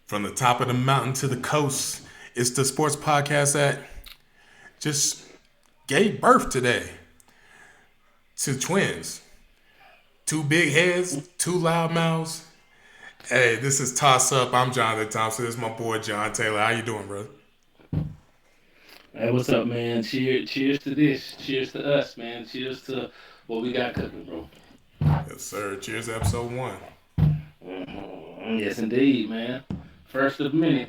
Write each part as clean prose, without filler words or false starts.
From the top of the mountain to the coast, it's the sports podcast that just gave birth today to twins. Two big heads, two loud mouths. Hey, this is Toss Up. I'm Jonathan Thompson. This is my boy John Taylor. How you doing, bro? Hey, what's up, man? Cheers to this. Cheers to us, man. Cheers to what we got cooking, bro. Yes, sir. Cheers to episode one. Yes, indeed, man. First of many.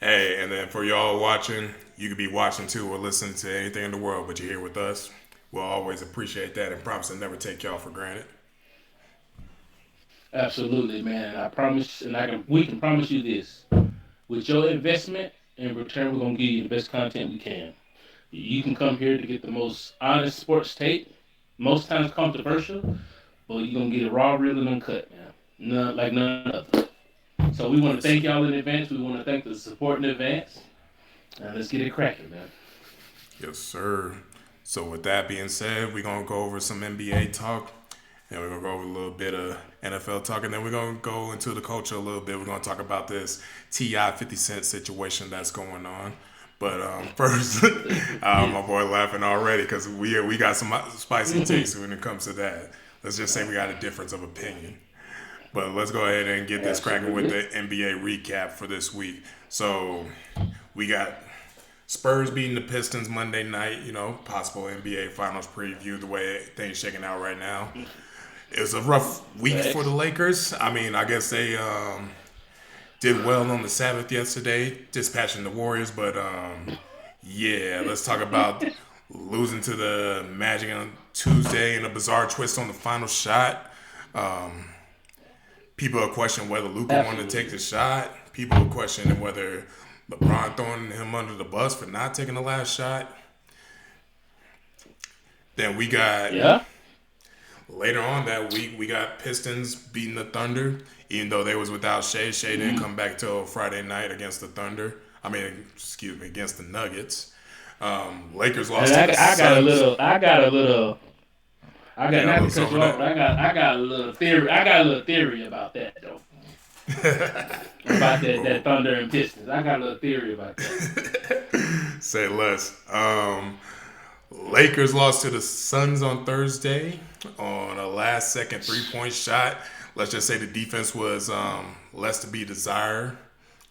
Hey, and then for y'all watching, you could be watching too or listening to anything in the world, but you're here with us. We'll always appreciate that and promise to never take y'all for granted. Absolutely, man. I promise, and we can promise you this: with your investment, in return, we're gonna give you the best content we can. You can come here to get the most honest sports tape, most times controversial, but you're gonna get it raw, real, and uncut, man. None other. So we want to Yes, thank sir. y'all in advance. We want to thank the support in advance. And let's get it cracking, man. Yes, sir. So with that being said, we're gonna go over some NBA talk, and we're gonna go over a little bit of NFL talk, and then we're gonna go into the culture a little bit. We're gonna talk about this Ti 50 Cent situation that's going on. But first, my boy laughing already because we got some spicy takes when it comes to that. Let's just say we got a difference of opinion. But let's go ahead and get this cracking with Absolutely. the NBA recap for this week. So we got Spurs beating the Pistons Monday night. Possible NBA Finals preview. The way things shaking out right now, it was a rough week for the Facts. Lakers. I mean, I guess they did well on the Sabbath yesterday, dispatching the Warriors. But yeah, let's talk about losing to the Magic on Tuesday and a bizarre twist on the final shot. Um, People are questioning whether Luca wanted to take Absolutely. the shot. People are questioning whether LeBron throwing him under the bus for not taking the last shot. Then we got Yeah. later on that week we got Pistons beating the Thunder, even though they was without Shea. Shea didn't Mm-hmm. come back till Friday night against the Thunder. I mean, excuse me, against the Nuggets. Lakers And lost to the I got a Suns. little, I got a little, I You got got a not little to cut something you on off, that. but I got a little theory. I got a little theory about that though. About that Thunder and Pistons. I got a little theory about that. Say less. Lakers lost to the Suns on Thursday on a last second 3 point shot. Let's just say the defense was less to be desired.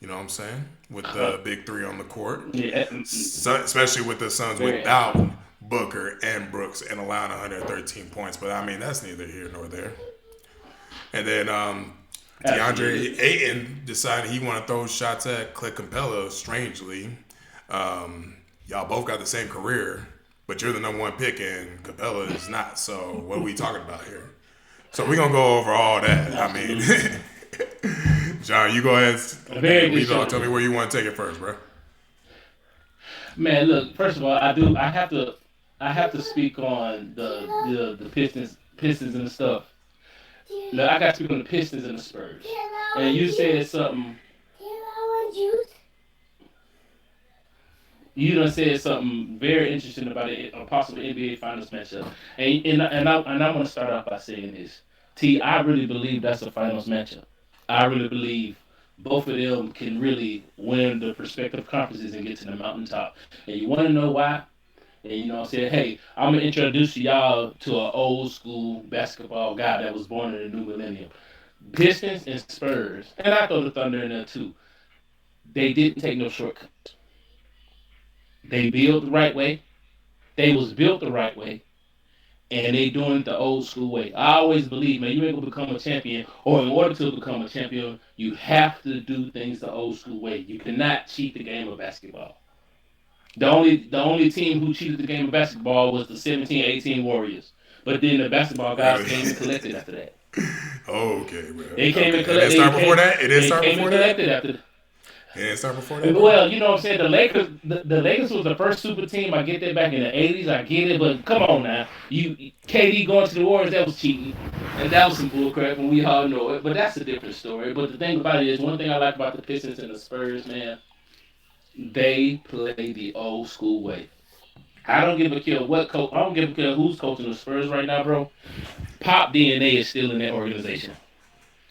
You know what I'm saying? With the big three on the court. Yeah. Especially with the Suns Very without accurate. Booker and Brooks and allowing 113 points. But I mean, that's neither here nor there. And then Absolutely. DeAndre Ayton decided he want to throw shots at Clint Capella. Strangely, y'all both got the same career, but you're the number one pick and Capella is not. So what are we talking about here? So we're gonna go over all that. I mean, Absolutely. John, you go ahead Very and good lead off. show, Tell me man. where you want to take it first, bro. Man, look. First of all, I have to. I have to speak on the Pistons and the stuff. Look, I got to speak on the Pistons and the Spurs. And you said something. You done said something very interesting about a possible NBA Finals matchup. And I want to start off by saying this. T, I really believe that's a Finals matchup. I really believe both of them can really win the respective conferences and get to the mountaintop. And you want to know why? And you know what I'm saying? Hey, I'm gonna introduce y'all to an old school basketball guy that was born in the new millennium. Pistons and Spurs, and I throw the Thunder in there too. They didn't take no shortcuts. They built the right way. They was built the right way, and they doing it the old school way. I always believe, man, you ain't gonna become a champion, or in order to become a champion, you have to do things the old school way. You cannot cheat the game of basketball. The only team who cheated the game of basketball was the 17-18 Warriors. But then the basketball guys Really? came and collected after that. Okay, bro. They came Okay, and it didn't collect. They start before came. that. It didn't They start came and before that. collected after. It didn't start before that, bro. Well, you know what I'm saying. The Lakers. The Lakers was the first super team. I get that back in the '80s. I get it, but come on now. You KD going to the Warriors, that was cheating, and that was some bullcrap, and we all know it. But that's a different story. But the thing about it is, one thing I like about the Pistons and the Spurs, man, they play the old school way. I don't give a care what coach. I don't give a care who's coaching the Spurs right now, bro. Pop DNA is still in that organization.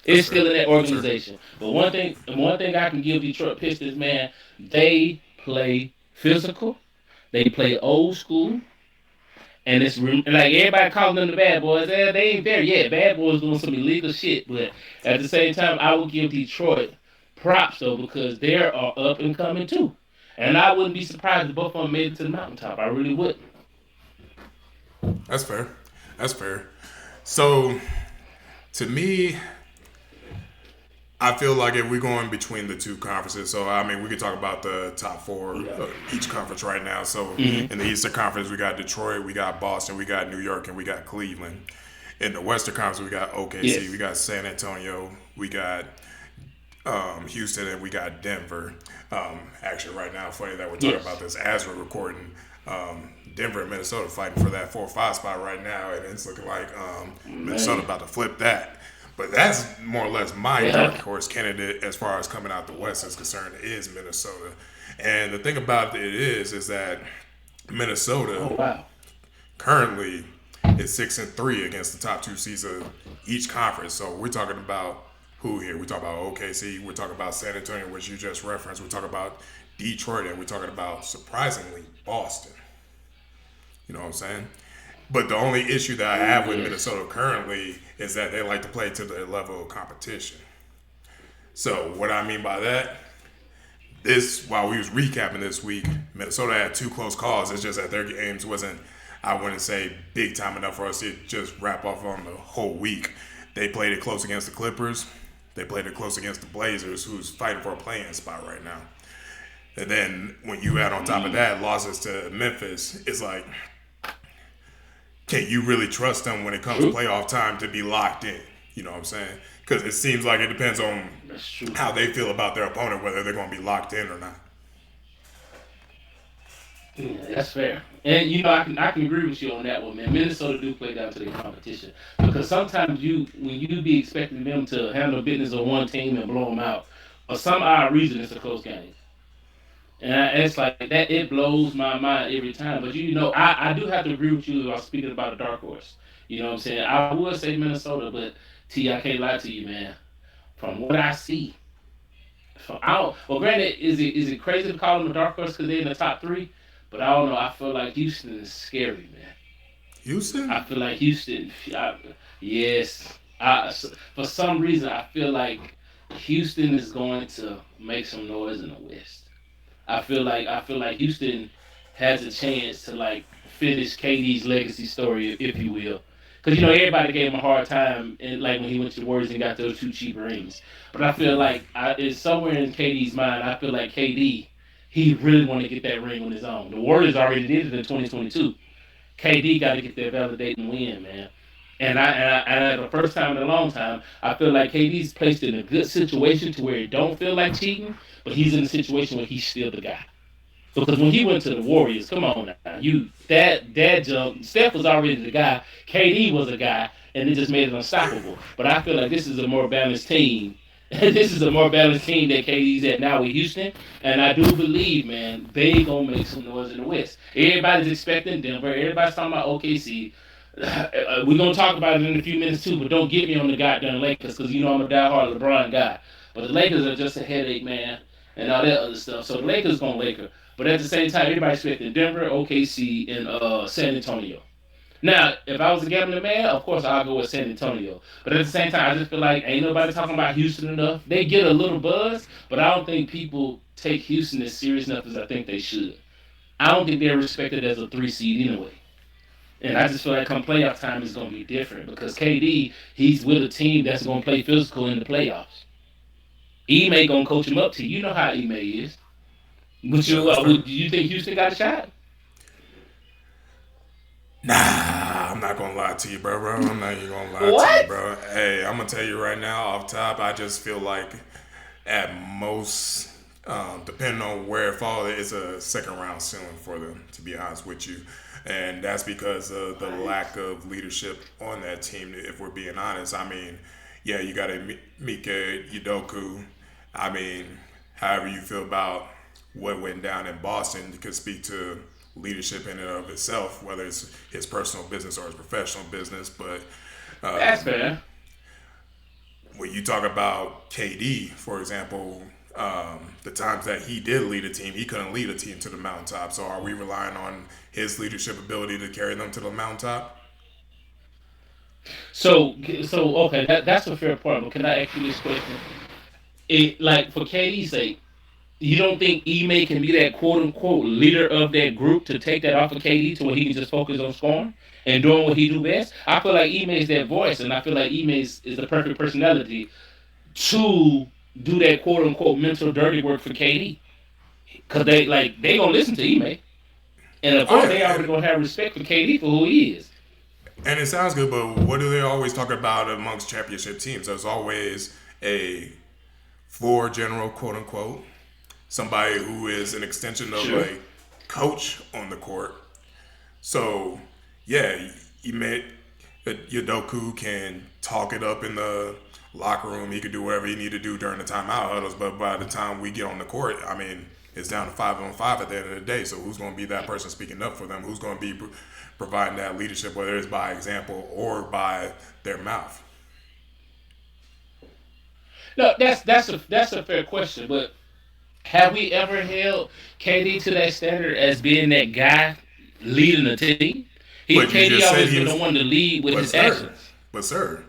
That's It's fair. still in that That's fair. organization. But one thing I can give Detroit Pistons, man, they play physical. They play old school. And like everybody calling them the bad boys. They ain't there yet. Bad boys doing some illegal shit. But at the same time, I will give Detroit props though because they are up and coming too. And I wouldn't be surprised if both of them made it to the mountaintop. I really wouldn't. That's fair. That's fair. So to me, I feel like if we're going between the two conferences, so I mean, we could talk about the top four Yeah. of each conference right now. So Mm-hmm. in the Eastern Conference, we got Detroit, we got Boston, we got New York, and we got Cleveland. In the Western Conference, we got OKC, Yes. we got San Antonio, we got Houston, and we got Denver. Actually, right now, funny that we're talking Yes. about this as we're recording. Denver and Minnesota fighting for that 4 or 5 spot right now, and it's looking like Minnesota Man. about to flip that. But that's more or less my dark Yeah. horse candidate as far as coming out the West is concerned is Minnesota. And the thing about it is that Oh Minnesota wow. currently is 6-3 against the top two seeds of each conference. So we're talking about who here? We talk about OKC. We're talking about San Antonio, which you just referenced. We're talking about Detroit, and we're talking about surprisingly Boston. You know what I'm saying? But the only issue that I have with Yes. Minnesota currently is that they like to play to their level of competition. So what I mean by that, this while we was recapping this week, Minnesota had two close calls. It's just that their games wasn't, I wouldn't say big time enough for us to just wrap off on the whole week. They played it close against the Clippers. They played it close against the Blazers, who's fighting for a playing spot right now. And then when you add on top of that losses to Memphis, it's like, can you really trust them when it comes to True. playoff time to be locked in? You know what I'm saying? Because it seems like it depends on That's true. how they feel about their opponent, whether they're going to be locked in or not. Yeah, that's fair. And I can agree with you on that one, man. Minnesota do play down to their competition because sometimes when you be expecting them to handle business on one team and blow them out, for some odd reason it's a close game. And it's like that. It blows my mind every time. But I do have to agree with you about speaking about a dark horse. You know what I'm saying? I would say Minnesota, but T, I can't lie to you, man. From what I see, well, granted, is it crazy to call them a dark horse because they're in the top three? But I don't know. I feel like Houston is scary, man. I Houston? feel like Houston. Yes. For some reason, I feel like Houston is going to make some noise in the West. I feel like Houston has a chance to like finish KD's legacy story, if you will. Because everybody gave him a hard time, and like when he went to the Warriors and got those two cheap rings. But I feel like it's somewhere in KD's mind. I feel like KD, he really want to get that ring on his own. The Warriors already did it in 2022. KD got to get that validating win, man. And the first time in a long time, I feel like KD's placed in a good situation to where it don't feel like cheating, but he's in a situation where he's still the guy. Because when he went to the Warriors, come on now, that jump, Steph was already the guy, KD was a guy, and it just made it unstoppable. But I feel like this is a more balanced team. This is a more balanced team that KD's at now with Houston, and I do believe, man, they gonna make some noise in the West. Everybody's expecting Denver. Everybody's talking about OKC. We're gonna talk about it in a few minutes too, but don't get me on the goddamn Lakers because I'm a diehard LeBron guy. But the Lakers are just a headache, man, and all that other stuff. So the Lakers gonna Laker. But at the same time, everybody's expecting Denver, OKC, and San Antonio. Now, if I was a gambling man, of course I'll go with San Antonio. But at the same time, I just feel like ain't nobody talking about Houston enough. They get a little buzz, but I don't think people take Houston as serious enough as I think they should. I don't think they're respected as a 3 seed anyway. And I just feel like come playoff time is going to be different because KD, he's with a team that's going to play physical in the playoffs. Ime going to coach him up to you. You know how Ime is. Yeah, that's fair. Do you think Houston got a shot? Nah, I'm not gonna lie to you, bro. I'm not even gonna lie to you, What? bro. Hey, I'm gonna tell you right now, off top, I just feel like at most, depending on where it falls, it's a second round ceiling for them. To be honest with you, and that's because of the lack of leadership on that team. If we're being honest, I mean, yeah, you got a Mika Udoku. I mean, however you feel about what went down in Boston, you could speak to leadership in and of itself, whether it's his personal business or his professional business. But That's fair. when you talk about KD, for example, the times that he did lead a team, he couldn't lead a team to the mountaintop. So are we relying on his leadership ability to carry them to the mountaintop? So okay, that's a fair point. But can I ask you this question? It like for KD's sake, you don't think Ime can be that quote unquote leader of that group to take that off of KD to where he can just focus on scoring and doing what he do best? I feel like Ime is that voice, and I feel like Ime is the perfect personality to do that quote unquote mental dirty work for KD. Cause they gonna listen to Ime, and of Oh course yeah, they already gonna have respect for KD for who he is. and it sounds good, but what do they always talk about amongst championship teams? There's always a floor general, quote unquote, somebody who is an extension of Sure. a coach on the court. So, yeah, you met Yodoku can talk it up in the locker room. He could do whatever he need to do during the timeout huddles. But by the time we get on the court, I mean, it's down to 5 on 5 at the end of the day. So who's going to be that person speaking up for them? Who's going to be providing that leadership, whether it's by example or by their mouth? No, that's a fair question, but have we ever held KD to that standard as being that guy leading the team? But you KD just always said been he the was, one to lead with but his sir, actions. but sir,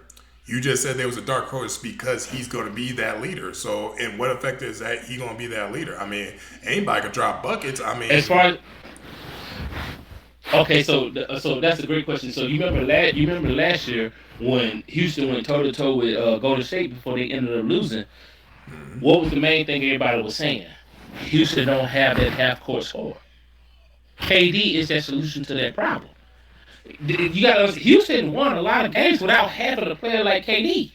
you just said there was a dark horse because he's going to be that leader. So, in what effect is that he going to be that leader? I mean, anybody can drop buckets. I As mean, far as okay, so that's a great question. So you remember last year when Houston went toe to toe with Golden State before they ended up losing. What was the main thing everybody was saying? Houston don't have that half court score. KD is that solution to that problem. You got Houston won a lot of games without having a player like KD.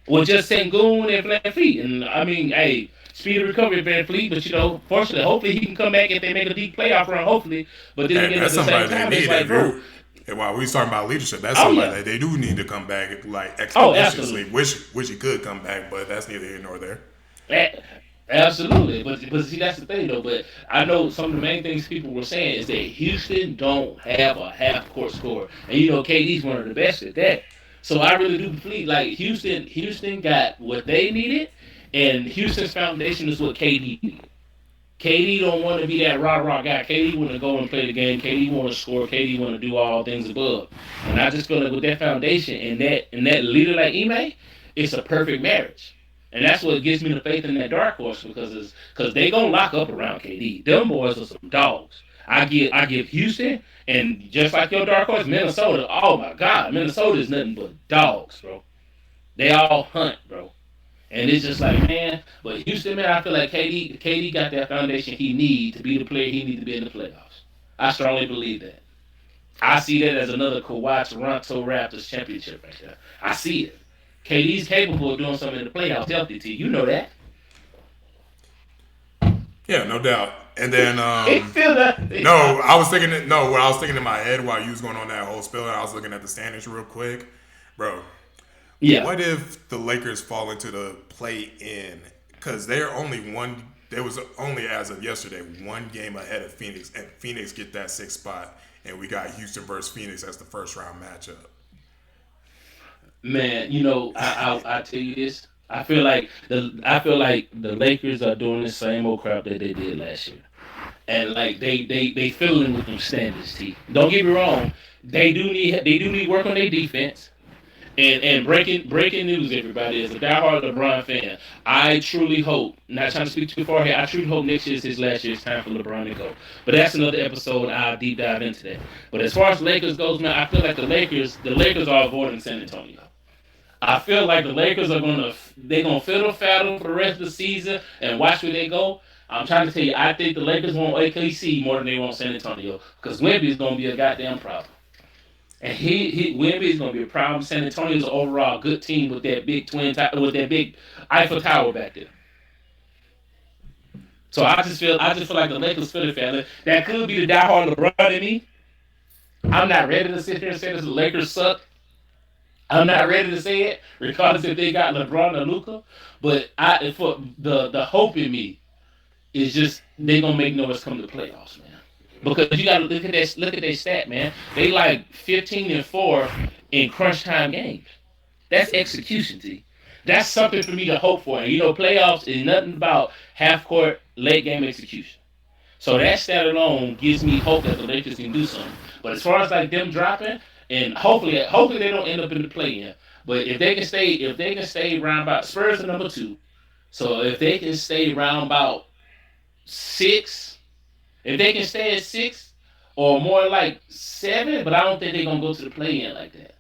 Well, just Sengun and Van Fleet. And I mean, hey, speed of recovery, Van Fleet. But fortunately, hopefully he can come back if they make a deep playoff run. Hopefully, but then and again, at that's the same somebody they time, it's need. like, If bro, you and while we was talking about leadership, that's oh somebody yeah, that they do need to come back like oh expeditiously. absolutely, Wish he could come back, but that's neither here nor there. A- absolutely. But see, that's the thing though. But I know some of the main things people were saying is that Houston don't have a half court score, and KD's one of the best at that. So I really do believe like Houston got what they needed, and Houston's foundation is what KD needed. KD don't want to be that rah rah guy. KD want to go and play the game. KD want to score. KD want to do all things above. And I just feel like with that foundation and that leader like Ime, it's a perfect marriage. And that's what gives me the faith in that dark horse because they gonna lock up around KD. Them boys are some dogs. I give Houston and just like your dark horse Minnesota. Oh my God, Minnesota is nothing but dogs, bro. They all hunt, bro. And it's just like, man, but Houston, man, I feel like KD got that foundation he need to be the player he need to be in the playoffs. I strongly believe that. I see that as another Kawhi Toronto Raptors championship right there. I see it. KD's capable of doing something in the playoffs healthy, T. You know that. Yeah, no doubt. And then He feel that. no, I was thinking that, no, what I was thinking in my head while you was going on that whole spill, and I was looking at the standings real quick, bro. Yeah. What if the Lakers fall into the play in? Because they're only one. There was only as of yesterday 1 game ahead of Phoenix, and Phoenix get that 6th spot, and we got Houston versus Phoenix as the first round matchup. Man, I tell you this. I feel like the Lakers are doing the same old crap that they did last year. And like they fiddling with them standards. T. Don't get me wrong, they do need work on their defense. And breaking news, everybody, as a diehard LeBron fan, I truly hope, not trying to speak too far here, I truly hope next year is his last year. It's time for LeBron to go. But that's another episode. I'll deep dive into that. But as far as Lakers goes, man, I feel like the Lakers are avoiding San Antonio. I feel like the Lakers they're gonna fiddle faddle for the rest of the season and watch where they go. I'm trying to tell you, I think the Lakers want AKC more than they want San Antonio because Wemby is gonna be a goddamn problem. And he Wemby is gonna be a problem. San Antonio's an overall good team with that big with that big Eiffel Tower back there. So I just feel like the Lakers Philly fan that could be the diehard LeBron in me. I'm not ready to sit here and say this the Lakers suck. I'm not ready to say it, regardless if they got LeBron or Luca. But for the hope in me is just they gonna make noise come to the playoffs, man. Because you gotta look at that stat, man. They like 15-4 in crunch time games. That's execution, T. That's something for me to hope for. And playoffs is nothing about half court late game execution. So that stat alone gives me hope that the Lakers can do something. But as far as like them dropping, and hopefully they don't end up in the play in. But if they can stay round about Spurs are number two. So if they can stay round about six, if they can stay at six or more like seven, but I don't think they're gonna go to the play in like that.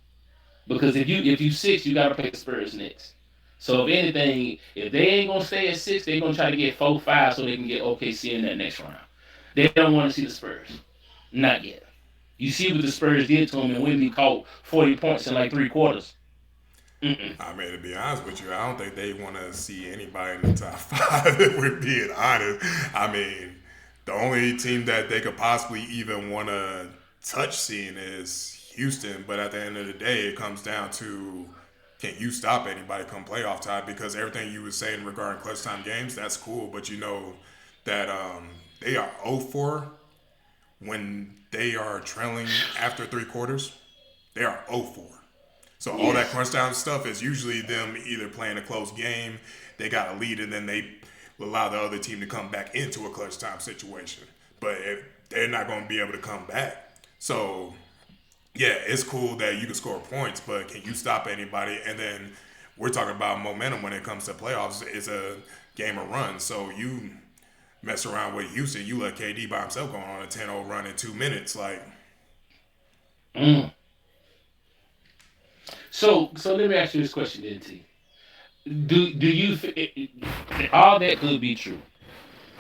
Because if you six, you gotta play the Spurs next. So if anything, if they ain't gonna stay at six, they're gonna try to get 4-5 so they can get OKC in that next round. They don't want to see the Spurs. Not yet. You see what the Spurs did to him, and Wemby caught 40 points in like three quarters. Mm-mm. I mean, to be honest with you, I don't think they want to see anybody in the top five. If we're being honest, I mean, the only team that they could possibly even want to touch seeing is Houston. But at the end of the day, it comes down to can you stop anybody come playoff time? Because everything you were saying regarding clutch time games, that's cool. But you know that they are 0-4 when they are trailing after three quarters. They are 0-4. So all that Yes. crunch down stuff is usually them either playing a close game, they got a lead, and then they allow the other team to come back into a clutch time situation. But they're not going to be able to come back. So yeah, it's cool that you can score points, but can you stop anybody? And then we're talking about momentum when it comes to playoffs. It's a game of runs. So you mess around with Houston, you let KD by himself go on a 10-0 run in 2 minutes. Like, Mm. So let me ask you this question, then, T. Do you all that could be true,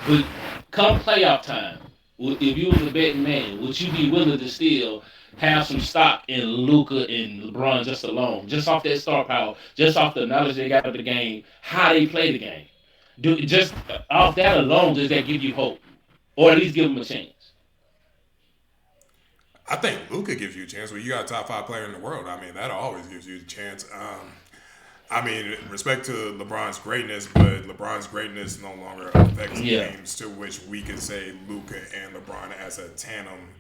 but come playoff time, if you was a betting man, would you be willing to still have some stock in Luca and LeBron just alone, just off that star power, just off the knowledge they got of the game, how they play the game? Do just off that alone, does that give you hope, or at least give them a chance? I think Luca gives you a chance. When you got a top five player in the world, I mean, that always gives you a chance. I mean, respect to LeBron's greatness, but LeBron's greatness no longer affects Yeah. games to which we can say Luca and LeBron as a tandem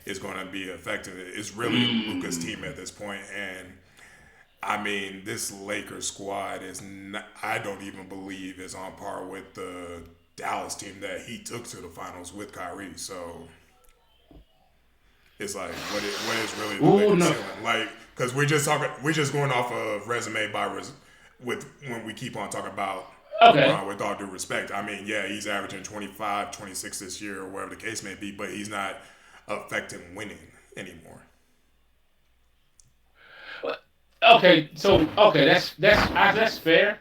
is going to be effective. It's really Luca's Mm. team at this point, and I mean, this Lakers squad is not, I don't even believe is on par with the Dallas team that he took to the finals with Kyrie. So it's like what is really the Ooh Lakers no. ceiling? Like because we're just going off of resume by with when we keep on talking about Okay. LeBron with all due respect. I mean, yeah, he's averaging 25, 26 this year or whatever the case may be, but he's not affecting winning anymore. Okay, so okay, that's fair.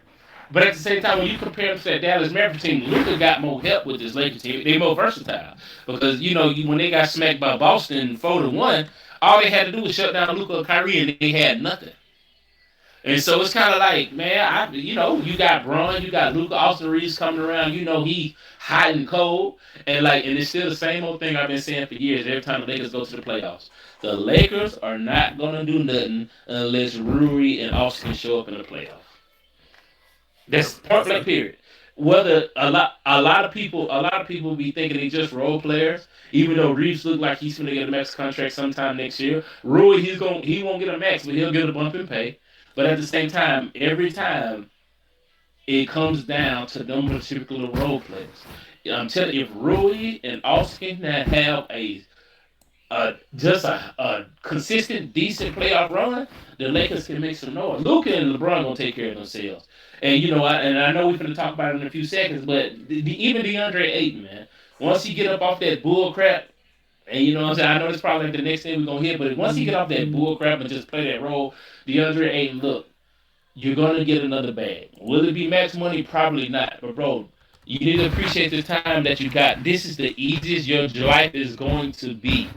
But at the same time, when you compare him to that Dallas Mavericks team, Luka got more help with this Lakers team. They more versatile because when they got smacked by Boston 4-1, all they had to do was shut down Luka and Kyrie, and they had nothing. And so it's kind of like, man, you got Braun, you got Luka, Austin Reeves coming around. He hot and cold, and it's still the same old thing I've been saying for years. Every time the Lakers go to the playoffs, the Lakers are not gonna do nothing unless Rui and Austin show up in the playoffs. That's point That's blank. fair. Period. Whether a lot of people be thinking they just role players, even though Reeves look like he's gonna get a max contract sometime next year. Rui, he won't get a max, but he'll get a bump in pay. But at the same time, every time it comes down to them particular role players. I'm telling you, if Rui and Austin can have just a consistent, decent playoff run, the Lakers can make some noise. Luka and LeBron gonna take care of themselves. And I know we're gonna talk about it in a few seconds, but even DeAndre Ayton, man, once he get up off that bull crap, and you know what I'm saying, I know it's probably like the next thing we're gonna hit, but once he get off that bull crap and just play that role, DeAndre Ayton, look, you're gonna get another bag. Will it be max money? Probably not. But bro, you need to appreciate the time that you got. This is the easiest your life is going to be.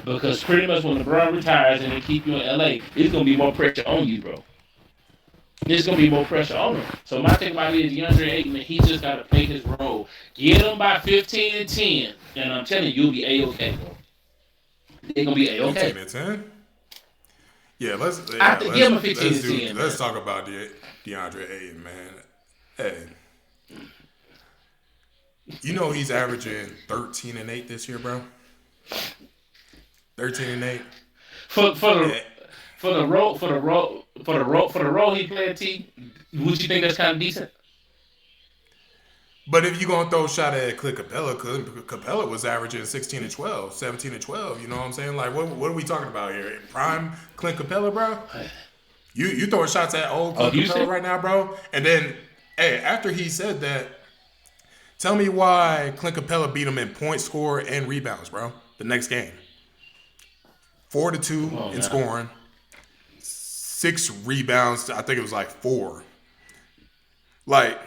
Because pretty much when LeBron retires and they keep you in LA, it's gonna be more pressure on you, bro. There's gonna be more pressure on him. So my thing about it is DeAndre Ayton, he just gotta play his role. Get him by 15 and 10, and I'm telling you, you'll be a okay, bro. They're gonna be a 15 okay. and 10. Yeah, let's I have yeah to give let's him a 15 let's and do 10, let's man. talk about DeAndre Ayton, man. Hey, you know he's averaging 13 and 8 this year, bro. 13 and 8. For for the And, for the role he played. T, would you think that's kind of decent? But if you're going to throw a shot at Clint Capella, Clint Capella was averaging 16 and 12, 17 and 12. You know what I'm saying? Like, what are we talking about here? Prime Clint Capella, bro? You throwing shots at old Oh, Clint Capella Houston. right now, bro? And then, hey, after he said that, tell me why Clint Capella beat him in point score and rebounds, bro. The next game, 4-2 Come on in now. scoring, 6 rebounds. I think it was like 4. Like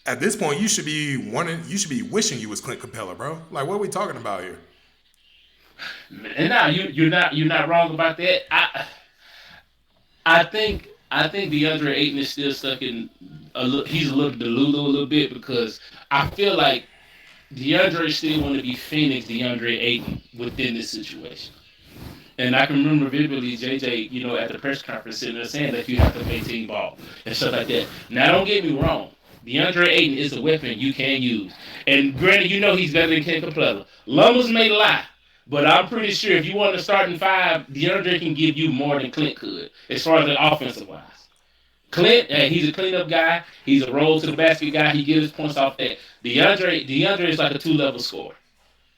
at this point, you should be wanting, you should be wishing you was Clint Capella, bro. Like, what are we talking about here? And now you're not wrong about that. I think DeAndre Ayton is still stuck in he's a little delulu a little bit because I feel like DeAndre still want to be Phoenix DeAndre Ayton within this situation. And I can remember vividly JJ, at the press conference sitting there saying that you have to play team ball and stuff like that. Now don't get me wrong. DeAndre Ayton is a weapon you can use. And granted, he's better than Ken Capella. Lumbers may lie, but I'm pretty sure if you want to start in five, DeAndre can give you more than Clint could, as far as the offensive wise. Clint, he's a cleanup guy. He's a roll to the basket guy. He gets his points off that. DeAndre is like a two-level scorer.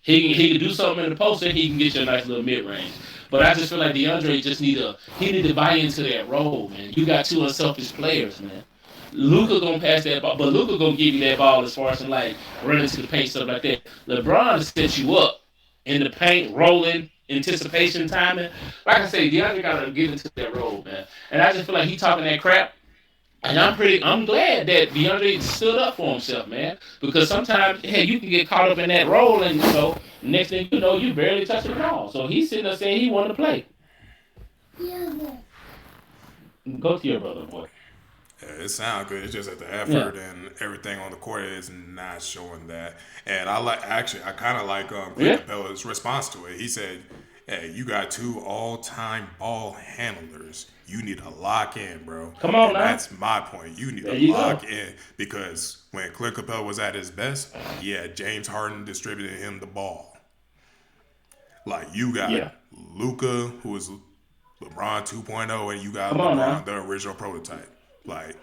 He can do something in the post and he can get you a nice little mid range. But I just feel like DeAndre just need to buy into that role, man. You got two unselfish players, man. Luka gonna pass that ball, but Luka gonna give you that ball as far as like running to the paint stuff like that. LeBron sets you up in the paint, rolling, anticipation, timing. Like I say, DeAndre gotta get into that role, man. And I just feel like he talking that crap. And I'm glad that DeAndre stood up for himself, man. Because sometimes, hey, you can get caught up in that role, and next thing you know, you barely touch the ball. So he's sitting there saying he wanted to play. Go to your brother, boy. Yeah, it sounds good. It's just that the Yeah. effort and everything on the court is not showing that. And I like actually, I kind of like Clint Yeah. Capella's response to it. He said, "Hey, you got 2 all-time ball handlers. You need to lock in, bro." Come on And now. that's my point. You need There to you go. lock in because when Clint Capella was at his best, yeah, James Harden distributed him the ball. Like you got Yeah. Luca, who is LeBron 2.0, and you got Come on LeBron, now. the original prototype. Like,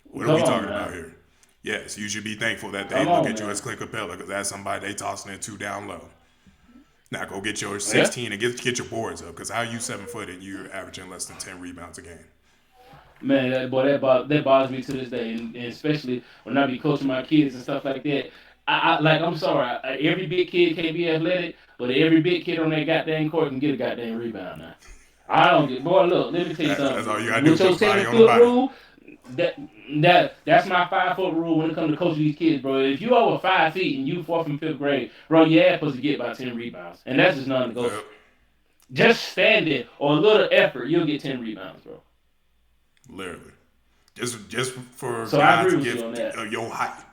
what are Come we on talking now. about here? Yes, you should be thankful that they Come look on, at you man. as Clint Capella because that's somebody they tossing it to down low. Now go get your Yeah. 16 and get your boards up because how you 7 foot and you're averaging less than 10 rebounds a game. Man, that bothers me to this day, and especially when I be coaching my kids and stuff like that. I'm sorry, every big kid can't be athletic, but every big kid on that goddamn court can get a goddamn rebound now. I don't get boy. Look, let me tell you That's all you something. gotta do With is put your the body seven on the foot body. rule, that that's my 5 foot rule when it comes to coaching these kids, bro. If you over 5 feet and you fourth and fifth grade, bro, your ass supposed to get about 10 rebounds, and that's just non-negotiable. Yep, Just standing or a little effort, you'll get 10 rebounds, bro. literally. Just for So I God agree to with you give on that. your height.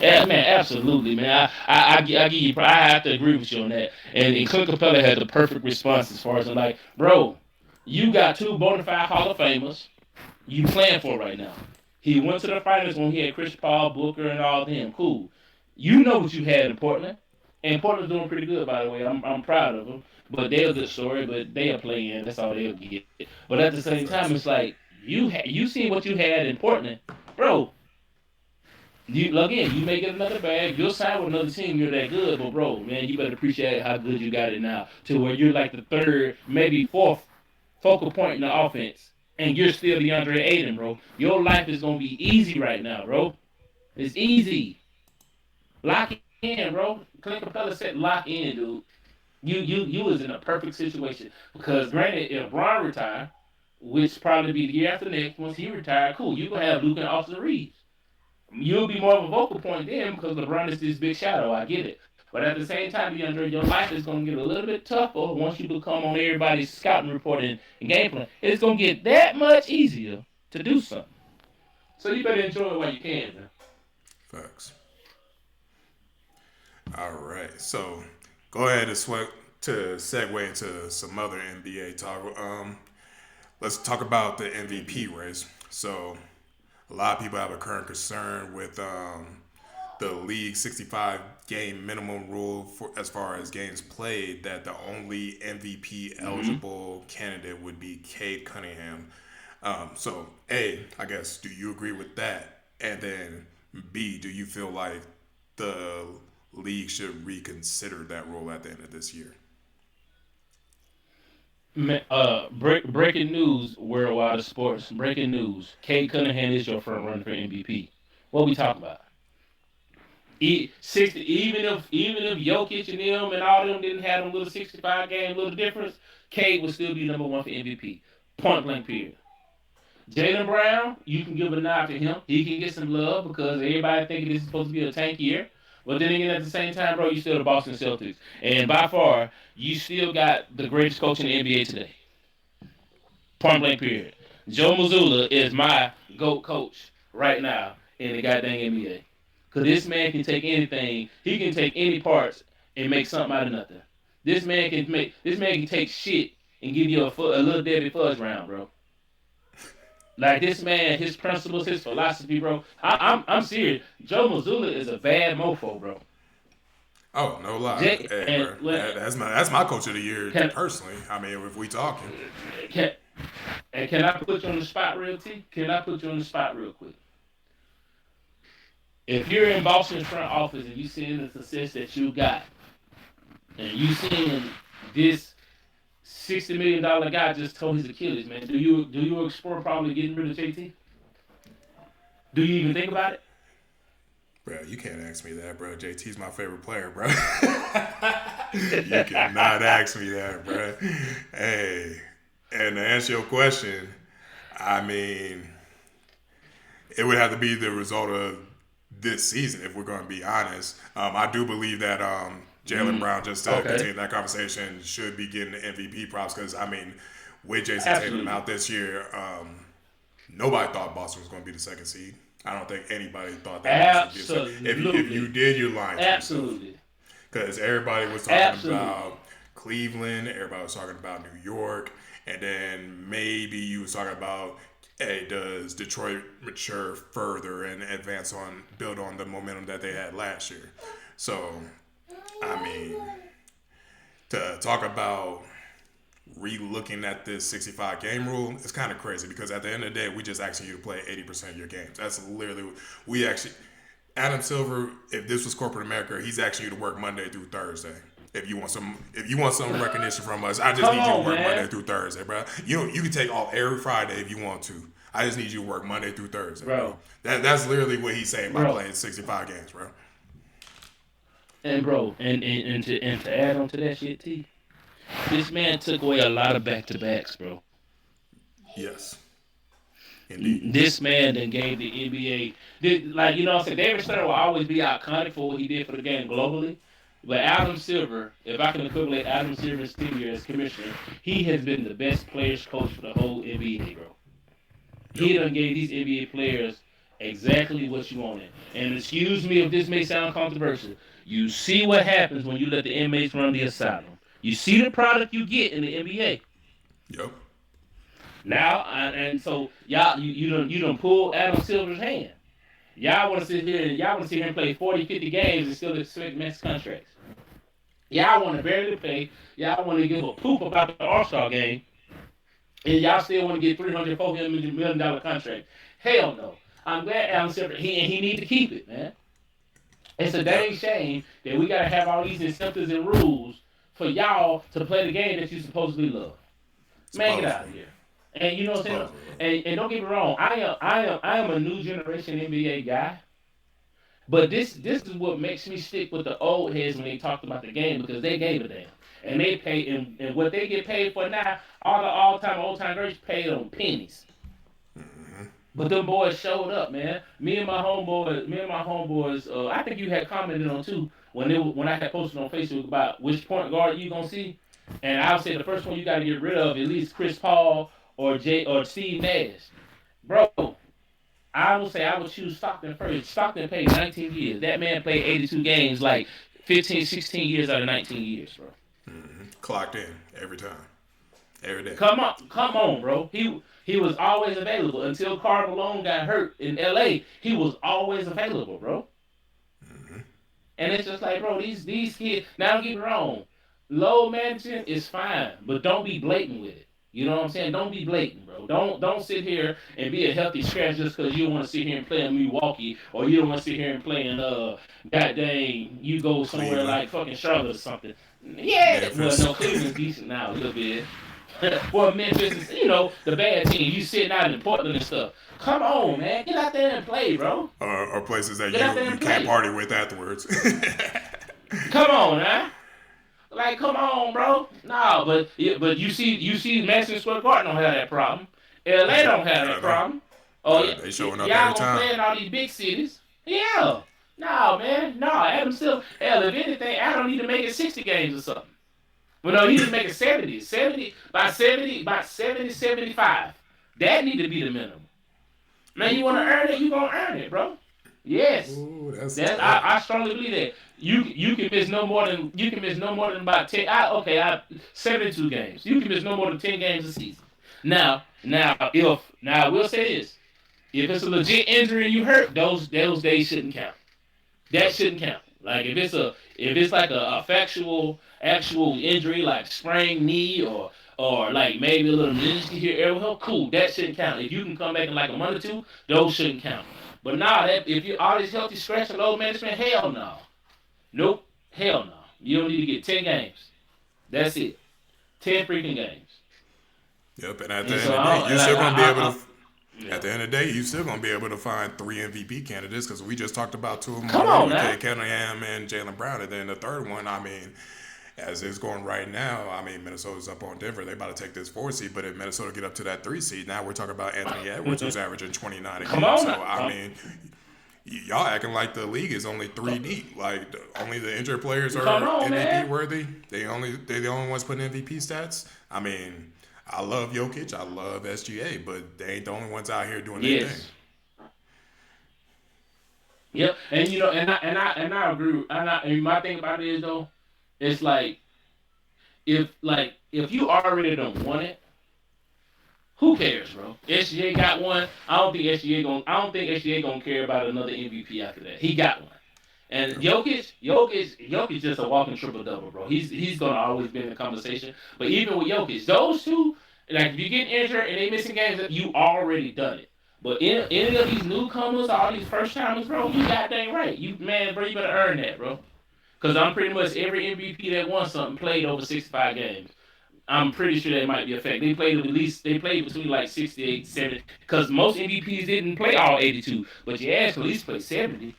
Yeah, man, absolutely, man. I give you, I have to agree with you on that. And Clint Capella had the perfect response as far as I'm like, bro, you got two bona fide Hall of Famers you playing for right now. He went to the finals when he had Chris Paul, Booker, and all them. Cool. You know what you had in Portland, and Portland's doing pretty good, by the way. I'm proud of them. But they're a good story, but they are playing. That's all they'll get. But at the same time, it's Facts. like you seen what you had in Portland, bro. You may get another bag. You'll sign with another team. You're that good, but bro, man, you better appreciate how good you got it now. To where you're like the third, maybe fourth focal point in the offense, and you're still DeAndre Ayton, bro. Your life is gonna be easy right now, bro. It's easy. Lock in, bro. Clint Capella said lock in, dude. You was in a perfect situation because granted, if Bron retire, which probably be the year after next, once he retire, cool. You gonna have Luke and Austin Reeves. You'll be more of a vocal point then because LeBron is this big shadow. I get it. But at the same time, DeAndre, your life is going to get a little bit tougher once you become on everybody's scouting report and game plan. It's going to get that much easier to do something. So you better enjoy it while you can, man. Facts. All right. So go ahead and segue into some other NBA talk. Let's talk about the MVP race. So a lot of people have a current concern with the league 65 game minimum rule for as far as games played, that the only MVP Mm-hmm. eligible candidate would be Cade Cunningham. So A, I guess, do you agree with that? And then B, do you feel like the league should reconsider that rule at the end of this year? Breaking news, worldwide of sports. Breaking news: Cade Cunningham is your front runner for MVP. What we talking about? 60, even if Jokic and them and all them didn't have them little 65 game little difference, Cade would still be number one for MVP. Point blank period. Jalen Brown, you can give a nod to him. He can get some love because everybody thinking this is supposed to be a tank year. But then again, at the same time, bro, you still the Boston Celtics, and by far, you still got the greatest coach in the NBA today. Point blank period. Joe Mazzulla is my GOAT coach right now in the goddamn NBA. Because this man can take anything. He can take any parts and make something out of nothing. This man can take shit and give you a little Debbie Fuzz round, bro. Like this man, his principles, his philosophy, bro. I'm serious. Joe Mazzulla is a bad mofo, bro. Oh, no lie. J- Hey, and bro. That's my coach of the year, can personally. I mean, if we talking. can can I put you on the spot real T? Can I put you on the spot real quick? If you're in Boston's front office and you seeing the success that you got, and you seeing this $60 million guy just tore his Achilles, man, do you explore probably getting rid of JT? Do you even think about it? Bro, you can't ask me that, bro. JT's my favorite player, bro. You cannot ask me that, bro. Hey, and to answer your question, I mean, it would have to be the result of this season if we're going to be honest. I do believe that Jalen Mm, Brown, just to okay, continue that conversation, should be getting the MVP props because, I mean, with Jason Tatum absolutely, out this year, nobody thought Boston was going to be the second seed. I don't think anybody thought that Boston would be the second. If you absolutely, did, you're lying to yourself. absolutely, Because everybody was talking absolutely, about Cleveland, everybody was talking about New York, and then maybe you was talking about, hey, does Detroit mature further and advance on, build on the momentum that they had last year? So, I mean, to talk about re-looking at this 65 game rule, it's kind of crazy because at the end of the day, we just asking you to play 80% of your games. That's literally, we actually, Adam Silver, if this was corporate America, he's asking you to work Monday through Thursday. If you want some recognition from us, I just come need you to on, work Monday man, through Thursday, bro. You can take off every Friday if you want to. I just need you to work Monday through Thursday, bro. bro, That's literally what he's saying by bro, playing 65 games, bro. and to add on to that shit, T. This man took away a lot of back to backs, bro. Yes, indeed. This man then gave the NBA, like you know, what I'm saying David Stern will always be iconic for what he did for the game globally. But Adam Silver, if I can equivalent Adam Silver's tenure as commissioner, he has been the best players coach for the whole NBA, bro. Yep. He done gave these NBA players exactly what you wanted. And excuse me if this may sound controversial. You see what happens when you let the inmates run the asylum. You see the product you get in the NBA. Yep. Now and so y'all you done pull Adam Silver's hand. Y'all want to sit here and y'all want to see him play 40, 50 games and still expect max contracts. Y'all want to barely play. Y'all want to give a poop about the All Star game, and y'all still want to get 300, $400 million contract. Hell no. I'm glad Adam Silver he need to keep it, man. It's a Yep. dang shame that we gotta have all these incentives and rules for y'all to play the game that you supposedly love. Man, get out Supposedly. of here. And you know what I'm saying? Supposedly. And don't get me wrong, I am a new generation NBA guy. But this is what makes me stick with the old heads when they talked about the game because they gave a damn. And they pay and what they get paid for now, all the all time old time greats paid on pennies. But them boys showed up, man. Me and my homeboys. I think you had commented on too when I had posted on Facebook about which point guard you gonna see, and I would say the first one you got to get rid of at least Chris Paul or Steve Nash, bro. I would say I would choose Stockton first. Stockton played 19 years. That man played 82 games, like 15, 16 years out of 19 years, bro. Clocked in every time, every day. Come on, bro. He was always available until Carl Malone got hurt in L.A. He was always available, bro. And it's just like, bro, these kids. Now don't get me wrong, low management is fine, but don't be blatant with it. You know what I'm saying? Don't be blatant, bro. Don't sit here and be a healthy scratch just because you don't want to sit here and play in Milwaukee, or you don't want to sit here and play in goddamn, you go somewhere Cleveland, like fucking Charlotte or something. Yeah, well, Memphis. no, Cleveland's decent now a little bit. Well, Memphis is, the bad team. You sitting out in Portland and stuff. Come on, man. Get out there and play, bro. Or places that Get out there you and can't play. party with afterwards. Come on, man. Like, come on, bro. No, but you see, Madison Square Garden don't have that problem. LA don't have that I know. problem. Oh yeah, They showing up every y'all gonna time. play in all these big cities? Yeah. No, man. No, Adam still. Hell, if anything, Adam need to make it 60 games or something. Well, no, he need to make it 70. 70 by 70 by 70 75. That need to be the minimum. Man, you want to earn it, you gonna earn it, bro. Yes. Ooh, that's That tough. I strongly believe that you can miss no more than about 10. 72 games. You can miss no more than 10 games a season. Now I will say this: if it's a legit injury and you hurt, those days shouldn't count. That shouldn't count. Like if it's like a factual actual injury like sprained knee or like maybe a little meniscus here, elbow, cool. That shouldn't count. If you can come back in like a month or two, those shouldn't count. But nah, that if you all this healthy scratch and load management, hell no. Nope. Hell no. You don't need to get 10 games. That's it. 10 freaking games. Yep, and at the And end so of the day, I you're like still gonna be able to. yeah. At the end of the day, you still gonna be able to find 3 MVP candidates because we just talked about 2 of them Come already on with now. Kate Cunningham and Jalen Brown, and then the third one. I mean, as it's going right now, I mean Minnesota's up on Denver. They about to take this 4 seed, but if Minnesota get up to that 3 seed, now we're talking about Anthony Edwards who's averaging 29 a Come game. on So now. I mean, y'all acting like the league is only 3 deep. Like only the injured players Come are on, MVP man. worthy. They the only ones putting MVP stats. I mean. I love Jokic, I love SGA, but they ain't the only ones out here doing their thing. Yes. Yep. And and I agree. And my thing about it is though, it's if you already don't want it, who cares, bro? SGA got one. I don't think SGA gonna care about another MVP after that. He got one. And Jokic just a walking triple double, bro. He's gonna always be in the conversation. But even with Jokic, those two, like if you get injured and they missing games, you already done it. But any of these newcomers, all these first timers, bro, you got dang right. Bro, you better earn that, bro. Because I'm pretty much every MVP that won something played over 65 games. I'm pretty sure that might be a fact. They played between like 68, 70. Because most MVPs didn't play all 82. But you asked, at least play 70.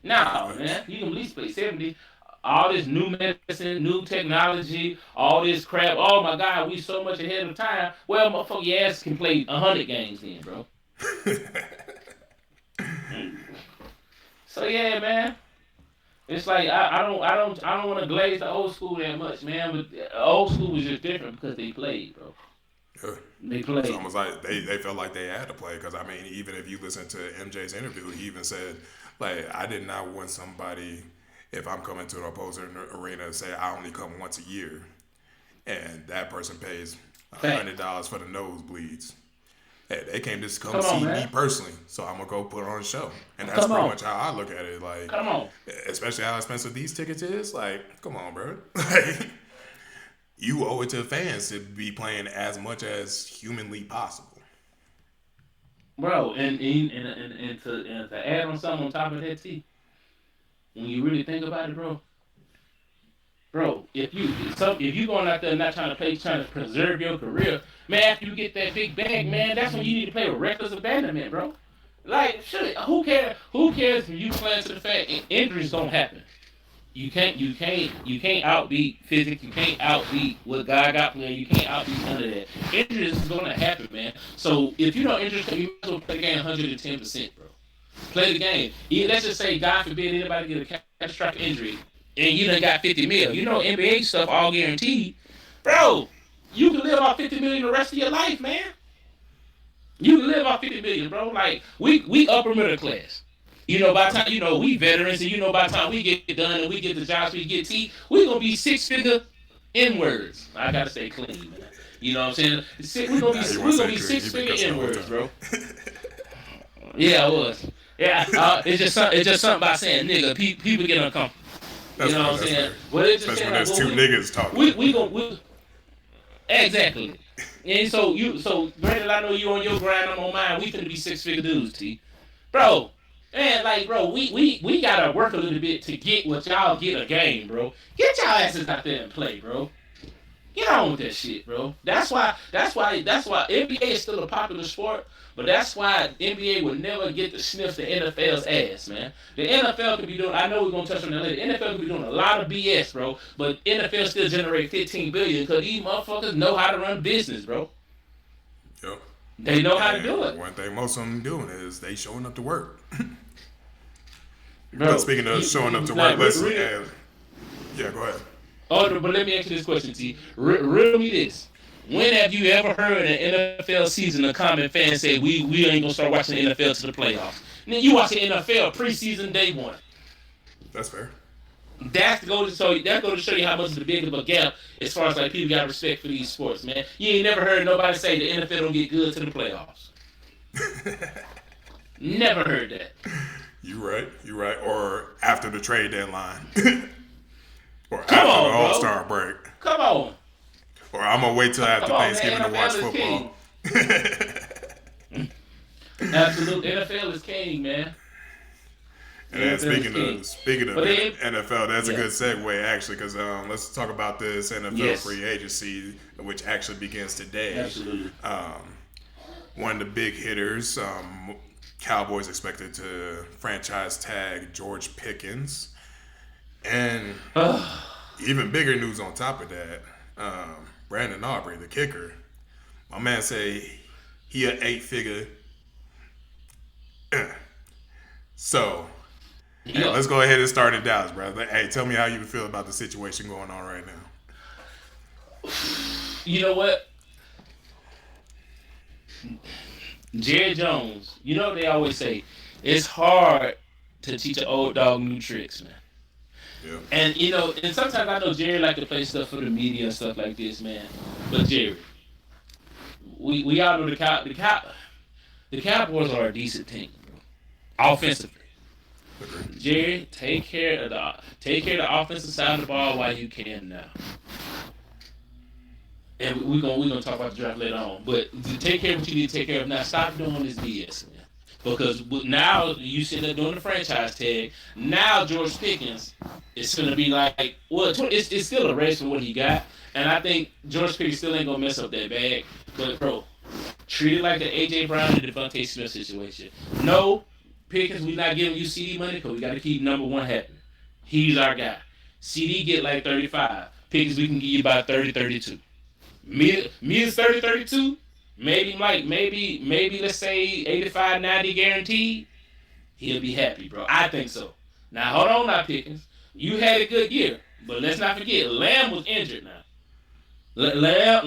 No, man, you can at least play 70. All this new medicine, new technology, all this crap. Oh my God, we so much ahead of time. Well, motherfucker, your ass can play 100 games then, bro. So yeah, man. It's like I don't want to glaze the old school that much, man. But the old school was just different because they played, bro. Yeah. They It's played. almost like they felt like they had to play because I mean, even if you listen to MJ's interview, he even said, like, I did not want somebody if I'm coming to an opposing arena and say I only come once a year, and that person pays Fact. $100 for the nosebleeds. Hey, they came to come Come on, see me man. personally, so I'm gonna go put on a show, and that's Come pretty on. much how I look at it. Like, Come on. especially how expensive these tickets is. Like, come on, bro. Like, you owe it to the fans to be playing as much as humanly possible. Bro, and to add on something on top of that, T, when you really think about it, bro, if you going out there not trying to play, trying to preserve your career, man, after you get that big bag, man, that's when you need to play with reckless abandonment, bro. Like, shit, who cares? Who cares if you playing to the fact injuries don't happen? You can't outbeat physics. You can't outbeat what God got playing. You can't outbeat none of that. Injuries is gonna happen, man. So if you don't injure, you might as well play the game 110%, bro. Play the game. Let's just say, God forbid, anybody get a catastrophic injury, and you done got 50 mil. You know NBA stuff all guaranteed, bro. You can live off 50 million the rest of your life, man. You can live off 50 million, bro. Like we upper middle class. By the time we veterans, and by the time we get done and we get the jobs we get, we gonna be 6 figure N words. I gotta stay clean, man. You know what I'm saying? We're gonna Now be you want we to gonna say be Drew, six you been figure cussing the N whole words, bro. time. Yeah, I was. Yeah, it's just something about saying nigga. People get uncomfortable. You That's know fair. what I'm That's saying? fair. But it's just Especially saying when like, there's two well, niggas talking. we exactly. And so granted, I know you on your grind, I'm on mine. We finna be 6-figure dudes, T, bro. Man, like, bro, we gotta work a little bit to get what y'all get a game, bro. Get y'all asses out there and play, bro. Get on with that shit, bro. That's why NBA is still a popular sport, but that's why NBA would never get to sniff the NFL's ass, man. The NFL could be doing. I know we're gonna touch on that later. The NFL could be doing a lot of BS, bro, but NFL still generate 15 billion because these motherfuckers know how to run business, bro. Yep. They know how to do And it, one thing most of them doing is they showing up to work. But bro. speaking of showing up You to work, like listen, yeah, go ahead. Oh, but let me ask you this question, T. Riddle me this. When have you ever heard an NFL season a common fan say we ain't gonna start watching the NFL to the playoffs? And then you watch the NFL preseason day one. That's fair. That goes to show you how much of the big of a gap as far as like people got respect for these sports, man. You ain't never heard nobody say the NFL don't get good to the playoffs. Never heard that. You right. You right. Or after the trade deadline. Or Come after on, the bro. All-Star break. Come on. Or I'm gonna wait till after Come on, Thanksgiving man. to watch NFL is football. Absolute NFL is king, man. And then speaking of But they- NFL, that's a Yeah. good segue actually, because let's talk about this NFL Yes. free agency, which actually begins today. Absolutely. One of the big hitters, Cowboys expected to franchise tag George Pickens, and even bigger news on top of that, Brandon Aubrey, the kicker, my man say he an 8-figure. So. Hey, let's go ahead and start in Dallas, brother. Hey, tell me how you feel about the situation going on right now. You know what? Jerry Jones, you know what they always say, it's hard to teach an old dog new tricks, man. Yeah. And you know, and sometimes I know Jerry like to play stuff for the media and stuff like this, man. But Jerry, we all know the Cowboys are a decent team, bro. Offensively. Jerry, take care of the offensive side of the ball while you can now. And we're gonna talk about the draft later on. But take care of what you need to take care of now. Stop doing this BS, man. Because now you sit there doing the franchise tag. Now George Pickens is gonna be like, well, it's still a race for what he got. And I think George Pickens still ain't gonna mess up that bag. But bro, treat it like the AJ Brown and Devontae Smith situation. No. Pickens, we not giving you CD money because we got to keep number one happy. He's our guy. CD get like 35. Pickens, we can give you about 30, 32. Me is 30, 32. Maybe let's say 85, 90 guaranteed. He'll be happy, bro. I think so. Now hold on, now Pickens. You had a good year, but let's not forget Lamb was injured now. Lamb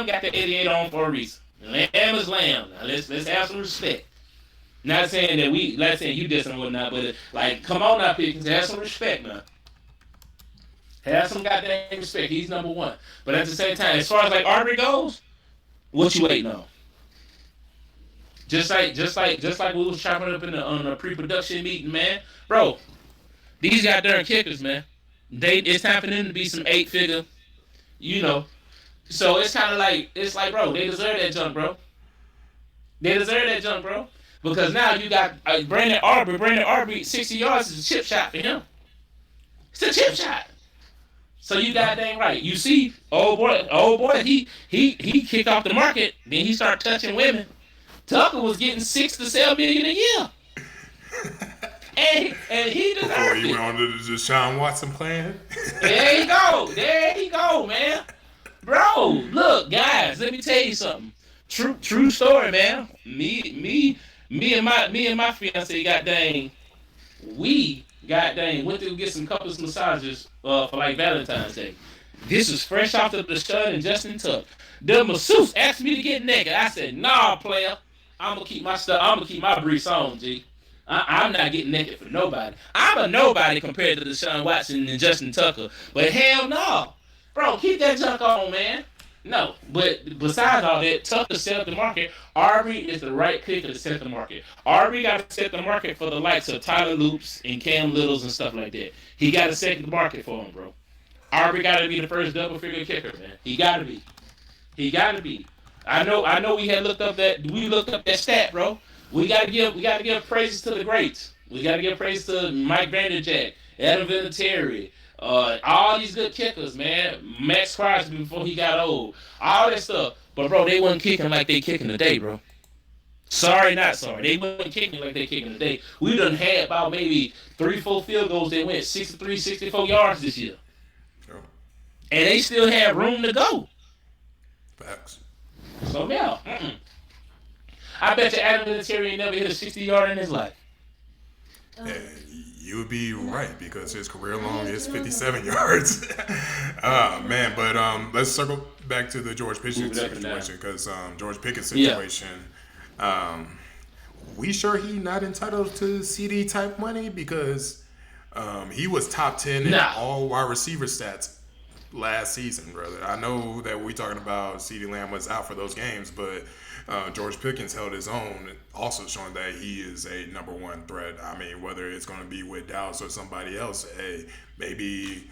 got the 88 on for a reason. Lamb is Lamb. Now let's have some respect. Not saying you did something whatnot, but like, come on now, Pickens, have some respect now. Have some goddamn respect. He's number one. But at the same time, as far as like Aubrey goes, what you waiting on? Just like we was chopping up on a pre-production meeting, man. Bro, these goddamn kickers, man. It's time for them to be some 8-figure, you know. So it's kind of like bro, they deserve that junk, bro. Because now you got Brandon Aubrey. Brandon Aubrey, 60 yards is a chip shot for him. It's a chip shot. So you got dang right. You see, old boy, he kicked off the market. Then he started touching women. Tucker was getting $6 to $7 million a year. and he deserved it. You went on to the Deshaun Watson plan? There you go, man. Bro, look, guys, let me tell you something. True story, man. Me and my fiance went to get some couples massages for like Valentine's Day. This was fresh off of the stud and Justin Tuck. The masseuse asked me to get naked. I said, nah, player. I'm gonna keep my stuff. I'm gonna keep my briefs on, G. I'm not getting naked for nobody. I'm a nobody compared to Deshaun Watson and Justin Tucker. But hell no. Bro, keep that junk on, man. No, but besides all that, tough to set up the market. Aubrey is the right kicker to set the market. Aubrey got to set the market for the likes of Tyler Loops and Cam Littles and stuff like that. He got to set the market for him, bro. Aubrey got to be the first double figure kicker, man. He got to be. He got to be. I know. We had looked up that stat, bro. We got to give praises to the greats. We got to give praise to Mike Vanderjack, Adam Vinatieri, all these good kickers, man. Max Crosby before he got old, all that stuff. But bro, they wasn't kicking like they kicking today, bro. Sorry, not sorry. They wasn't kicking like they kicking today. We done had about maybe 3, 4 field goals that went 63, 64 yards this year, Sure. and they still had room to go. Facts. So yeah, I bet you Adam Vinatieri ain't never hit a 60 yard in his life. Yeah, you would be right because his career long is 57 yards. Man, but let's circle back to the George Pickens Move it up and down. situation because George Pickens Yeah. situation. Um, we sure he not entitled to CD type money because he was top 10 in Nah. all wide receiver stats last season, brother. I know that we talking about CD Lamb was out for those games, but George Pickens held his own, also showing that he is a number one threat. I mean, whether it's going to be with Dallas or somebody else, hey, maybe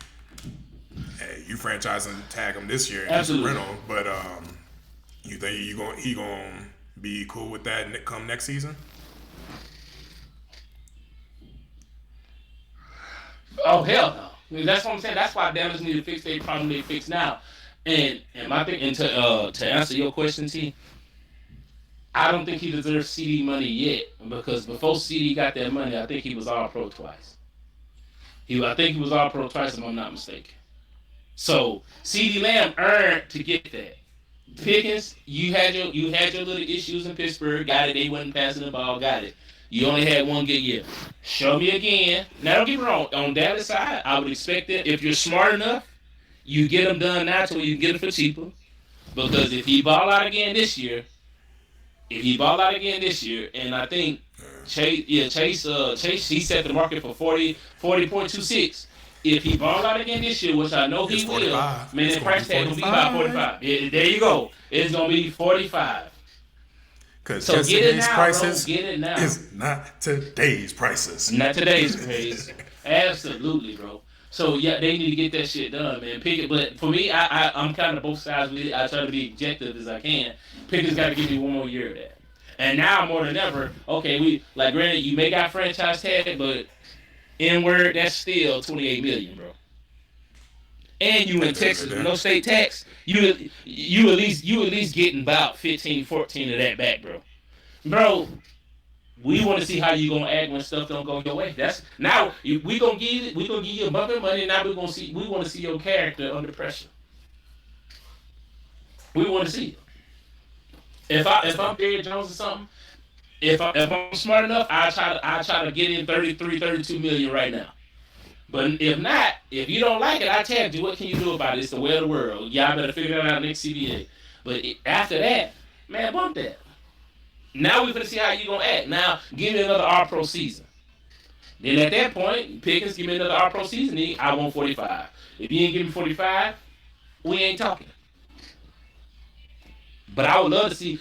you franchise and tag him this year and he's a Absolutely. rental, but you think he going to be cool with that come next season? Oh hell no. I mean, that's what I'm saying. That's why Dallas need to fix their problem they fix now. And my thing, and to answer your question, T, I don't think he deserves CD money yet because before CD got that money, I think he was All Pro twice. I think he was All Pro twice, if I'm not mistaken. So CD Lamb earned to get that. Pickens, you had your little issues in Pittsburgh. Got it. They wasn't passing the ball. Got it. You only had one good year. Show me again. Now don't get me wrong. On Dallas side, I would expect that if you're smart enough, you get them done now to where you can get them for cheaper. Because if he ball out again this year, and I think Chase, he set the market for 40.26. If he ball out again this year, which I know It's he will, 45. man, It's the gonna price be tag gonna be about 45. Yeah, there you go. It's gonna be 45. Because So get it yesterday's now, prices bro. Get it now. is not today's prices. Not today's craze. Absolutely, bro. So yeah, they need to get that shit done, man. Pickett, but for me, I'm kind of both sides with it. I try to be objective as I can. Pickett's got to give me one more year of that. And now more than ever, okay, we like granted you may got franchise tag, but in word that's still 28 million, bro. And you in Texas with no state tax, you at least getting about 15, 14 of that back, bro. Bro, we want to see how you gonna act when stuff don't go your way. That's now we gonna give you a bump of money. Now we want to see your character under pressure. We want to see it. If I'm Barry Jones or something, if I'm smart enough, I try to get in 33, 32 million right now. But if not, if you don't like it, I tagged you. What can you do about it? It's the way of the world. Y'all better figure that out next CBA. But after that, man, bump that. Now we finna see how you gonna act. Now give me another All Pro season. Then at that point, Pickens give me another All Pro season. Then I want 45. If you ain't give me 45, we ain't talking. But I would love to see.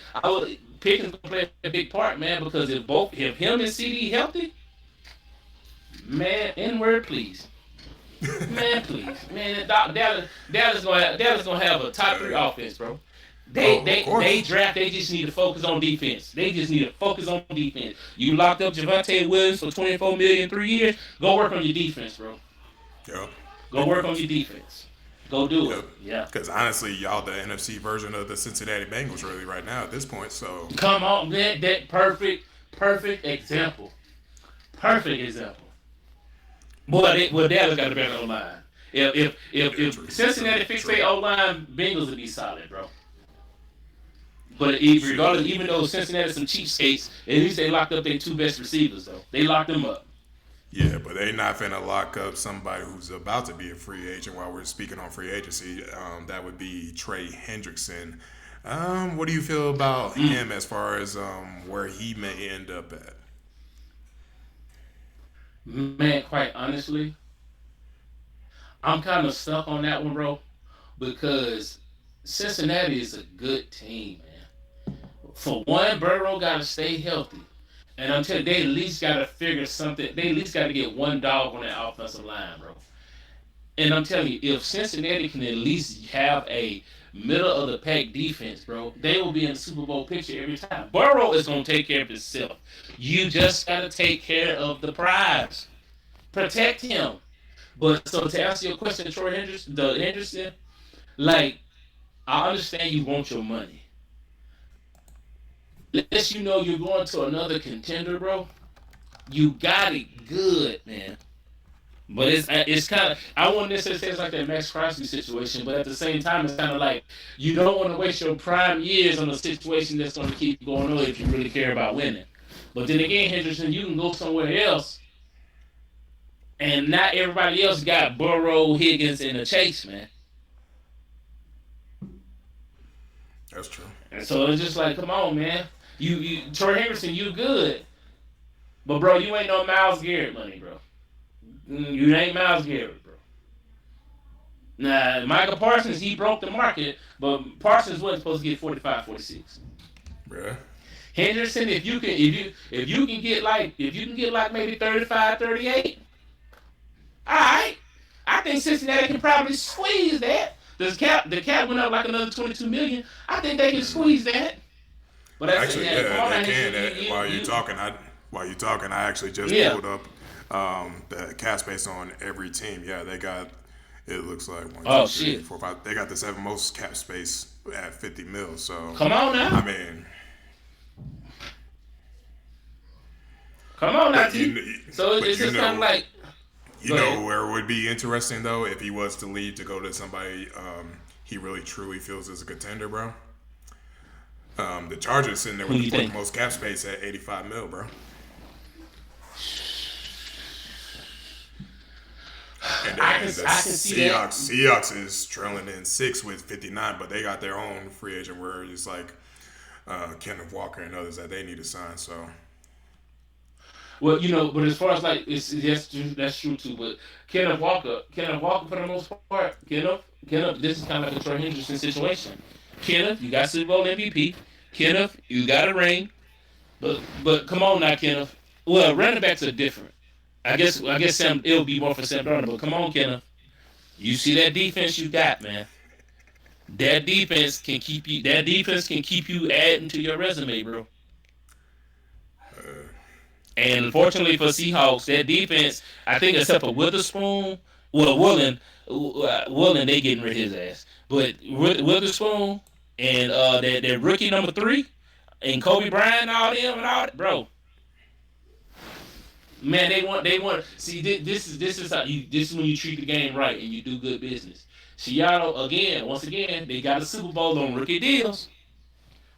Pickens gonna play a big part, man, because if him and CD healthy, man, N word please. Man, please, man. Dallas gonna have a top 3 offense, bro. They Oh, of they course. they draft. They just need to focus on defense. They just need to focus on defense. You locked up Javante Williams for 24 million 3 years. Go work on your defense, bro. Yep. Go work on your defense. Go do it. Yep. Yeah. Because honestly, y'all the NFC version of the Cincinnati Bengals really right now at this point. So Come on, man. That perfect example. Perfect example. Well, Dallas got a better O line. If Cincinnati fixed their O line, Bengals would be solid, bro. But regardless, even though Cincinnati some cheapskates, at least they locked up their 2 best receivers, though. They locked them up. yeah, but they not finna lock up somebody who's about to be a free agent. While we're speaking on free agency, that would be Trey Hendrickson. What do you feel about him as far as where he may end up at? Man, quite honestly, I'm kind of stuck on that one, bro, because Cincinnati is a good team, man. For one, Burrow got to stay healthy. And I'm telling you, they at least got to figure something. They at least got to get one dog on that offensive line, bro. And I'm telling you, if Cincinnati can at least have a middle of the pack defense, bro, they will be in the Super Bowl picture every time. Burrow is gonna take care of himself. You just gotta take care of the prize. Protect him. But so to answer your question, Troy Henderson, like I understand you want your money. Unless you know you're going to another contender, bro, you got it good, man. But it's kind of I wouldn't necessarily say it's like that Max Crosby situation, but at the same time, it's kind of like you don't want to waste your prime years on a situation that's going to keep going on if you really care about winning. But then again, Henderson, you can go somewhere else, and not everybody else got Burrow, Higgins, and a Chase, man. That's true. And so it's just like, come on, man. Troy Henderson, you good, but bro, you ain't no Myles Garrett money, bro. You ain't Myles Garrett, bro. Nah, Michael Parsons, he broke the market, but Parsons wasn't supposed to get 45, 46. Yeah. Henderson, if you can get like maybe 35, 38, all right. I think Cincinnati can probably squeeze that. The cap went up like another 22 million. I think they can squeeze that. But that's Actually, yeah, come on, they man. can. While you talking, I actually just Yeah. pulled up the cap space on every team. Yeah, they got. It looks like one, Oh two, three, shit. four, five. They got the seventh most cap space at 50 mil. So Come on now. I mean, Come on now, but T. So but it's just kind of like you go know ahead. where it would be interesting though if he was to leave to go to somebody he really truly feels is a contender, bro. The Chargers sitting there Who with do the you fourth think? most cap space at 85 mil, bro. And I can then the I can see that. Seahawks is trailing in six with 59, but they got their own free agent where it's like Kenneth Walker and others that they need to sign. So Well, but as far as like that's true too. But Kenneth Walker for the most part, Kenneth, this is kind of like a Troy Henderson situation. Kenneth, you got Super Bowl MVP. Kenneth, you got a ring. But come on now, Kenneth. Well, running backs are different. I guess Sam it'll be more for Sam Darnold. But come on, Kenneth. You see that defense you got, man. That defense can keep you. That defense can keep you adding to your resume, bro. And unfortunately for Seahawks, that defense, I think except for Witherspoon, well, Woolen, they getting rid of his ass. But Witherspoon and that rookie number 3 and Kobe Bryant, all them and all that, bro. Man, they want. See, this is how this is when you treat the game right and you do good business. Seattle once again, they got a Super Bowl on rookie deals.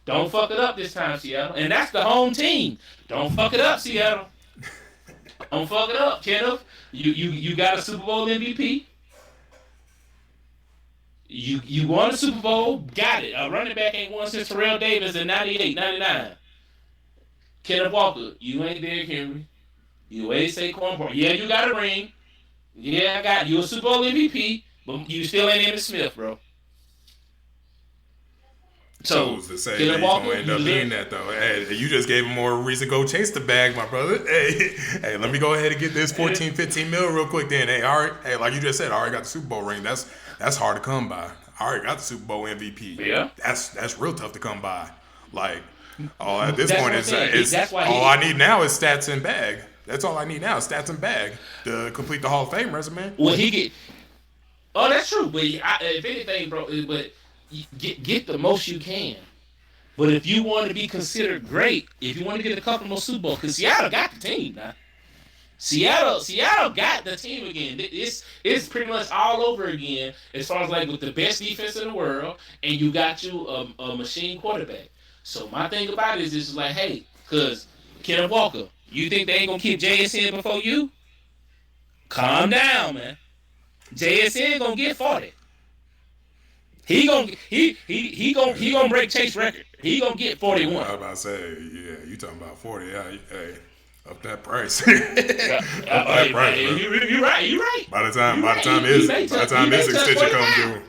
Don't fuck it up this time, Seattle. And that's the home team. Don't fuck it up, Seattle. Don't fuck it up, Kenneth. You got a Super Bowl MVP. You won a Super Bowl. Got it. A running back ain't won since Terrell Davis in 98, 99. Kenneth Walker, you ain't Derrick Henry. You ain't Saquon Barkley. Yeah, you got a ring. Yeah, I got you a Super Bowl MVP, but you still ain't Emmitt Smith, bro. So who's to say that Kenneth he's gonna Walker, end you up being look. that though? Hey, you just gave him more reason to go chase the bag, my brother. Hey, let me go ahead and get this 14, 15 mil real quick then. Hey, all right. Hey, like you just said, I already got the Super Bowl ring. That's hard to come by. I already got the Super Bowl MVP. Yeah. That's real tough to come by. Like, all at this That's point what I'm saying. is That's why all I need now is stats and bag. That's all I need now is stats and bag to complete the Hall of Fame resume. Well, he get. Oh, that's true. But if anything, bro, but get the most you can. But if you want to be considered great, if you want to get a couple more Super Bowls, because Seattle got the team now. Seattle got the team again. It's pretty much all over again as far as like with the best defense in the world, and you got you a machine quarterback. So my thing about it is just like, hey, because Kenneth Walker, you think they ain't gonna keep JSN before you? Calm down, man. JSN gonna get 40. He gonna break Chase record. He gonna get I 41. was about to say, yeah, you talking about 40. Yeah, hey, up that price. Yeah, Up that price, hey, bro. you're right. You're right. By the time You're by the right. time He his may by the touch. He time may his touch extension comes 45.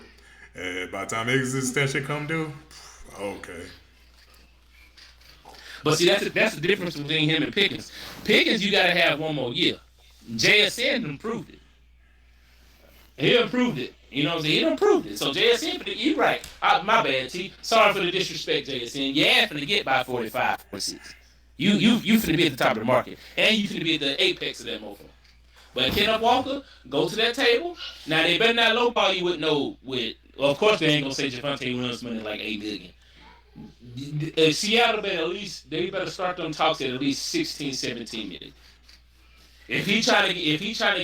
due, By the time his extension come due, okay. But see, that's the difference between him and Pickens. Pickens, you got to have one more year. JSN improved it. He improved it. You know what I'm saying? He improved it. So JSN, you right. My bad, T. Sorry for the disrespect, JSN. You ain't finna get by 45, 46. You finna be at the top of the market. And you finna be at the apex of that mofo. But Kenneth Walker, go to that table. Now they better not lowball you with no with. Well, of course they ain't gonna say Javonte Williams money like $8 million. If Seattle better at least they better start them talks at least 16, 17 million. If he trying to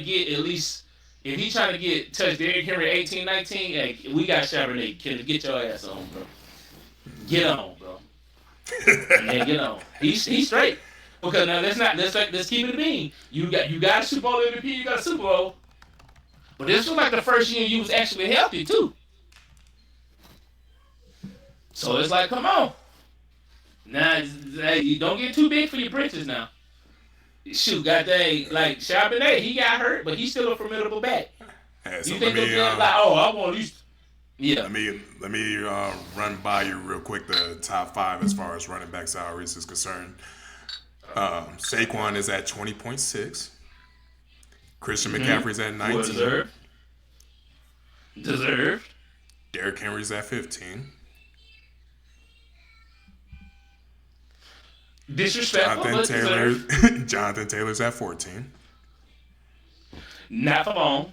get at least if he trying to get touch Derrick Henry 18, 19, hey, we got Charbonnet. Can get your ass on, bro. Get on, bro. Yeah, get on. He's straight. Because now let's keep it a bean. You got a Super Bowl MVP, you got a Super Bowl. But this was like the first year you was actually healthy too. So it's like, come on. Now you don't get too big for your britches now. Shoot, got that like Charbonnet, he got hurt, but he's still a formidable back. Hey, so You think they're like, oh, I want these? Yeah. Let me run by you real quick the top five as far as running back salaries is concerned. Saquon is at 20.6. Christian McCaffrey's at 19. Well deserved. Derrick Henry's at 15. Disrespectful, but deserved. Jonathan Taylor's at 14. Not for long.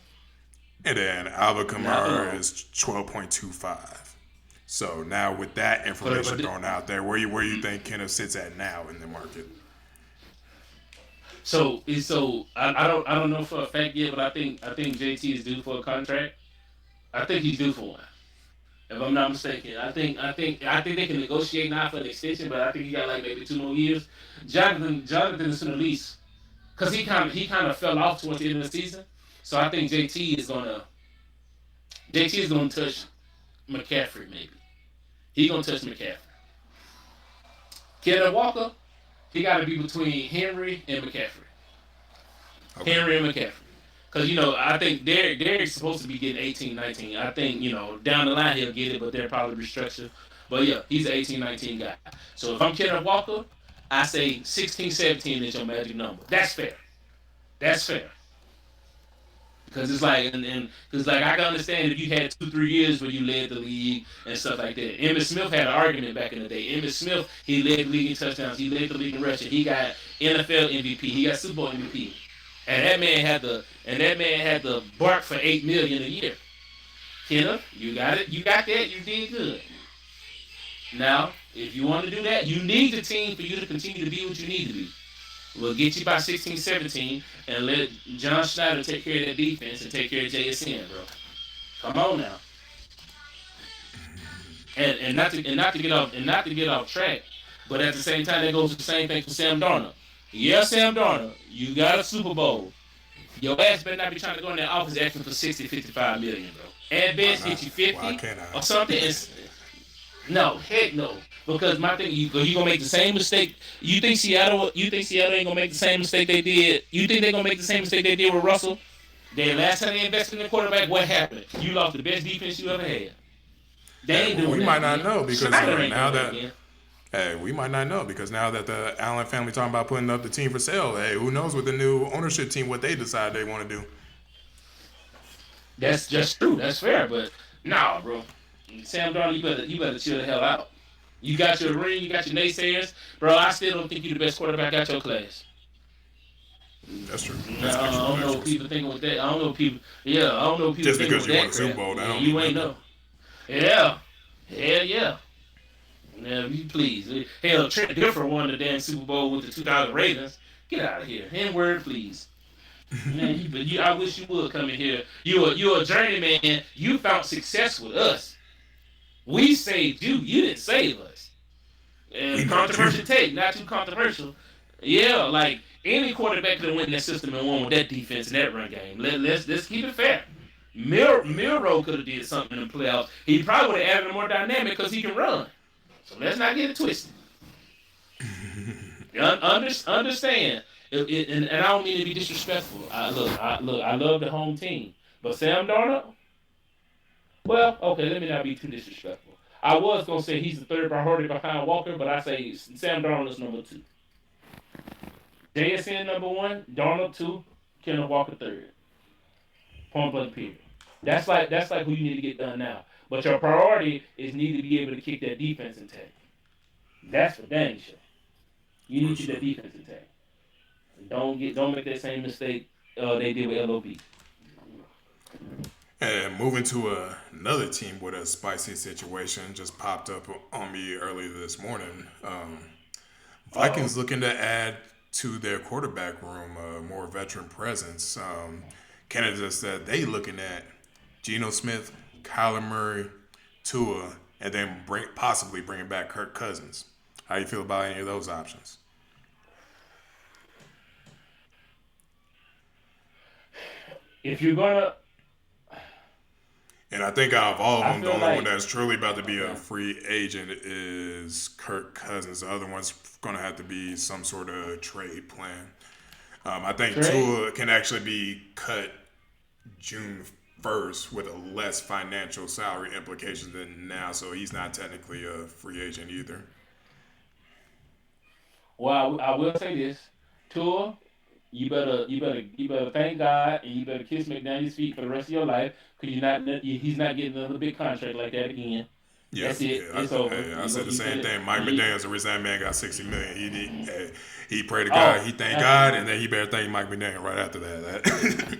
And then Alvin Kamara is 12.25. So now with that information thrown out there, where you think Kenneth sits at now in the market? So I don't know for a fact yet, but I think JT is due for a contract. I think he's due for one. If I'm not mistaken, I think they can negotiate now for an extension, but I think he got like maybe 2 more years. Jonathan is in the lease because he kind of fell off towards the end of the season. So I think JT is gonna touch McCaffrey maybe. He gonna touch McCaffrey. Kenneth Walker, he got to be between Henry and McCaffrey. Okay. Henry and McCaffrey. Because, I think Derek's supposed to be getting 18, 19. I think, down the line he'll get it, but they'll probably restructure. But, yeah, he's an 18, 19 guy. So if I'm Kenneth Walker, I say 16, 17 is your magic number. That's fair. Because it's like, because I can understand if you had 2-3 years where you led the league and stuff like that. Emmitt Smith had an argument back in the day. Emmitt Smith, he led the league in touchdowns. He led the league in rushing. He got NFL MVP. He got Super Bowl MVP. And that man had to bark for $8 million a year. Kenneth, you got it. You got that. You did good. Now, if you want to do that, you need the team for you to continue to be what you need to be. We'll get you by 16, 17, and let John Schneider take care of that defense and take care of JSN, bro. Come on now. And not to get off track, but at the same time, that goes to the same thing for Sam Darnold. Yeah, Sam Darnold, you got a Super Bowl. Your ass better not be trying to go in that office asking for 60, 55 million, bro. At best, get you 50 or something. No, heck no. Because my thing, you gonna make the same mistake. You think Seattle ain't gonna make the same mistake they did? You think they're gonna make the same mistake they did with Russell? Last time they invested in the quarterback, what happened? You lost the best defense you ever had. They ain't doing we that might not know because now that we might not know because now that the Allen family talking about putting up the team for sale, who knows with the new ownership team what they decide they want to do. That's just true. That's fair, but nah, bro. Sam Darnold, you better chill the hell out. You got your ring, you got your naysayers, bro. I still don't think you're the best quarterback out your class. That's true. I don't know what people think with that. I don't know people. Yeah, I don't know people. Just because you won a Super Bowl, that don't you ain't know. Yeah, hell yeah. Now, you please. Hell, Trent Dilfer won the damn Super Bowl with the 2000 Ravens. Get out of here. N-word, please. Man, I wish you would come in here. You're a journeyman. You found success with us. We saved you. You didn't save us. And controversial take, not too controversial. Yeah, like any quarterback could have went in that system and won with that defense and that run game. Let's keep it fair. Milroe could have did something in the playoffs. He probably would have added a more dynamic because he can run. So let's not get it twisted. Understand. And I don't mean to be disrespectful. I love the home team, but Sam Darnold, Well, okay, let me not be too disrespectful. I was gonna say he's the third priority behind Walker, but I say Sam Darnold is number two. JSN number one, Darnold two, Kenneth Walker third. Point blank period. That's like who you need to get done now. But your priority is need to be able to kick that defense intact. That's for dang sure. You need For to keep that sure. defense intact. Don't make that same mistake they did with LOB. And moving to another team with a spicy situation just popped up on me earlier this morning. Uh oh. Vikings looking to add to their quarterback room more veteran presence. Canada said they looking at Geno Smith, Kyler Murray, Tua, and then possibly bringing back Kirk Cousins. How you feel about any of those options? If you're gonna, And I think out of all of I them, the feel only one like that's truly about to be a okay. free agent is Kirk Cousins. The other one's going to have to be some sort of trade plan. I think Trey, Tua can actually be cut June 1st with a less financial salary implications than now, so he's not technically a free agent either. well, I will say this: Tua, you better thank God and you better kiss McDaniel's feet for the rest of your life because he's not getting another big contract like that again. Yeah, That's it. yeah. It's over. I said the You same finna thing. Mike you, McDaniel's the reason that man got 60 million. He prayed to God, oh, he thanked God, and absolutely. then he better thank Mike McDaniel right after that.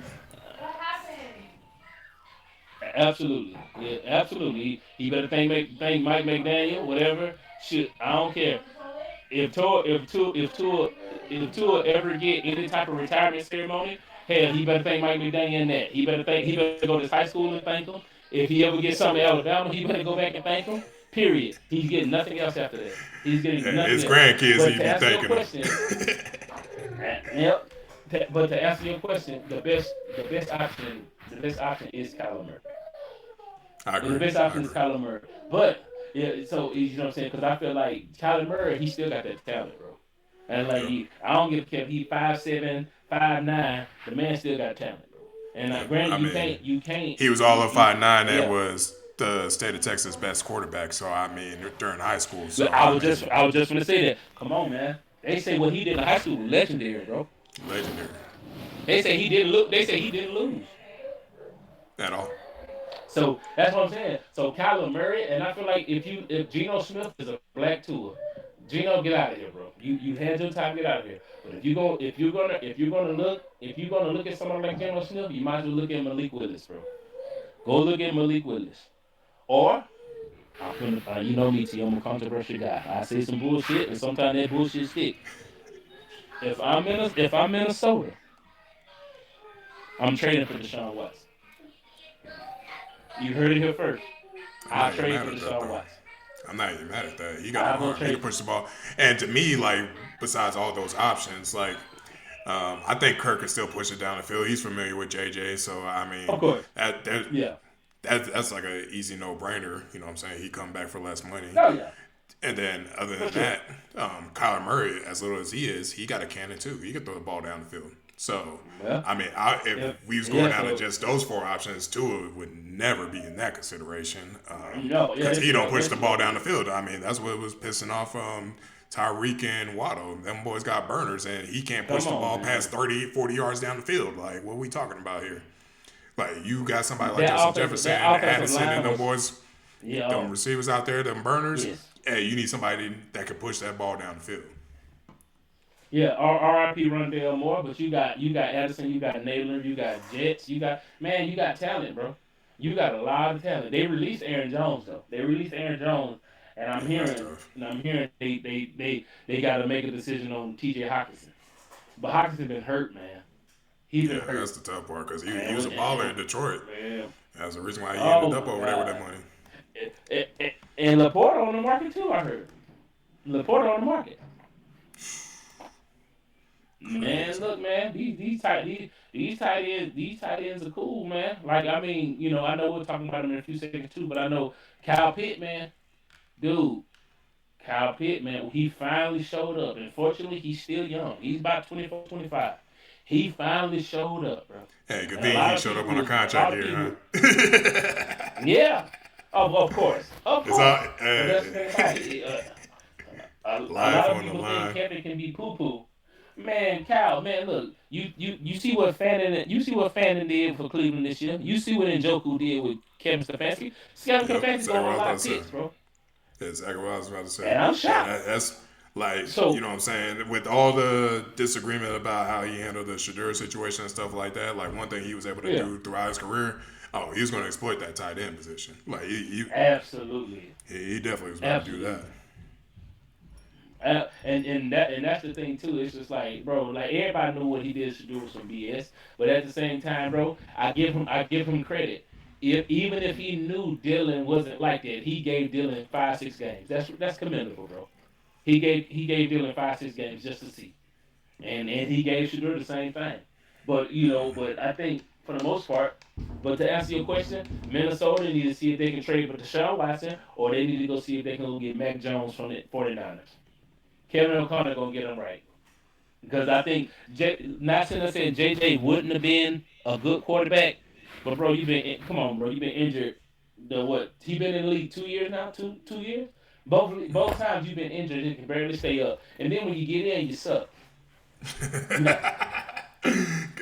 Absolutely. Yeah, absolutely. He better thank Mike McDaniel, whatever. Shit, I don't care. If Tua ever get any type of retirement ceremony, hell, he better thank Mike McDaniel in that. He better go to his high school and thank him. If he ever gets something at Alabama, he better go back and thank him. Period. He's getting nothing else after that. He's getting nothing His else. grandkids But need to to be answer your thanking him. question, yep. But to answer your question, the best option is Kyler Murray. I And the agree. best I option is agree. Kyler Murray. But yeah, so you know what I'm saying? Because I feel like Kyler Murray, he still got that talent, bro. And like Yep. I don't give a care if he 5'7", 5'9", the man still got talent, bro. And Yep. granted, I mean, you can't, he was all of you 5'9" and yeah. was the state of Texas best quarterback. So I mean, during high school. So But I mean, I was just gonna say that. Come on, man. They say what he did in high school was legendary, bro. legendary They say he didn't look. They say he didn't lose. at all. So that's what I'm saying. So Kyler Murray, and I feel like if Geno Smith is a black tour, Geno, get out of here, bro. You had your time, get out of here. But if you're gonna look at someone like Geno Smith, you might as well look at Malik Willis, bro. Go look at Malik Willis. Or I'm gonna you know me, T. I'm a controversial guy. I say some bullshit, and sometimes that bullshit stick. If I'm Minnesota, I'm trading for Deshaun Watson. You heard it here first. I'm I not even trade mad for at that Deshaun though. Watson. I'm not even mad at that. He got an I'm gonna arm. He can trade. push the ball. And to me, like besides all those options, like I think Kirk can still push it down the field. He's familiar with JJ, so I Of mean course. that that, Yeah. that's like an easy no brainer. You know what I'm saying? He come back for less money. Oh yeah. And then other For than sure. that, Kyler Murray, as little as he is, he got a cannon too. He can throw the ball down the field. So, Well, I mean, if yeah. we was going Yeah. down to So just those four options, Tua would never be in that consideration no. Yeah. because he don't push the That's ball true. down the field. I mean, that's what was pissing off Tyreek and Waddle. Them boys got burners, and he can't push Come the on, ball past man. 30, 40 yards down the field. Like, what are we talking about here? Like, you got somebody like That Justin that Jefferson, offensive Addison, line and them was boys, yeah. them Oh receivers out there, them burners. yes. Hey, you need somebody that can push that ball down the field. Yeah. R.I.P. Rondale Moore, but you got Addison, you got Naylor, you got Jets, you got talent, bro. You got a lot of talent. They released Aaron Jones though. They released Aaron Jones, and Yeah, that's tough. I'm hearing they got to make a decision on T.J. Hawkinson. But Hawkinson been hurt, man. He's been Yeah, that's hurt, the tough part because he and, was a baller in and Detroit. man, That's the reason why he oh ended up my over there with that god. money. And Laporta on the market too. I heard Laporta on the market. Man, Crazy. look, man, these tight ends are cool, man. Like I mean, I know we'll talk about them in a few seconds too, but I know Kyle Pitt, man, dude, Kyle Pitt, man, he finally showed up. Unfortunately, he's still young. He's about 24, 25. He finally showed up, bro. Hey, good And a thing he lot of showed up on a people, a contract lot of here, people, huh? yeah, of It's all course. But that's the thing about it. A life lot of on the people think line. Kevin can be poo poo. Man, Kyle, man, look, you see what Fannin did for Cleveland this year. You see what Njoku did with Kevin Stefanski. Kevin Yep, Stefanski exactly going what on I a was lot about of to say. picks, bro. That's exactly what I was about to say. And I'm Yeah, shocked. that's like, you So know what I'm saying? With all the disagreement about how he handled the Shadur situation and stuff like that, like one thing he was able to yeah, do throughout his career, oh, he was going to exploit that tight end position. Like, absolutely, he definitely was about to do that. absolutely. And that's the thing too. It's just like, bro, like everybody knew what he did to do was some BS. But at the same time, bro, I give him credit. Even if he knew Dylan wasn't like that, he gave Dylan 5 6 games. That's commendable, bro. He gave Dylan 5 6 games just to see, and he gave Shador the same thing. But I think for the most part, but to answer your question, Minnesota need to see if they can trade with Deshaun Watson, or they need to go see if they can go get Mac Jones from the 49ers. Kevin O'Connor gonna get them right because I think not saying I said JJ wouldn't have been a good quarterback, but bro, come on, bro, you've been injured. The what? He been in the league 2 years now, 2 years. Both times you've been injured and can barely stay up, and then when you get in, you suck. No,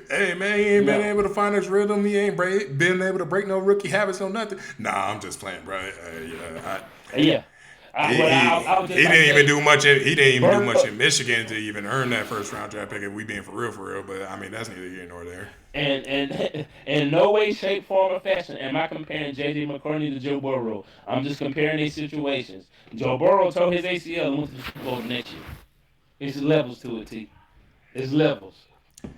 Hey man, he ain't been no, able to find his rhythm. He ain't been able to break no rookie habits, no nothing. Nah, I'm just playing, bro. Yeah, yeah. I was he just about to didn't even say, do much. He didn't even do much Burrow, in Michigan to even earn that first round draft pick. If we being for real. But I mean, that's neither here nor there. and in no way, shape, form, or fashion am I comparing JJ McCartney to Joe Burrow. I'm just comparing these situations. Joe Burrow tore his ACL and went to the Super Bowl the next year. It's levels to it, T. It's levels.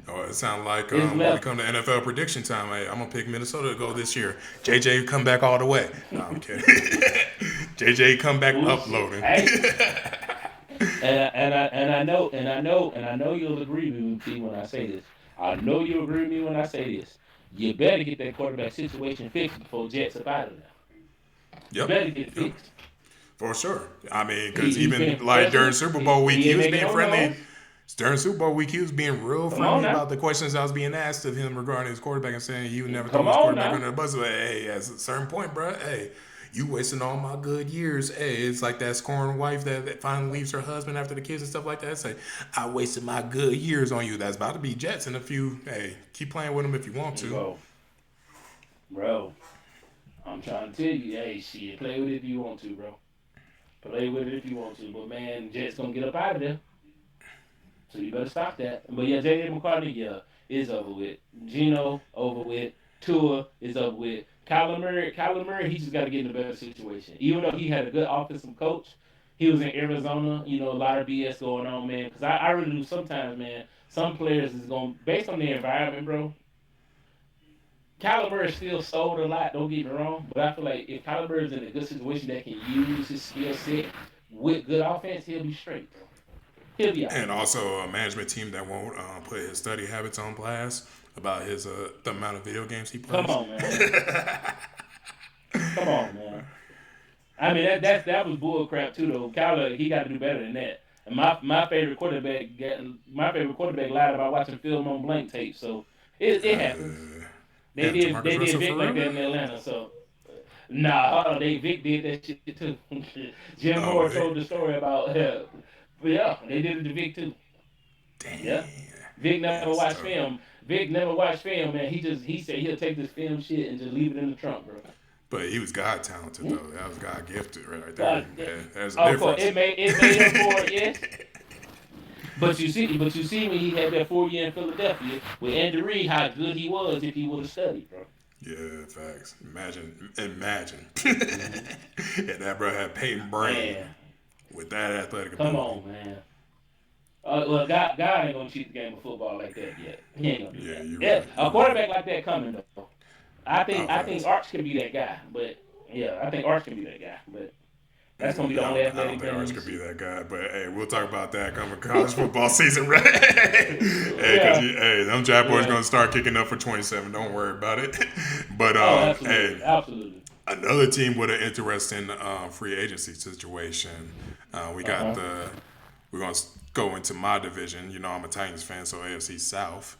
Oh, it sounds like It's when we levels. come to NFL prediction time, hey, I'm gonna pick Minnesota to go this year. JJ come back all the way. No, I'm kidding. JJ come back Bullshit. uploading. Hey, and I know you'll agree with me T, when I say this. I know you'll agree with me when I say this. You better get that quarterback situation fixed before Jets up out of there. You Yep. better get it Yep. fixed. For sure. I mean, because He's even been like during professional. Super Bowl week, He he ain't was making being no friendly. noise. During Super Bowl week, he was being real Come on friendly now. about the questions that was being asked of him regarding his quarterback and saying he would never throw Come his on quarterback now. under the bus. But hey, at a certain point, bro, hey, you wasting all my good years. Hey, it's like that scorned wife that finally leaves her husband after the kids and stuff like that. Say, I wasted my good years on you. That's about to be Jets in a few. Hey, keep playing with them if you want to. Bro, bro, I'm trying to tell you, hey, shit, play with it if you want to, bro. Play with it if you want to. But man, Jets gonna get up out of there. So you better stop that. But yeah, J.J. McCartney, yeah, is over with. Gino, over with. Tua is over with. Kyler Murray, he just got to get in a better situation. Even though he had a good offensive coach, he was in Arizona. A lot of BS going on, man. Because I really do sometimes, man. Some players is going based on their environment, bro. Kyler Murray still sold a lot. Don't get me wrong, but I feel like if Kyler Murray is in a good situation that can use his skill set with good offense, he'll be straight, bro. He'll be all right. And also a management team that won't put his study habits on blast about his the amount of video games he Come plays. on, man. Come on, man. I mean that was bull crap too though. Kyler, he got to do better than that. And my favorite quarterback lied about watching film on blank tape. So it happens. They And did Jamarcus they did Russell Vic for like real, that man? in Atlanta. So nah, they Vic did that shit too. Jim Oh, Moore told the story about but yeah, they did it to Vic too. Yeah. damn. Vic never That's watched tough. film. Vic never watched film, man. He said he'll take this film shit and just leave it in the trunk, bro. But he was God talented though. That was God gifted right there. God, There's a of course, difference. it made up for it, yes. But you see when he had that 4 year in Philadelphia with Andy Reid, how good he was if he would have studied, bro. Yeah, facts. Imagine. Hmm. And that bro had Peyton brain Man, with that athletic come ability. on, man. Well, God ain't gonna cheat the game of football like that yet. He ain't gonna do Yeah, that. you're Yeah, right. a You're right. quarterback like that coming though. I think Oh, I think facts. Arch can be that guy, but yeah, I think Arch can be that guy, but that's gonna be the only I don't athletic think man in Arch the could be shit. that guy, but hey, we'll talk about that coming college football season, right? Hey, because Yeah, hey, them Jap boys yeah. gonna start kicking up for 27. Don't worry about it. But Oh, hey, absolutely, absolutely. another team with an interesting free agency situation. We Uh got huh. the. We're gonna go into my division. I'm a Titans fan, so AFC South.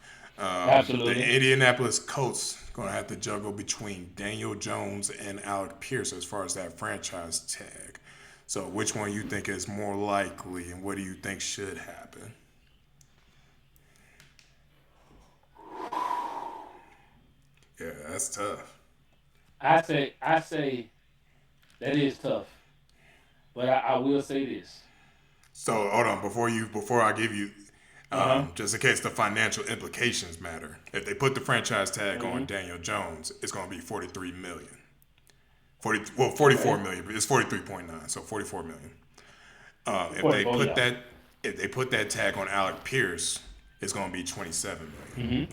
Absolutely. The Indianapolis Colts going to have to juggle between Daniel Jones and Alec Pierce as far as that franchise tag. So, which one you think is more likely, and what do you think should happen? Yeah, that's tough. I say that is tough, but I will say this. So, hold on before I give you, Uh huh. just in case the financial implications matter. If they put the franchise tag on Hmm. Daniel Jones, it's going to be 43 million. 44 Okay. million. It's 43.9, so 44 million. If they 44. put Yeah. that tag on Alec Pierce, it's going to be 27 million. Hmm.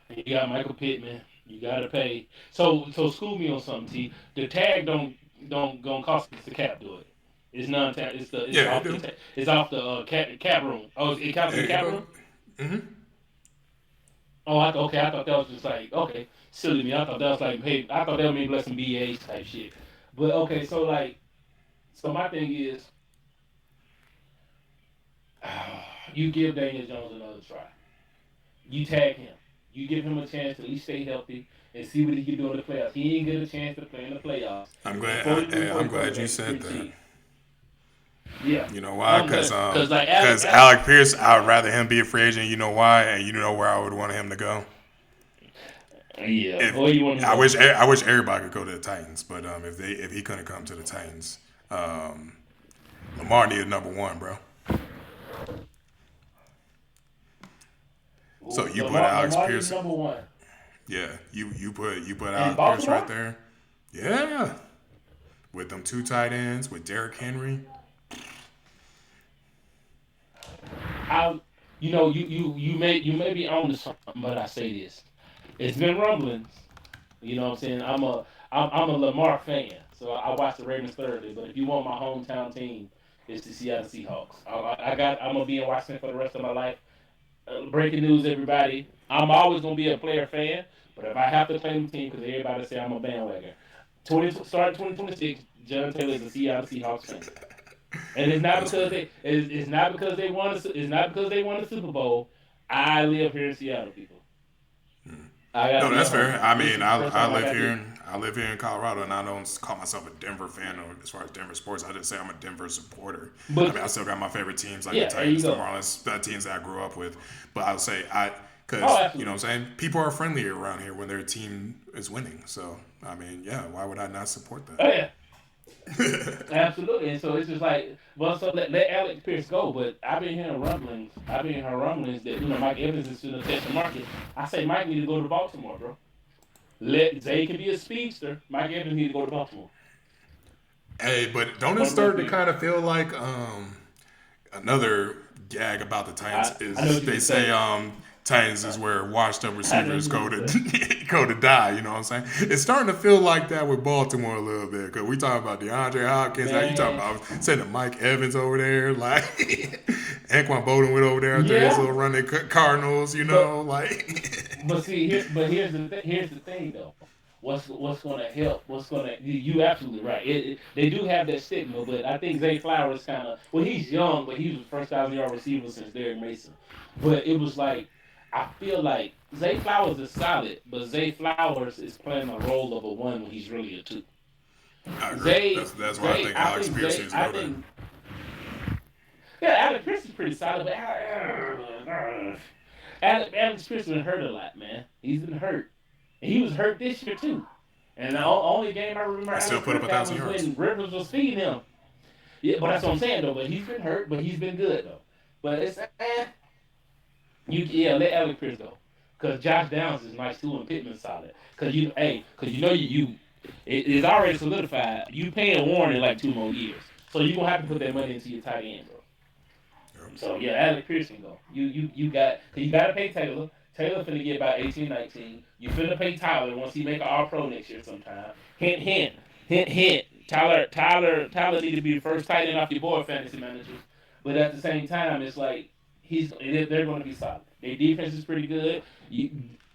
And you got Michael Pittman. You got to pay. So school me on something. T. The tag don't gonna cost the cap, do it? It's non tag. It's Yeah, they off do. it's off the cap room. Oh, it counts in the It cap does. room. Oh, okay. I thought that was just like okay, silly me. I thought that was like hey, I thought that would mean less than BAs type shit. But okay, so like so my thing is, you give Daniel Jones another try. You tag him. You give him a chance to at least stay healthy and see what he can do in the playoffs. He ain't get a chance to play in the playoffs. I'm And glad. 43, I'm 44 glad million you is said pretty that. cheap. Yeah. You know why? Because Cause like Alec Pierce, I'd rather him be a free agent. You know why? And you know where I would want him to go. yeah. If Where you want to go? I wish everybody could go to the Titans, but if he couldn't come to the Titans, um, Lamar needed number one, bro. So you put Alex Lamar needs Pierce, number one. yeah, you put And Alex Pierce right Baltimore? there, yeah, with them two tight ends with Derrick Henry. I you may be on to something, but I say this. It's been rumblings. You know what I'm saying? I'm a Lamar fan, so I watch the Ravens thoroughly. But if you want my hometown team, it's the Seattle Seahawks. I'm gonna be in Washington for the rest of my life. Breaking news, everybody. I'm always gonna be a player fan, but if I have to claim the team, because everybody say I'm a bandwagon. 2026, John Taylor is a Seattle Seahawks fan, and That's fair. it's not because they won it's not because they won the Super Bowl. I live here in Seattle, people. I gotta No, be a that's fair. homer. I This mean, is the first time I got this. I live here in Colorado, and I don't call myself a Denver fan or as far as Denver sports. I just say I'm a Denver supporter. I But mean, I still got my favorite teams like the yeah, there you Titans, the go. Marlins, the teams that I grew up with. But I would say Oh, because you know what absolutely. I'm saying, people are friendlier around here when their team is winning. So I mean, yeah, why would I not support Oh that? yeah, absolutely. And so it's just like, well, so let Alex Pierce go. But I've been hearing rumblings. I've been hearing rumblings that Mike Evans is going to test the market. I say Mike need to go to Baltimore, bro. Let Zay can be a speedster. Mike Evans need to go to Baltimore. Hey, but don't it Point blank start to period. kind of feel like another gag about the Titans I know is what you're they gonna say say. Titans is where washed up I know what receivers you're go gonna to say. go to die. You know what I'm saying? It's starting to feel like that with Baltimore a little bit because we talking about DeAndre Hopkins. Now you talking Man, about sending Mike Evans over there, like Anquan Bolden went over there after his yeah, little run at Cardinals. You but know, like here's the thing though. What's going to help? What's going to you absolutely right. They do have that stigma, but I think Zay Flowers kind of well he's young, but he was the first 1,000 yard receiver since Derrick Mason. But it was like I feel like Zay Flowers is solid, but Zay Flowers is playing a role of a one when he's really a two. I agree. That's why I Zay, think Alex Pierce needs to I go there. think yeah, Alex Pierce is pretty solid, but Alex Pierce been hurt a lot, man. He's been hurt. And he was hurt this year too. And the only game I remember He still Alex put up Pierce a got thousand was yards. when Rivers was feeding him. Yeah, but that's what I'm saying though. But he's been hurt, but he's been good though. But it's let Alex Pierce go. Cause Josh Downs is nice too and Pittman's solid. Cause you know it's already solidified. You paying Warren in like 2 more years. So you're gonna have to put that money into your tight end, bro. So yeah, Alec Pierce can go. You gotta pay Taylor. Taylor finna get about 18, 19. You finna pay Tyler once he make an All Pro next year sometime. Hint, hint, hint, hint. Tyler need to be the first tight end off your board fantasy managers. But at the same time, it's like they're going to be solid. Their defense is pretty good.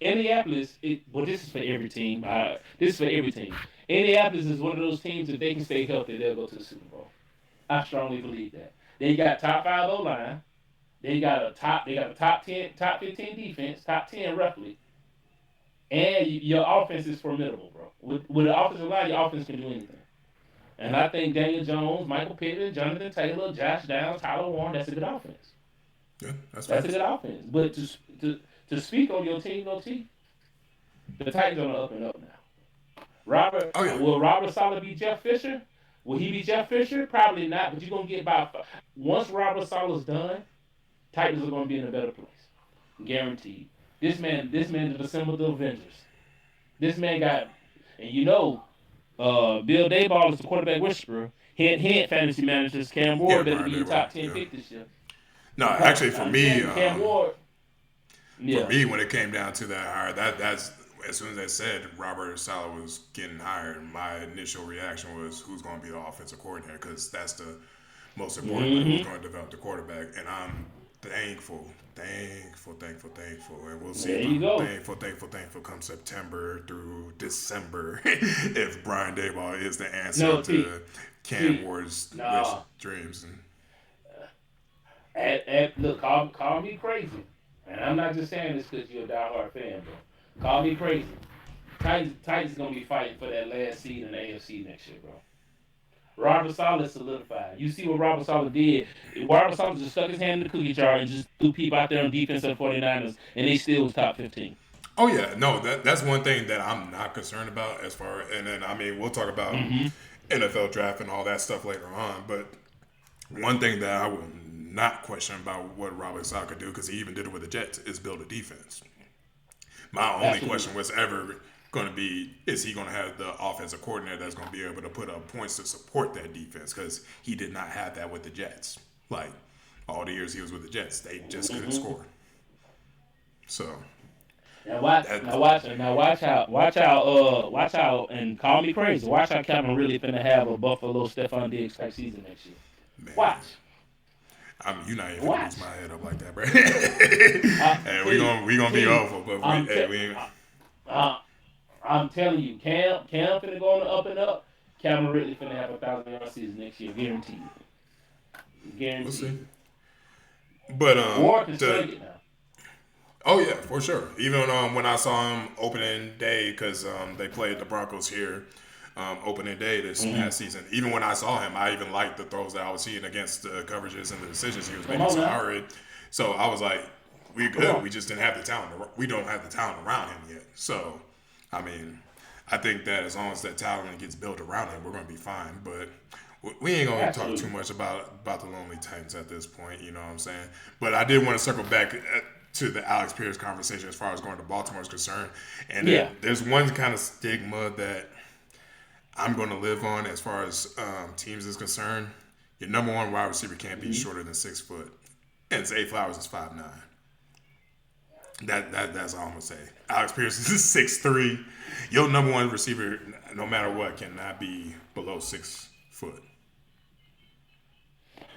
Indianapolis, this is for every team. This is for every team. Indianapolis is one of those teams if they can stay healthy, they'll go to the Super Bowl. I strongly believe that. They got top five O line. They got a top 10, top 15 defense, top 10 roughly, and your offense is formidable, bro. With the offensive line, your offense can do anything. And I think Daniel Jones, Michael Pittman, Jonathan Taylor, Josh Downs, Tyler Warren, that's a good offense. Yeah, that's That's a facts. good offense. But to speak on your team, no T, the Titans on the up and up now. Oh yeah. Will Robert Sala be Jeff Fisher? Will he be Jeff Fisher? Probably not. But you're gonna get about once Robert Sala's done, Titans are gonna be in a better place, guaranteed. This man has assembled the Avengers. This man got, and Bill Dayball is the quarterback whisperer. Hint, hint, fantasy managers. Cam Yeah, Ward better Brian be your Daboll. top 10 Yeah. pick this year. No, actually, I'm telling you, Cam Ward. for Yeah. me, when it came down to that hire, that's as soon as they said Robert Saleh was getting hired, my initial reaction was who's going to be the offensive coordinator because that's the most important. Like who's Mm-hmm. going to develop the quarterback, and I'm thankful, and we'll see There if you I'm go. thankful come September through December if Brian Daboll is the answer No, to Cam T, Ward's wish nah. dreams. And Look, call me crazy, and I'm not just saying this because you're a diehard fan, bro. Call me crazy. Titans gonna be fighting for that last seed in the AFC next year, bro. Robert Sala solidified. You see what Robert Sala did. Robert Sala just stuck his hand in the cookie jar and just threw people out there on defense of the 49ers, and they still was top 15. oh yeah, no, that's one thing that I'm not concerned about as far. And then I mean, we'll talk about Mm-hmm. NFL draft and all that stuff later on. But one thing that I will not question about what Robert Sala could do because he even did it with the Jets is build a defense. My only question Absolutely. was ever going to be is he going to have the offensive coordinator that's going to be able to put up points to support that defense because he did not have that with the Jets. Like all the years he was with the Jets, they just couldn't Mm-hmm. score. So that watch out, and call me crazy. Watch how Calvin really finna have a Buffalo Stephon Diggs type season next year. man, Watch, you're not even gonna boost watch. my head up like that, bro. And T, we gonna be T. awful, but I'm te- we ain't. uh, I'm telling you, Cam finna go on the up and up. Calvin Ridley finna have 1,000 yard season next year, guaranteed, We'll see. guaranteed. But Warren can the sling it now. oh yeah, for sure. Even when I saw him opening day, because they played the Broncos here opening day this Mm-hmm. past season. Even when I saw him, I even liked the throws that I was seeing against the coverages and the decisions he was Come making. on So now, I was like, we come good. on. We just didn't have the talent. We don't have the talent around him yet. So, I mean, I think that as long as that talent gets built around him, we're gonna be fine. But we ain't gonna talk too Absolutely. much about the Lonely Titans at this point. You know what I'm saying? But I did want to circle back to the Alex Pierce conversation as far as going to Baltimore is concerned. And Yeah. there's one kind of stigma that I'm going to live on as far as teams is concerned. Your number one wide receiver can't be Mm-hmm. shorter than 6 foot, and Zay Flowers is 5'9". That's all I'm gonna say. Alex Pierce is 6'3". Your number one receiver, no matter what, cannot be below 6 foot.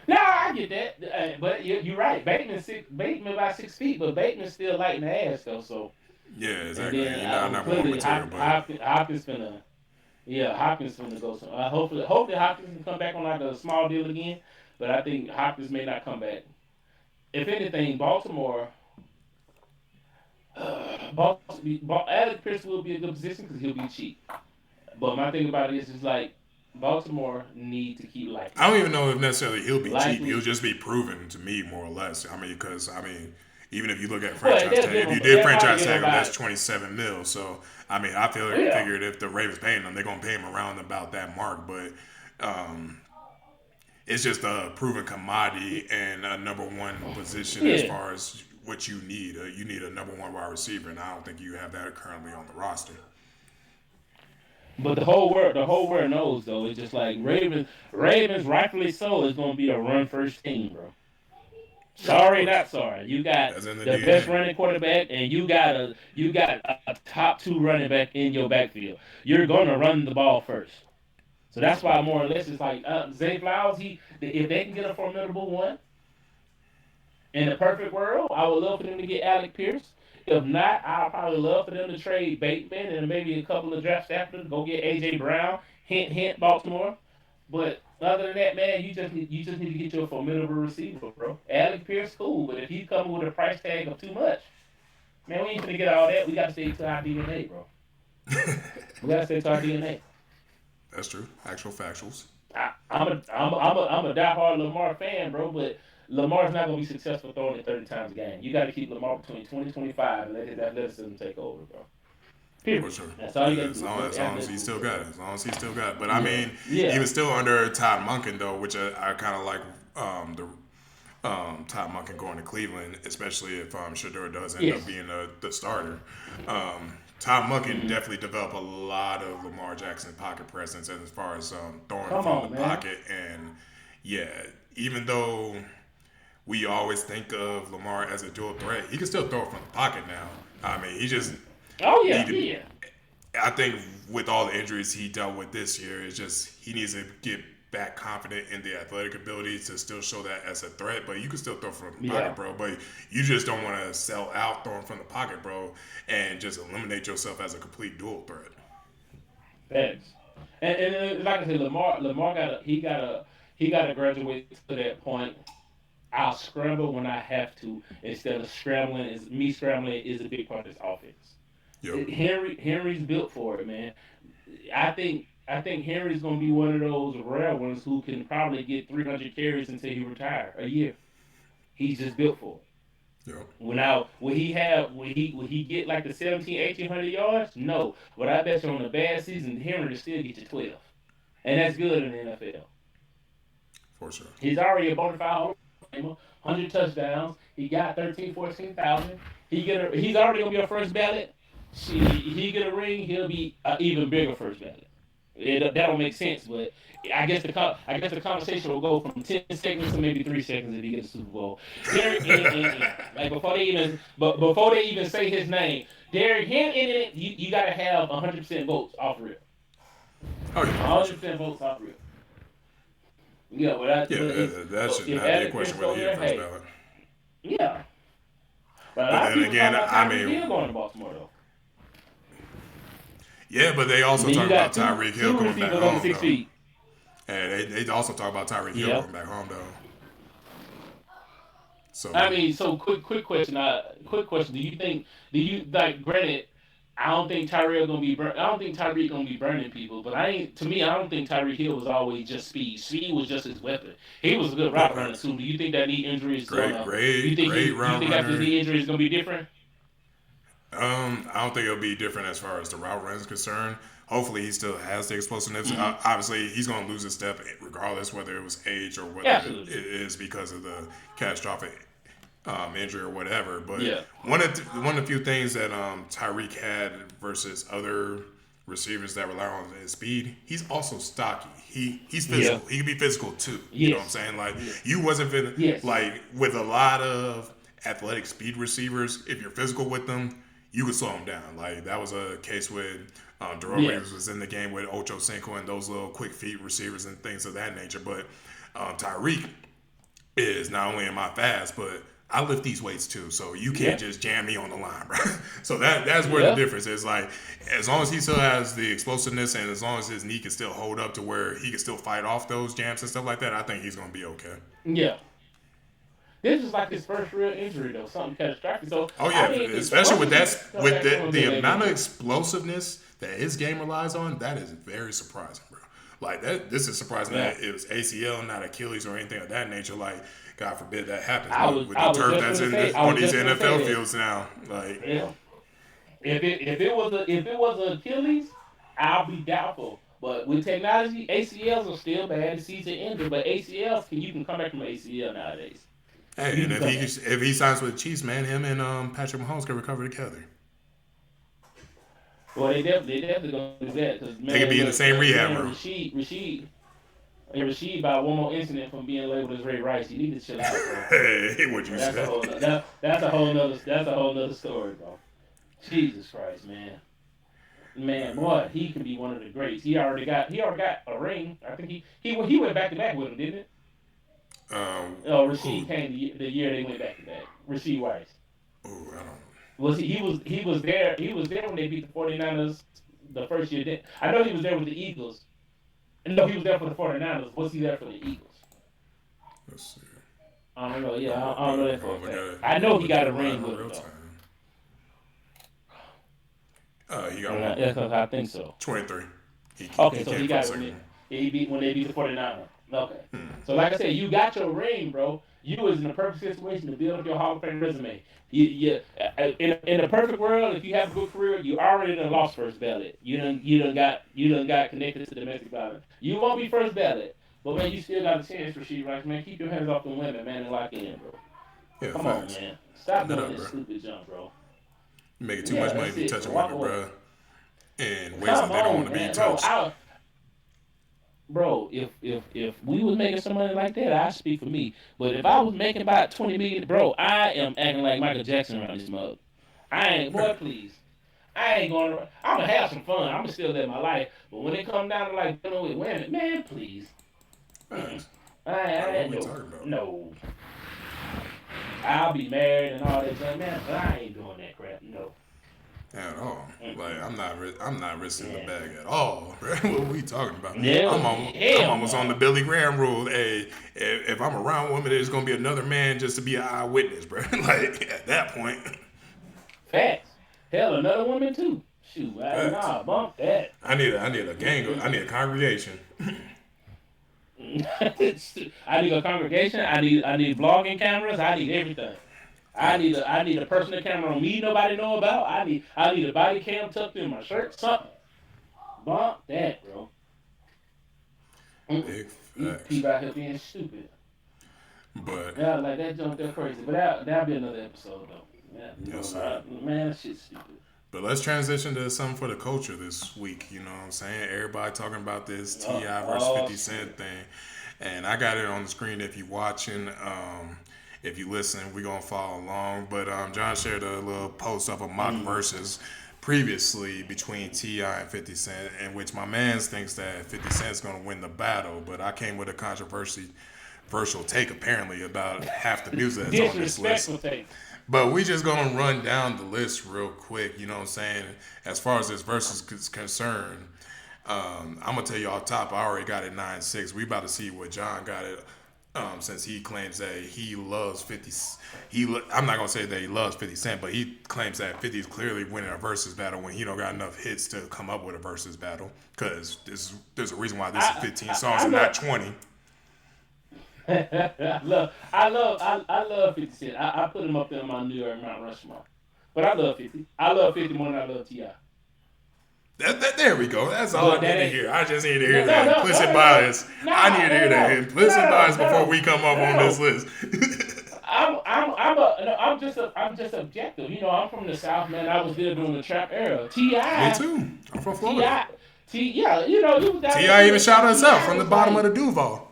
No, I get that, but you're right. Bateman about 6 feet, but Bateman's still light in the ass though. So, Yeah, and exactly. then You're not number one clearly material, but Hopkins finna, yeah, Hopkins finna go. So, hopefully Hopkins can come back on like a small deal again. But I think Hopkins may not come back. If anything, Alex Pierce will be a good position because he'll be cheap. But my thing about it is like Baltimore need to keep I likely, don't even know if necessarily he'll be cheap. He'll likely. just be proven to me more or less. I mean, because I mean, even if you look at Well, franchise tag, if you did they'll probably franchise give him tag him, that's about 27 mil. So I mean, yeah, figured if the Ravens paying him, they're gonna pay him around about that mark. But um, it's just a proven commodity and a number one position as yeah. far as what you need. You need a number one wide receiver, and I don't think you have that currently on the roster. But the whole world knows though. It's just like Ravens rightfully so is going to be a run first team, bro. Yeah, of Sorry, course. not sorry. You got That's in the the best DNA. running quarterback, and you got a top two running back in your backfield. You're going to run the ball first. So that's why more or less it's like Zay Flowers. If they can get a formidable one in a perfect world, I would love for them to get Alec Pierce. If not, I'd probably love for them to trade Bateman and maybe a couple of drafts after to go get AJ Brown. Hint, hint, Baltimore. But other than that, man, you just need to get you a formidable receiver, bro. Alec Pierce, cool, but if he's coming with a price tag of too much, man, we ain't gonna get all that. We gotta stay to our DNA, bro. We gotta stay to our DNA. That's true. Actual factuals. I'm a diehard Lamar fan, bro. But Lamar's not gonna be successful throwing it 30 times a game. You got to keep Lamar between 20 and 25 and let his athleticism take over, bro. For Period. sure. That's all you got to As do. long, Let as the long as he athleticism still take got it. over. As long as he still got it. But I Yeah, mean, yeah. even still under Todd Monken though, which I kind of like the Todd Monken going to Cleveland, especially if Shador does end up Yes. being the starter. Todd Monken Hmm. definitely developed a lot of Lamar Jackson pocket presence as far as throwing Come from the on, man. pocket. And yeah, even though we always think of Lamar as a dual threat, he can still throw from the pocket now. I mean, he just Oh yeah, need to. yeah. I think with all the injuries he dealt with this year, it's just he needs to get back confident in the athletic ability to still show that as a threat. But you can still throw from the pocket, Yeah. bro. But you just don't want to sell out throwing from the pocket, bro, and just eliminate yourself as a complete dual threat. Thanks. And like I said, Lamar got to graduate to that point. I'll scramble when I have to instead of scrambling. Is me scrambling is a big part of this offense. Yep. Henry's built for it, man. I think Henry's gonna be one of those rare ones who can probably get 300 carries until he retire a year. He's just built for it. Yep. Will he get like the 17, 1800 yards? No. But I bet you on a bad season, Henry will still get you 12. And that's good in the NFL. For sure. He's already a bona fide Hall of Famer, 100 touchdowns. He got 13, 14,000. He's already gonna be a first ballot. See, he get a ring, he'll be an even bigger first ballot. That don't make sense, but I guess the conversation will go from 10 seconds to maybe 3 seconds if he gets the Super Bowl. Derrick like before they even say his name, Derrick Henry, you got to have 100% votes off rip, Oh yeah, for sure. 100% votes off rip. Yeah, Yeah, that but should if not be a Alec question Pierce whether go he a there, first hey, ballot. yeah. But a But lot of then people again, talking about I Tyreek mean, Hill going to Baltimore though. yeah, but they And also then you talk about got two Tyreek Hill two coming back receivers under home six though. feet. And they also talk about Tyreek Hill Yeah. going back home though. So I mean, so quick question. Quick question. Do you like? Granted, I don't think Tyrell gonna be. I don't think Tyreek gonna be burning people. But I ain't. To me, I don't think Tyreek Hill was always just speed. Speed was just his weapon. He was a good yeah, route runner facts. too. Do you think that knee injury is Great, gonna? Do you great, think great do you route think after his runner. knee injury is gonna be different? I don't think it'll be different as far as the route run is concerned. Hopefully, he still has the explosiveness. Hmm. Obviously, he's going to lose a step regardless whether it was age or whether it Absolutely. is because of the catastrophic injury or whatever. But Yeah. one of the few things that Tyreek had versus other receivers that rely on his speed, he's also stocky. He's Yeah. physical. He can be physical too. You know what I'm Yes. saying? Like Yeah. you wasn't fit Yes. like with a lot of athletic speed receivers. If you're physical with them, you could slow them down. Like that was a case with Darrell Reeves Yes. was in the game with Ocho Cinco and those little quick feet receivers and things of that nature. But Tyreek is not only am I fast, but I lift these weights too. So you can't Yeah. just jam me on the line, bro. So that's where the Yeah. difference is. Like as long as he still has the explosiveness and as long as his knee can still hold up to where he can still fight off those jams and stuff like that, I think he's gonna be okay. Yeah. This is like his first real injury though, something catastrophic. So Oh I yeah, mean, as especially long with as he that can come with back from a the leg amount of injury, explosiveness that his game relies on, that is very surprising, bro. Like that, this is surprising yeah. that it was ACL, not Achilles or anything of that nature. Like, God forbid that happens. I But was with the I was turf just that's gonna in say I on was these just gonna NFL say that. fields now, like, Yeah. If it was a Achilles, I'll be doubtful. But with technology, ACLs are still bad. The season ended, but ACLs you can come back from ACL nowadays. hey, You and can come back. if he signs with the Chiefs, man, him and Patrick Mahomes can recover together. Well, they definitely gonna do that because They could man, be in the look, same rehab man, room. Rashid by one more incident from being labeled as Ray Rice. You need to chill out, bro. Hey, what you That's a say? whole that's a whole nother story, bro. Jesus Christ, man. Man, boy, he can be one of the greats. He already got a ring. I think he went back to back with him, didn't it? Oh, Who? Rasheed came the year they went back to back. Rasheed Rice. Oh, I don't. He was there when they beat the 49ers the first year. I know he was there with the Eagles. No, he was there for the 49ers. Was he there for the Eagles? Let's see. I don't know. Yeah, I'm I don't know that for a gonna look at fact. it. I I'm know gonna he look at got it a live ring in with him real though. time. He got one. Yeah, cause I think so. 23. Okay, He so came he for the got it second one. he beat when they beat the 49ers. Okay. Hmm. So like I said, you got your ring, bro. You was in the perfect situation to build up your Hall of Fame resume. In a perfect world, if you have a good career, you already done lost first ballot. You done got connected to domestic violence. You won't be first ballot, but man, you still got a chance for shit, right, man. Keep your hands off the women, man, and lock in, bro. Yeah, Come on, facts. man. Stop Turn it doing up, this bro. stupid jump, bro. You making too Yeah, much money that's if you it, bro. touching Walk women, away. bro, in ways Come that they don't want on, to be man, bro. touched. Bro, if we was making some money like that, I speak for me. But if I was making about 20 million, bro, I am acting like Michael Jackson around this mug. I ain't, boy, please. I ain't going to. I'm gonna have some fun. I'm gonna still live my life. But when it comes down to like dealing with women, man, please. Mm-mm. Facts. Like, I what are ain't we no, talking about? no. I'll be married and all that junk, man. But I ain't doing that crap. No. At all. Like, Mm-mm. I'm not risking the Yeah. bag at all. What are we talking about? No. I'm Hell almost on the no. Billy Graham rule. Hey, if I'm around a woman, there's gonna be another man just to be an eyewitness, bro. Like at that point, Facts. Hell, another woman too. Shoot, facts. nah, bump that. I need a gang. I need a congregation. I need a congregation. I need vlogging cameras. I need everything. Facts. I need a personal camera on me nobody know about. I need a body cam tucked in my shirt. Something. Bump that, bro. Mm-mm. Big These facts. people out here being stupid. But Yeah, like that junk, they're crazy. But that'll be another episode though. Yeah, yes, sir. man, that shit's stupid. But let's transition to something for the culture this week. You know what I'm saying? Everybody talking about this T.I. versus Oh 50 Cent shit. thing. And I got it on the screen if you watching. If you listen, we're going to follow along. But John shared a little post of a mock Mm. versus previously between T.I. and 50 Cent, in which my man thinks that 50 Cent's going to win the battle. But I came with a controversial take, apparently, about half the music that's on this list. Disrespectful take. But we just gonna run down the list real quick. You know what I'm saying? As far as this versus is concerned, I'm gonna tell you off top. I already got it 9-6. We about to see what John got it. Since he claims that he loves 50, I'm not gonna say that he loves 50 Cent, but he claims that 50 is clearly winning a versus battle when he don't got enough hits to come up with a versus battle. Cause there's a reason why this is 15 songs I and not love 20. I love 50 Cent. I put him up there on my New York Mount Rushmore. But I love 50. I love 50 more than I love T.I. There we go. That's all I But need that to ain't hear. I just need to hear no that no no implicit no no bias. I need no to hear that no implicit bias before no we come up on this no. list. I'm just objective. You know, I'm from the South, man. I was there during the trap era. Me Ti too. I'm from Florida. Ti yeah, you know, you was down there T.I. even too. shot us out Ti from the was bottom of like, the Duval.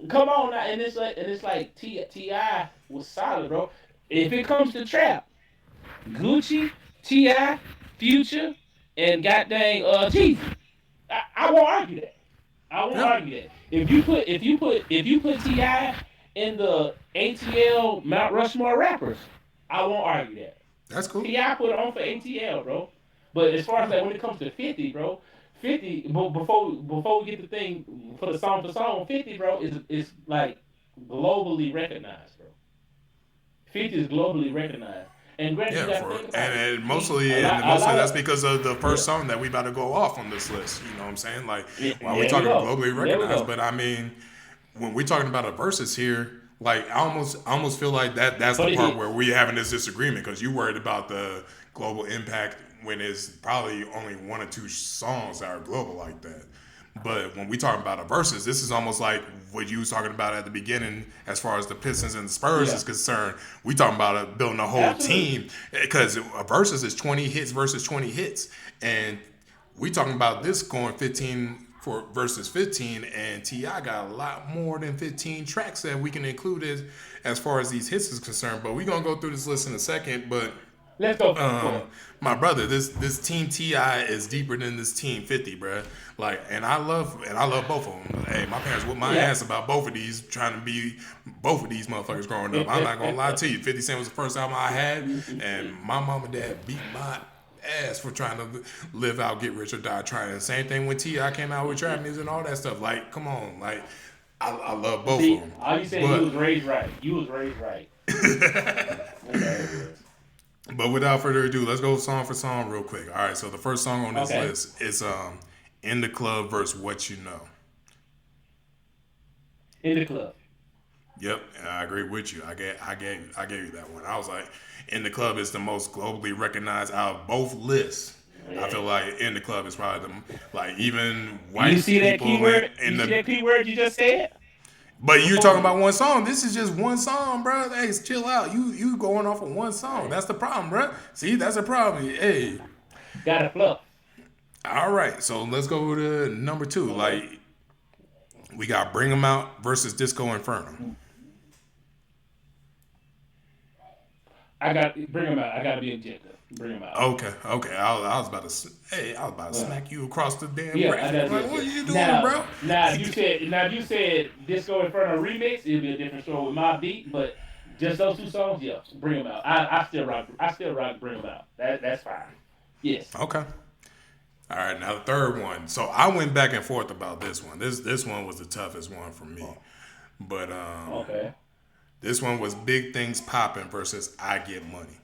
come on now, and it's like Ti was solid, bro. If it comes to trap, Gucci, Ti, Future, and goddamn Jeezy, I won't argue that. I won't Yeah, argue that. If you put Ti in the ATL Mount Rushmore rappers, I won't argue that. that's cool. Ti put it on for ATL, bro. But as far as like when it comes to 50, bro, 50 before we get the thing for song, 50, bro, is like globally recognized, bro. 50 is globally recognized. And granted, you Yeah, got to for think about it. and He mostly and a mostly lot that's of because of the first yeah. song that we about to go off on this list. You know what I'm saying? Like, while we There we talking go. globally There we recognized, go. but I mean, when we're talking about a versus here, like I almost feel like that's For the the part where hits. we having this disagreement because you worried about the global impact when it's probably only one or two songs that are global like that. But when we talking about a versus, this is almost like what you was talking about at the beginning, as far as the Pistons and the Spurs is Yeah. concerned. We talking about building a whole Absolutely. team because a versus is 20 hits versus 20 hits, and we talking about this going 15 for versus 15, and Ti got a lot more than 15 tracks that we can include as far as these hits is concerned. But we gonna go through this list in a second, but Let's go for um, it. my brother, this team Ti is deeper than this team 50, bruh. Like, and I love both of them. Hey, my parents whipped my Yeah. ass about both of these, trying to be both of these motherfuckers growing up. I'm not gonna lie to you. 50 Cent was the first album I had, and my mom and dad beat my ass for trying to live out, get rich or die trying. The same thing when T.I. came out with trap music and all that stuff. Like, come on, like I love both of See, them, all you saying you but was raised right. You was raised right. That's all it was. but without further ado, let's go song for song real quick. All right, so the first song on this Okay. list is "In the Club" versus "What You Know." In the club. Yep, and I agree with you. I gave you that one. I was like, "In the Club" is the most globally recognized out of both lists. I Yeah. feel like "In the Club" is probably the like even You white see that people keyword? in You see the. that keyword you just said? But you're Both talking of about them. one song. This is just one song, bro. Hey, chill out. You going off of one song. Right. That's the problem, bro. See, that's the problem. Hey, Got a fluff. all right. So let's go to number two. Okay. Like we got "Bring 'Em Out" versus "Disco Inferno." I got bring them out. I got to be objective. Bring them out. Okay, okay. I was about to, hey, I was about to Well, smack you across the damn yeah, I got graphic. to be Like, what are objective. you doing, Now, bro? if you said Disco Inferno remix, it'd be a different story with my beat. But just those two songs, yeah, bring them out. I still rock. I still rock. Bring them out. That's fine. Yes. Okay. All right, now the third one. So I went back and forth about this one. This one was the toughest one for me. But Okay. this one was "Big Things Poppin' versus "I Get Money."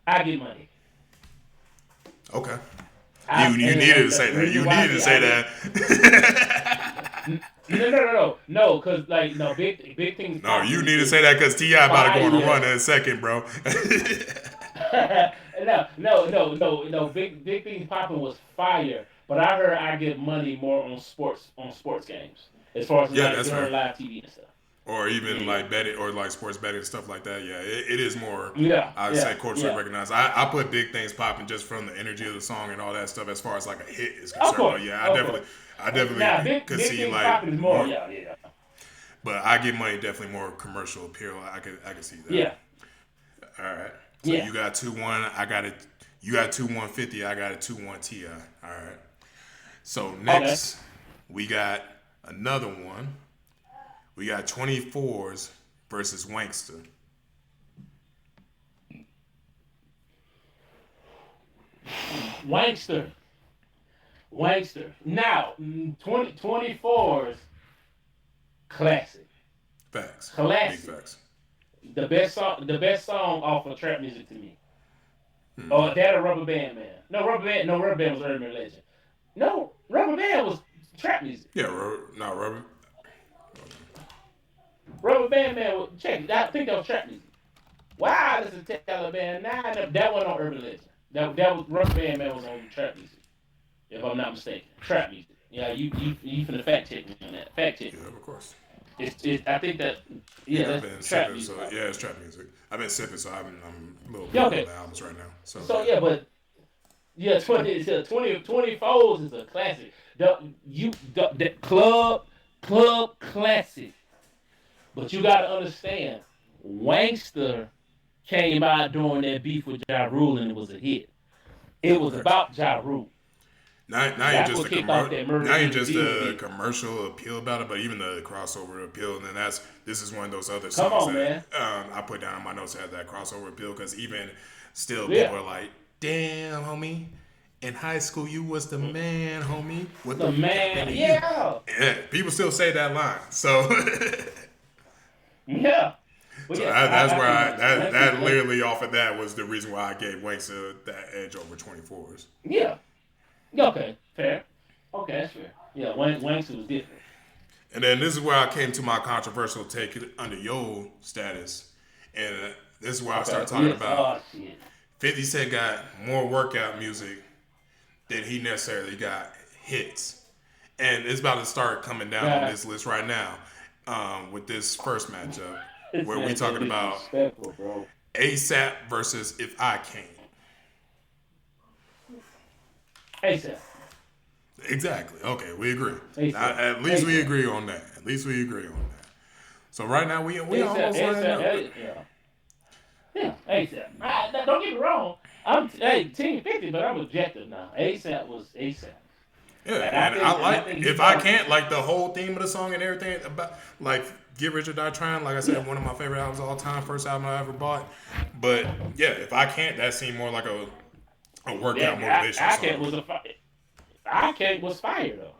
I get money. Okay. I You needed to the say that. reason You why needed to say I get that. no, cause like no big things No, you popping need to is say that because Ti about to go on a run fire. in a second, bro. No. Big things popping was fire, but I heard I get money more on sports games as far as Yeah, like that's fair. during live TV and stuff. Or even Yeah, like betting or like sports betting and stuff like that. Yeah, it is more. yeah, I'd say yeah, culturally yeah. recognized. I put "Big Things Popping" just from the energy of the song and all that stuff as far as like a hit is Of concerned. But course, yeah, of course. I Now, definitely could big see things like popping is more. more. Yeah, yeah, But "I Get Money" definitely more commercial appeal. I could see that. yeah, All right. So yeah. you got 2-1. I got it. You got 2-150. I got a 2-1 Ti. All right. So Okay. next we got another one. We got 24s versus Wankster. Wankster, Wankster. Now, 2024's classic, Facts. Big classic. facts. The best song off of trap music to me. Oh, that or Rubber Band Man. No, Rubber Band was Urban Legend. No, Rubber Band was trap music. Yeah, no, Robert. Rubber Band Man was check. I think that was trap music. Wow, this is Taliban. Nah, that wasn't on Urban Legend. That was Rubber Band Man was on trap music, if I'm not mistaken. Trap music. Yeah, you finna fact check me on that. Fact check Yeah, me. of course. It's I think that yeah, Yeah, I've that's been trap sipping, so music. yeah, it's trap music. I've been sipping, so I'm a little Yeah, behind on okay. the albums right now. So So yeah, yeah, but yeah, 24s is a classic. The club classic. But you gotta understand, Wangster came out during that beef with Ja Rule and it was a hit. It was okay. about Ja Rule. Now you're That's just what kicked off that Murder now you're Inc. just Evil a beef. commercial appeal about it, but even the crossover appeal, and then this is one of those other Come songs on, that man. I put down in my notes that has that crossover appeal because even still people Yeah. are like, damn, homie. In high school, you was the man, homie. What the The fuck happened man, to you? yeah. Yeah, people still say that line. So, Yeah. But so yeah, that's I where say Wangster. that literally off of that was the reason why I gave Wankster that edge over 24s. Yeah. Yeah, okay. Fair. Okay, that's fair. Yeah, Wangster was different. And then this is where I came to my controversial take under your status. And this is where I Okay. started talking Yes. about Oh shit. 50 Cent got more workout music than he necessarily got hits. And it's about to start coming down on God, this list right now with this first matchup this where we man so talking about disrespectful, bro. ASAP versus If I Can. ASAP. Exactly. Okay, we agree. ASAP. At least we ASAP. agree on that. At least we agree on that. So right now we ASAP. almost lining up. ASAP. Yeah. Yeah. ASAP. Don't get me wrong. I'm Team 50, but I'm objective now. ASAP was ASAP. Yeah, and I and I like think he if I got can't like the whole theme of the song and everything about like Get Rich or Die Trying. Like I said, yeah, one of my favorite albums of all time, first album I ever bought. But yeah, if I can't, that seemed more like a workout motivational I can't song. was a I can't was fire though.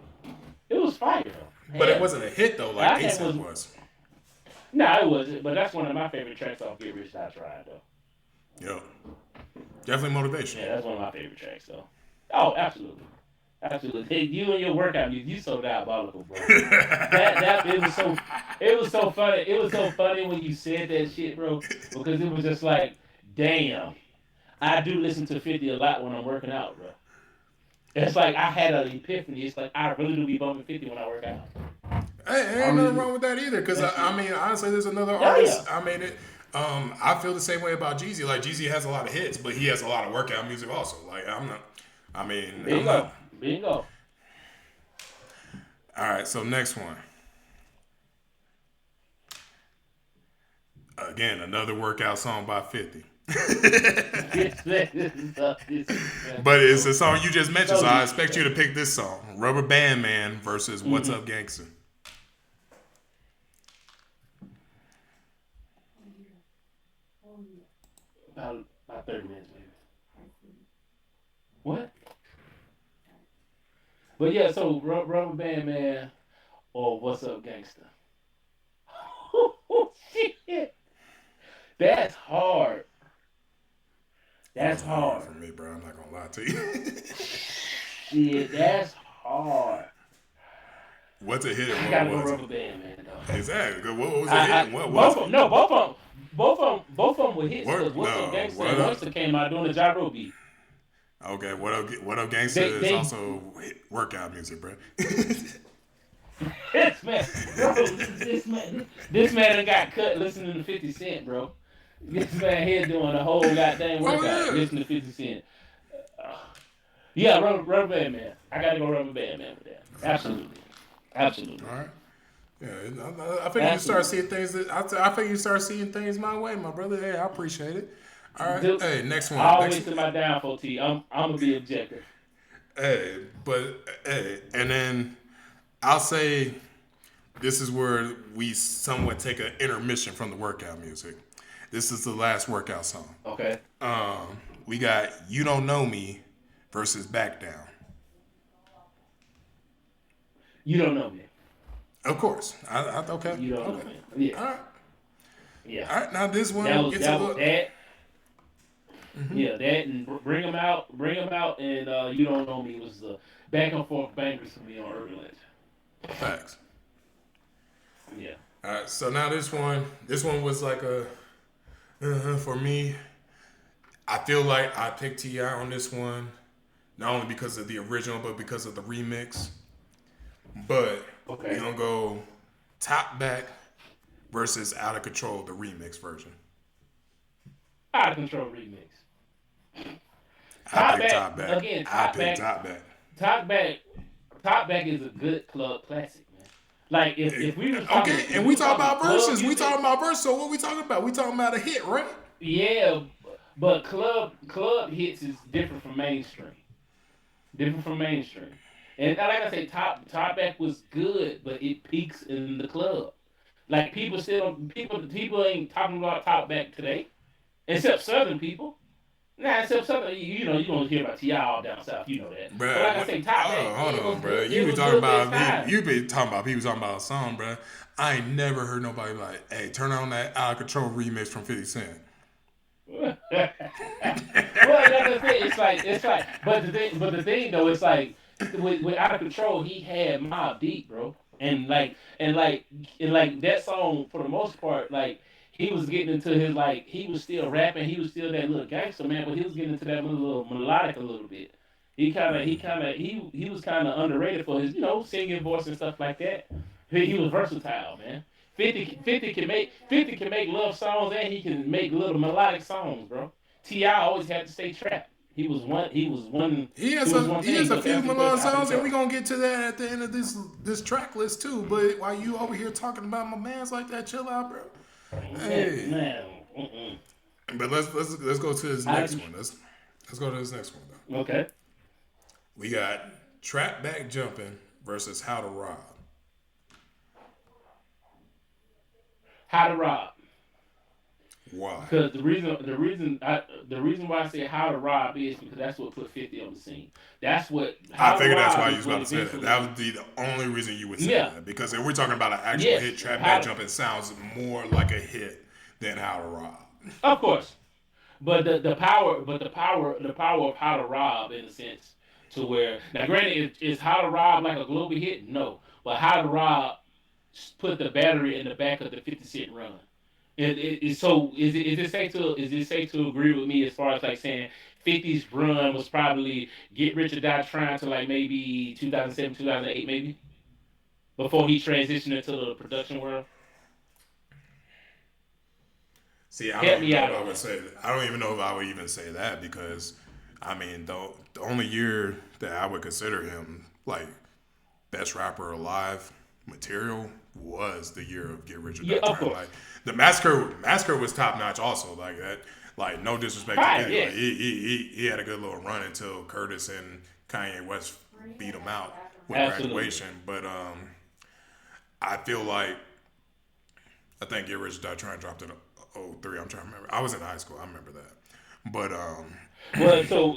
It was fire though. But it Hell, wasn't a hit though, like I can't was ASAP was. no, it wasn't. But that's one of my favorite tracks off Get Rich Die Trying though. Yo, definitely motivation. Yeah, that's one of my favorite tracks though. Oh, absolutely. Absolutely. Hey, you and your workout music, you so diabolical, bro. That it was so funny. It was so funny when you said that shit, bro. Because it was just like, damn. I do listen to 50 a lot when I'm working out, bro. It's like I had an epiphany. It's like I really do be bumping 50 when I work out. Hey, I ain't really nothing do. wrong with that either. Cause That I shit. mean, honestly, there's another Oh yeah. artist. I mean, I feel the same way about Jeezy. Like Jeezy has a lot of hits, but he has a lot of workout music also. Like I'm not. I mean, I'm not. Bingo. Bingo. All right, so next one. Again, another workout song by 50. But it's a song you just mentioned, So so I expect you to disrespectful. pick this song. Rubber Band Man versus What's Mm-hmm. Up Gangsta. About 30 minutes maybe. What? But yeah, so Rubber Band Man or What's Up Gangsta? Oh shit. That's hard. It That's wasn't hard for hard. me, bro. I'm not gonna lie to you. Shit, that's hard. What's a hit and I what gotta go wasn't? Rubber Band Man though. Exactly. What was a hit and what Both of wasn't? them, no, both of them were hits because What? What's Up No. Gangsta What and up? Youngster came out doing the gyro beat. Okay. What up? Gangsta is They also workout music, bro. this man, bro, this man done got cut listening to 50 Cent, bro. This man here doing a whole goddamn Oh workout yeah. listening to 50 Cent. Uh, yeah, Rubber Band Man. I gotta go Rubber Band Man with that. Absolutely, absolutely, All right. Yeah, I think you start absolutely. seeing things. I think you start seeing things my way, my brother. Hey, I appreciate it. All right. Dude, Hey, next I one. always Next. to my downfall, T. I'm gonna be objective. Hey, but hey, and then I'll say this is where we somewhat take an intermission from the workout music. This is the last workout song. Okay, We got "You Don't Know Me" versus "Back Down." you don't know me. Of course. Okay. You don't know Okay. me. Yeah, All right. yeah. All right. Now this one gets a That was little. that. Yeah, that and bring them out, and you don't know me was the back and forth bangers for me on Urban Legend. Facts. Yeah. All right. So now this one was like a for me. I feel like I picked Ti on this one, not only because of the original, but because of the remix. But we Okay. gonna go Top Back versus Out of Control, the remix version. Out of control remix. I Top picked back Top Back. again. I picked Top Back. Top back. Top back is a good club classic, man. Like if we was talking Okay, if and we we was talking talking about club verses. We music, talking about verses. So what we talking about? We talking about a hit, right? yeah, but club hits is different from mainstream. Different from mainstream. And like I say, top back was good, but it peaks in the club. Like people ain't talking about top back today, except Southern people. Nah, except Southern, you know, you gonna hear about Ti all down south, you know that. But like Bruh, I say, top back, hold it was on, bruh. good. You It be was talking good for its about time. you be talking about people talking about a song, bruh. I ain't never heard nobody like, hey, turn on that Out of Control remix from 50 Cent. Well, like I said, but the thing though, it's like with out of control, he had Mob Deep, bro, and like that song for the most part, like he was getting into his like he was still rapping, he was still that little gangster man, but he was getting into that little melodic a little bit. He was kind of underrated for his singing voice and stuff like that. He was versatile, man. 50 can make love songs and he can make little melodic songs, bro. Ti always had to stay trapped. He He has was a one he thing, has a but few after he put Milan out of songs, and we control. gonna get to that at the end of this track list too. But while you over here talking about my man's like that, chill out, bro. Man, Hey, man. Mm-mm. but let's go to this Out of next control. one. Let's go to this next one though. Okay. We got Trap back jumping versus how to rob. How to rob. Why? Because the reason why I say how to rob is because that's what put 50 on the scene. That's what I how to figured that's rob why you is was what about to say that. That eventually. would be the only reason you would say Yeah. that. Because if we're talking about an actual Yes. hit, trap back How to, jumping sounds more like a hit than how to rob. of course. But the power of how to rob in a sense to where now granted is how to rob like a global hit? No. But how to rob put the battery in the back of the 50 Cent run. So is it safe to agree with me as far as like saying 50's run was probably get rich or die trying to like maybe 2007 2008 maybe before he transitioned into the production world? See, I don't Help even me know out if I on would that. say that. I don't even know if I would even say that because, I mean, the only year that I would consider him like best rapper alive material was the year of Get Rich or Yeah, Die of Trying. Like course. the massacre was top notch also. Like that, like no disrespect to Fire, Kenny, like yes. he had a good little run until Curtis and Kanye West beat him out with Absolutely. graduation. But I feel like I think Get Rich or Die Trying dropped in '03. I'm trying to remember. I was in high school. I remember that. But Well, so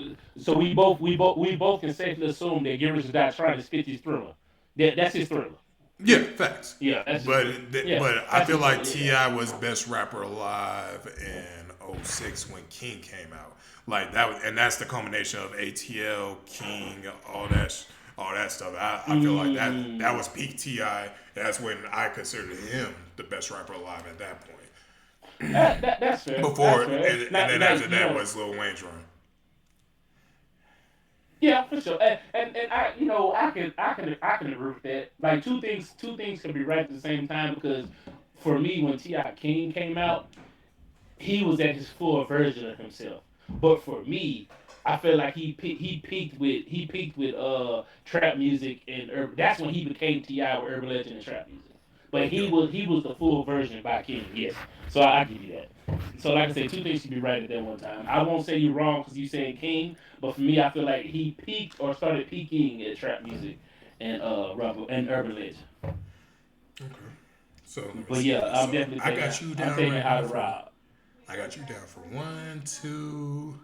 we both can safely assume that Get Rich or Die Trying is 50's thriller. That's his thriller. yeah, facts. Yeah, that's his But thriller. Yeah, I that's feel his thriller. like Yeah. Ti was best rapper alive in '06 when King came out. Like that was, and that's the combination of ATL, King, all that stuff. I feel like that Mm, was peak Ti. That's when I considered him the best rapper alive at that point. that's fair. Before That's fair. and Not then after like that was Lil Wayne's run. yeah, for sure. And I, I can agree with that. Like two things can be right at the same time because for me, when Ti King came out, he was at his full version of himself. But for me, I feel like he peaked with trap music and urban. That's when he became Ti with urban legend and trap music. But Yeah. he was the full version by King. Yes, so I give you that. So like I said, two things should be right at that one time. I won't say you're wrong because you saying King, but for me, I feel like he peaked or started peaking at trap music and rubber and urban legend. Okay. So let me But see. yeah, I'm So definitely I taking got you I'm down taking right how now to for rob. I got you down for one, two,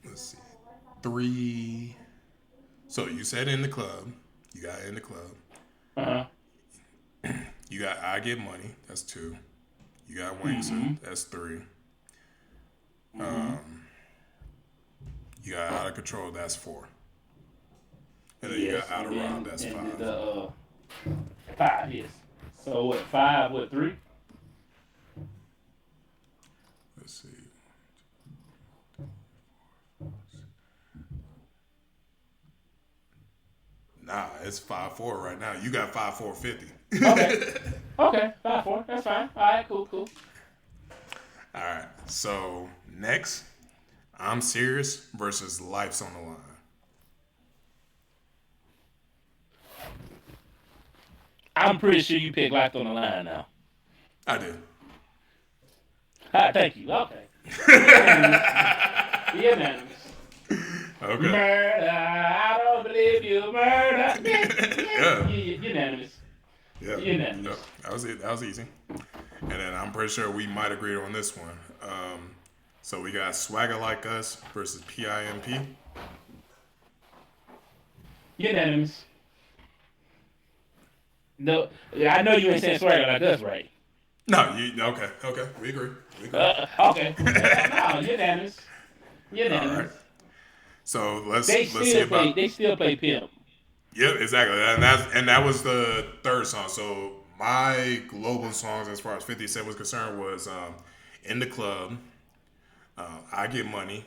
let's see, three. So you said in the club. You got in the club. Uh huh. You got I Get Money. That's two. You got Wangsta. Mm-hmm. That's three. Mm-hmm. You got Out of Control. That's four. And then you got Yes, Out and of Rob. then That's and five. the five. Yes. So what? Five? What? Three? Let's see. Nah, it's 5-4 right now. You got 5-4-50. Okay. Okay. Five, four. That's fine. All right. Cool. Cool. All right. So next, I'm Serious versus Life's on the Line. I'm pretty sure you picked Life on the Line now. I did. Thank you. Okay. Unanimous. Unanimous. Okay. Murder. I don't believe you. Murder. Yeah. Yeah. Yeah. Unanimous. Yeah. Yep. Unanimous. That was it. That was easy. And then I'm pretty sure we might agree on this one. So we got Swagger Like Us versus PIMP. Unanimous. No, I know you ain't saying swagger like us, right? No, you okay? Okay, we agree. We agree. Okay. No, unanimous. All right. Unanimous. So They let's see still play. about. They still play pimp. Yep, exactly. And that was the third song. So my global songs, as far as 50 Cent was concerned, was In the Club, I Get Money,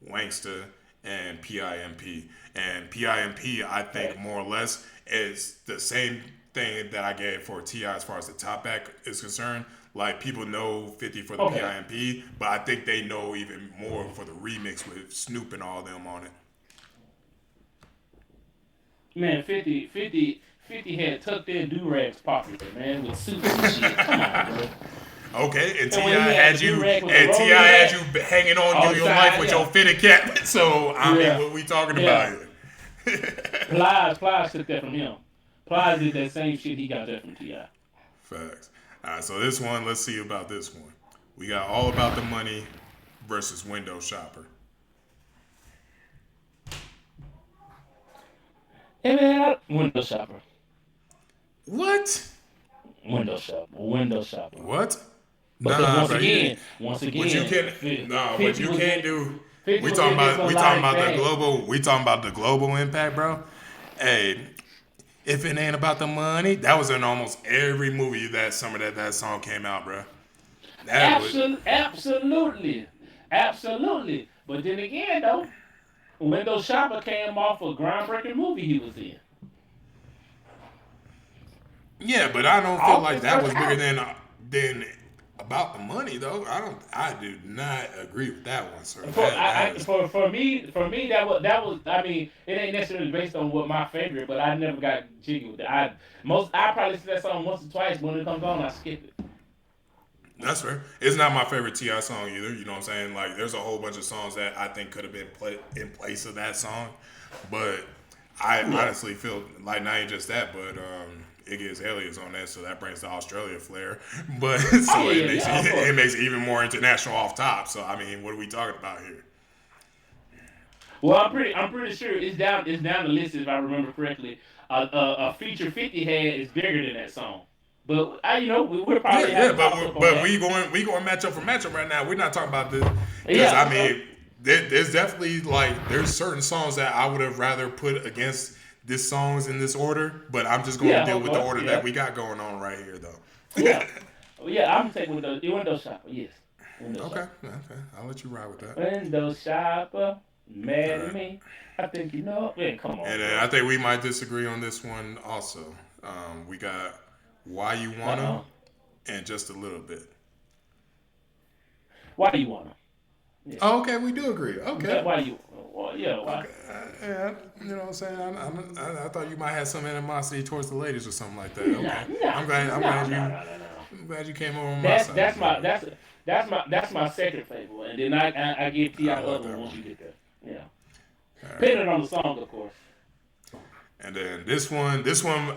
Wangsta, and PIMP. And PIMP, I think Facts. more or less is the same thing that I gave for Ti as far as the top back is concerned. Like people know 50 for the Okay. PIMP, but I think they know even more for the remix with Snoop and all them on it. Man, 50 had tucked in do rags popular, man, with suits and shit. Come on, bro. Okay, and And Ti when he had had the do you, rag with the and Ti rolling had hat you hanging on on to the your life side, with yeah, your fitted cap. So I mean, yeah, what we talking about yeah. here? Plies took that from him. Plies did that same shit. He got that from Ti. Facts. All right, so this one, let's see about this one. We got All About the Money versus Window Shopper. Hey man, window shopper, What? window shopper. What? Because Nah, bro. once What you again, can nah, what 50 you was can't in do. 50 was in his We talking melodic about the bag. global. We talking about the global impact, bro. Hey, if it ain't about the money, that was in almost every movie that summer that song came out, bro. That was Absolutely, absolutely. But then again, though, window shopper came off a groundbreaking movie he was in. yeah, but I don't feel Off like his that first was bigger album. than about the money though. I do not agree with that one, sir. For That I is for me that was I mean it ain't necessarily based on what my favorite, but I never got jiggy with it. I probably see that song once or twice when it comes on I skip it. that's fair. It's not my favorite Ti song either. You know what I'm saying? Like, there's a whole bunch of songs that I think could have been put in place of that song, but I Yeah. honestly feel like not even just that, but Iggy Azalea's on that, so that brings the Australia flair. But Oh so yeah yeah yeah of it course. makes it even more international off top. So I mean, what are we talking about here? Well I'm pretty sure it's down the list if I remember correctly. A feature 50 had is bigger than that song. But I we'll Yeah, probably have yeah, to toss up on but that. we going matchup for matchup right now. We're not talking about this because Yeah I for sure. mean, there's definitely like there's certain songs that I would have rather put against this songs in this order, but I'm just going to Yeah deal of with the course order that yeah we got going on right here, though. yeah yeah I'm gonna take window shopper yes window Okay, shopper. okay, I'll let you ride with that. Window shopper, All mad at right, me. I think you know. Man, come on, and then bro. I think we might disagree on this one also. We got Why You Uh Wanna oh. and Just a Little Bit. Why do you wanna? Yeah. Oh, okay, we do agree. Okay. Why do you? Well, yeah. Why? Okay, yeah, you know what I'm saying. I thought you might have some animosity towards the ladies or something like that. Nah, Okay, nah, nah, nah, nah, nah, nah. I'm glad you came over on my That's side that's of it, my bro. that's my second favorite, and then I give Ti I the like other one that once one. you get there. Yeah. All right, Depending on the song, of course. and then this one,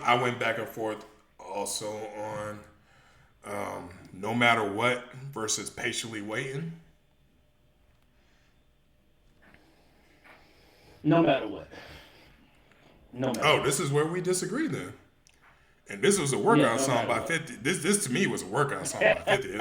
I went back and forth also on No Matter What versus Patiently Waiting. No matter what. No matter Oh, what. this is where we disagree then. And this was a Yeah. workout No song matter by what. 50. This to me was a workout song by 50.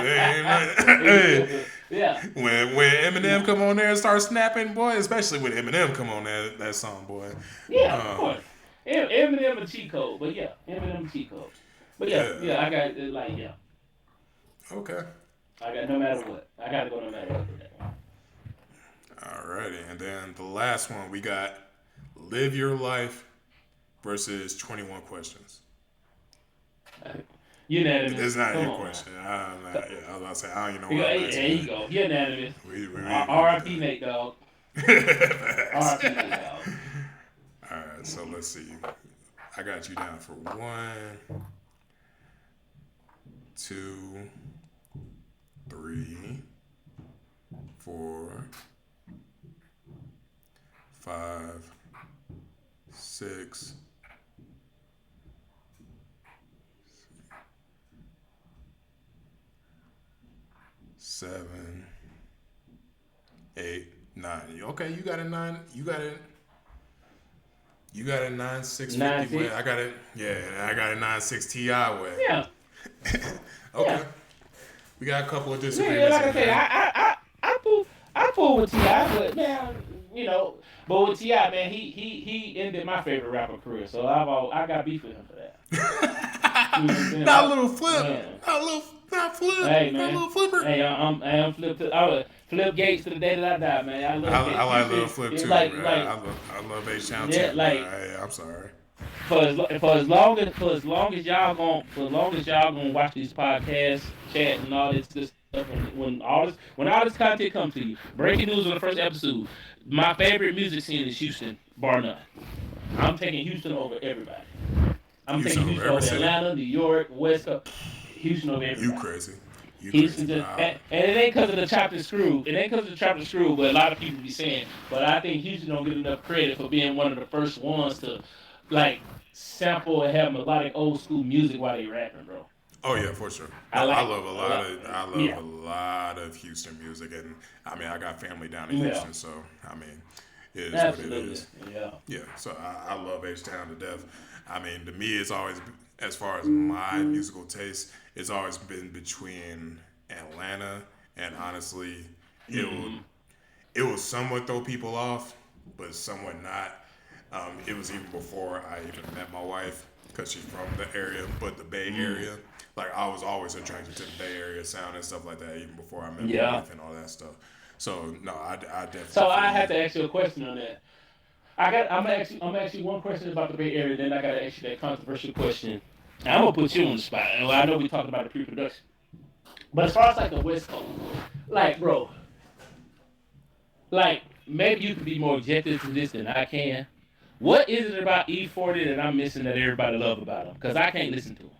Hey, Yeah. when Eminem Yeah. come on there and start snapping, boy, especially when Eminem come on that song, boy. Yeah. Of Um, course. Eminem a cheat code, but yeah, Eminem a cheat code. But yeah, yeah. yeah, I got like yeah, Okay. I got no matter what. I got to go no matter what with that Alrighty. And then the last one we got Live Your Life versus 21 Questions. one. It's Unanimous. not Come your on now. question. Yeah, I was about to say I don't even know You why go, I'm hey, there asking you go. Unanimous. We agree with R.I.P. Nate Dogg. that. R.I.P. Nate Dogg. Alright, so let's see. I got you down for 1, 2, 3, 4, 5, 6, 7, 8, 9. Okay, you got a 9. You got a 9,650 9-6. way. I got it. Yeah, I got a 9,6 Ti way. Yeah. Okay, Yeah. we got a couple of Yeah, yeah, disagreements like I in said, there. I pull with Ti, but man, but with Ti, man, he ended my favorite rapper career, so I got beef with him for that. You know what I'm saying? Not a little flip. Man, hey Not a man, little flipper. I'm flip to I would flip Gates to the day that I die, man. I love I Gates. like He's Little Flip it's too, like bro. I love H Town yeah, too, bro. like I'm sorry. for as long as y'all gonna watch these podcasts, chat and all this good stuff, and when all this content comes to you, breaking news on the first episode, my favorite music scene is Houston, bar none. I'm taking Houston over everybody. I'm You taking son over Houston every over city. Atlanta, New York, West Coast, Houston over You everybody. crazy. You Houston crazy? just, Nah. and it ain't because of the chopped and screw. It ain't because of the chopped and screw, but a lot of people be saying. But I think Houston don't get enough credit for being one of the first ones to like sample and have melodic old school music while they rapping, bro. Oh yeah, for sure. No, I like a lot. I love Yeah, a lot of Houston music, and I mean I got family down in yeah, Houston, so I mean it is what it absolutely. is. Yeah. Yeah, so I love H Town to death. I mean, to me, it's always, as far as my musical taste, it's always been between Atlanta and honestly, it will Mm-hmm. it will somewhat throw people off, but somewhat not. It was even before I even met my wife because she's from the area, but the Bay Mm. Area. Like I was always attracted to the Bay Area sound and stuff like that, even before I met my Yeah. wife and all that stuff. So no, I So I definitely. have to ask you a question on that. I'm gonna ask you one question about the Bay Area, then I gotta ask you that controversial question. I'm gonna put you on the spot. Well, I know we talked about the pre-production, but as far as like the West Coast, like bro, like maybe you can be more objective to this than I can. What is it about E40 that I'm missing that everybody love about him? Because I can't listen to him.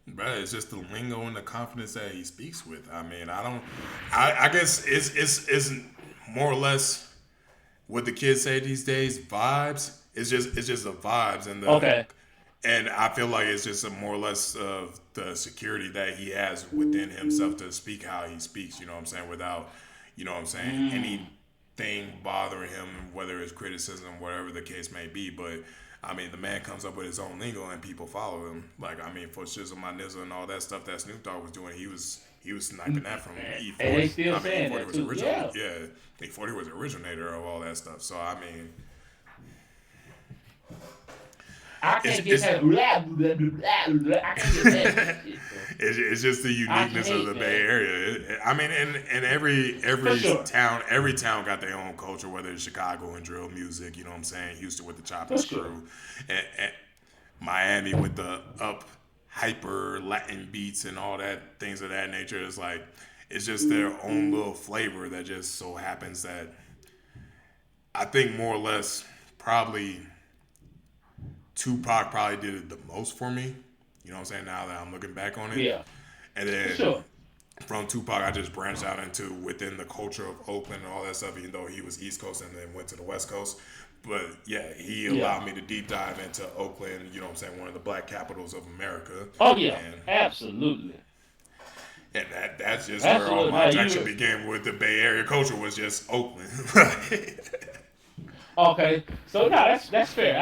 Bro, it's just the lingo and the confidence that he speaks with. I mean, I don't. I guess it's more or less what the kids say these days. Vibes. It's just the vibes Okay. and I feel like it's just a more or less of the security that he has within himself to speak how he speaks. You know what I'm saying? Without, you know what I'm saying, Mm. anything bothering him, whether it's criticism, whatever the case may be. But I mean, the man comes up with his own lingo and people follow him. Like I mean, for Shizzle, My Nizzle, and all that stuff that Snoop Dogg was doing, he was sniping that from And they E40. still I mean, saying E40 that was too. original. Yeah. Yeah, E40 was the originator of all that stuff. So I mean, I it's can't get it's past blah, blah, blah, blah, blah. I can't get past that shit, bro. it's just the I uniqueness of the can't, Bay man. Area. I mean, and For sure. every town got their own culture. Whether it's Chicago and drill music, you know what I'm saying. Houston with the chop and For sure. screw, and Miami with the up hyper Latin beats and all that things of that nature. It's like it's just their own little flavor that just so happens that I think more or less probably Tupac probably did it the most for me. You know what I'm saying? Now that I'm looking back on it. Yeah. And For then sure. from Tupac, I just branched out into within the culture of Oakland and all that stuff, even though he was East Coast and then went to the West Coast. But yeah, he Yeah. allowed me to deep dive into Oakland, you know what I'm saying, one of the black capitals of America. Oh yeah. And Absolutely. that's just where all Absolutely. my Now attraction you began with the Bay Area culture was just Oakland. okay? So no, that's fair.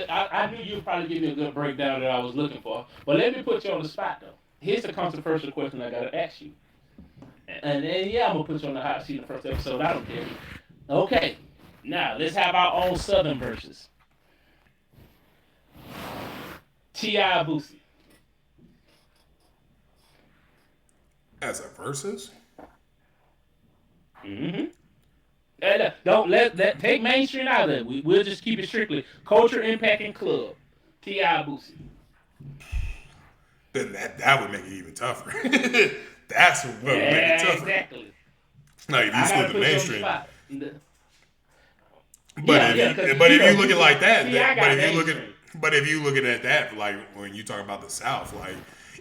I knew you'd probably give me a good breakdown that I was looking for. But let me put you on the spot though. Here's the controversial question I gotta ask you. And yeah, I'm gonna put you on the hot seat in the first episode. I don't care. Okay. Now let's have our own Southern verses. T.I. Boosie. As a versus? Mm-hmm. Don't let take mainstream out of it. We'll just keep it strictly culture, impact, and club. T.I. Boosie. Then that would make it even tougher. That's what would make it Yeah, tougher. exactly. Like if you I split gotta the put you on the mainstream, spot. but Yeah, yeah, because if you look at it Boosie. like that, T.I. but got if you look at mainstream. that, like when you talk about the South, like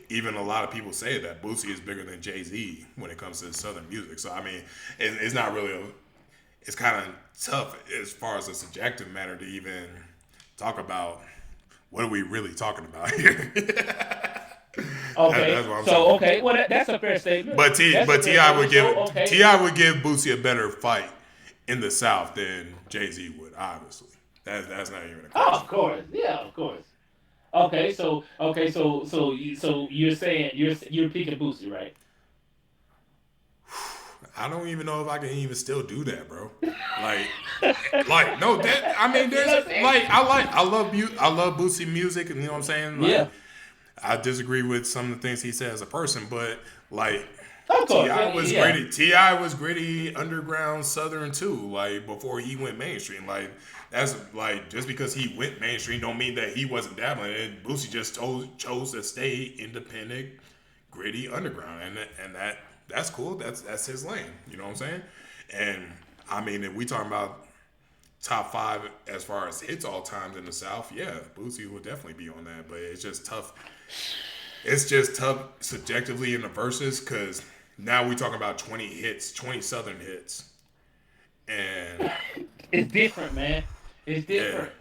even a lot of people say that Boosie is bigger than Jay-Z when it comes to Southern music. So I mean, it's not really it's kind of tough as far as a subjective matter to even talk about what are we really talking about here. Okay, That's what I'm saying. so okay, well that's a fair statement. That's a But fair Ti would statement. give So okay, Ti would give Boosie a better fight in the South than Jay Z would. Obviously, that's not even a oh, question. of course, yeah, of course. So you're saying you're picking Boosie, right? I don't even know if I can even still do that, bro. Like, like no, that I mean, See there's what I'm saying? like I love Boosie music, and you know what I'm saying. Like, Yeah, I disagree with some of the things he said as a person, but like of course. Ti was Yeah. gritty. Ti was gritty, underground, southern too. Like before he went mainstream. Like that's like just because he went mainstream don't mean that he wasn't dabbling. And Boosie just chose to stay independent, gritty, underground, and that's cool. That's his lane. You know what I'm saying? And I mean, if we talking about top five as far as hits all times in the South, yeah, Boosie will definitely be on that. But it's just tough. It's just tough subjectively in the verses because now we talk about 20 hits, 20 Southern hits, and It's different, man. It's yeah, different.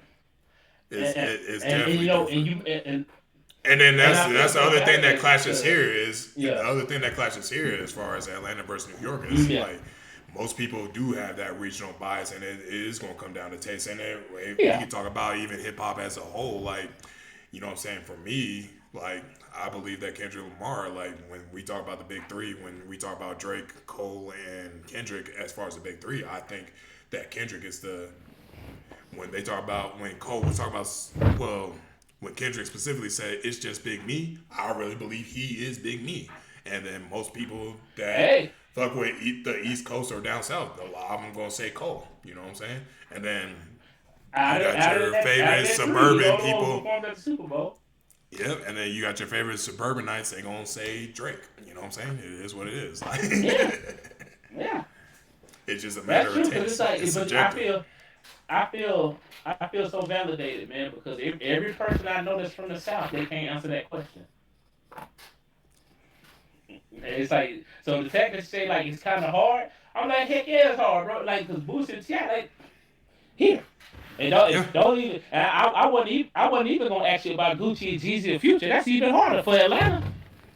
it's And definitely you know, and different. you And then and that's I feel that's the so other thing that validated clashes because here is the yeah, other thing that clashes here as far as Atlanta versus New York is yeah, like most people do have that regional bias, and it is going to come down to taste. And we yeah. can talk about even hip hop as a whole, like you know what I'm saying. For me, like I believe that Kendrick Lamar, like when we talk about the big three, when we talk about Drake, Cole, and Kendrick, as far as the big three, I think that Kendrick is the when they talk about when Cole was talking about when Kendrick specifically said it's just Big Me, I really believe he is Big Me. And then most people that Hey, fuck with the East Coast or down South, a lot of them gonna say Cole. You know what I'm saying? And then you got your out of favorite that three, he the suburban only one who people. performed at the Super Bowl. Yep, and then you got your favorite suburbanites. They gonna say Drake. You know what I'm saying? It is what it is. Like, Yeah, yeah, it's just a that's matter of true. Because it's taste. like, It's but subjective. I feel so validated, man. Because every person I know that's from the South, they can't answer that question. And it's like, so the fact that you say like it's kind of hard, I'm like, heck yeah, it's hard, bro. Like, cause Boosie and T.I., like here. And Yeah, don't even. And I wasn't even gonna ask you about Gucci and Jeezy and Future. That's even harder for Atlanta.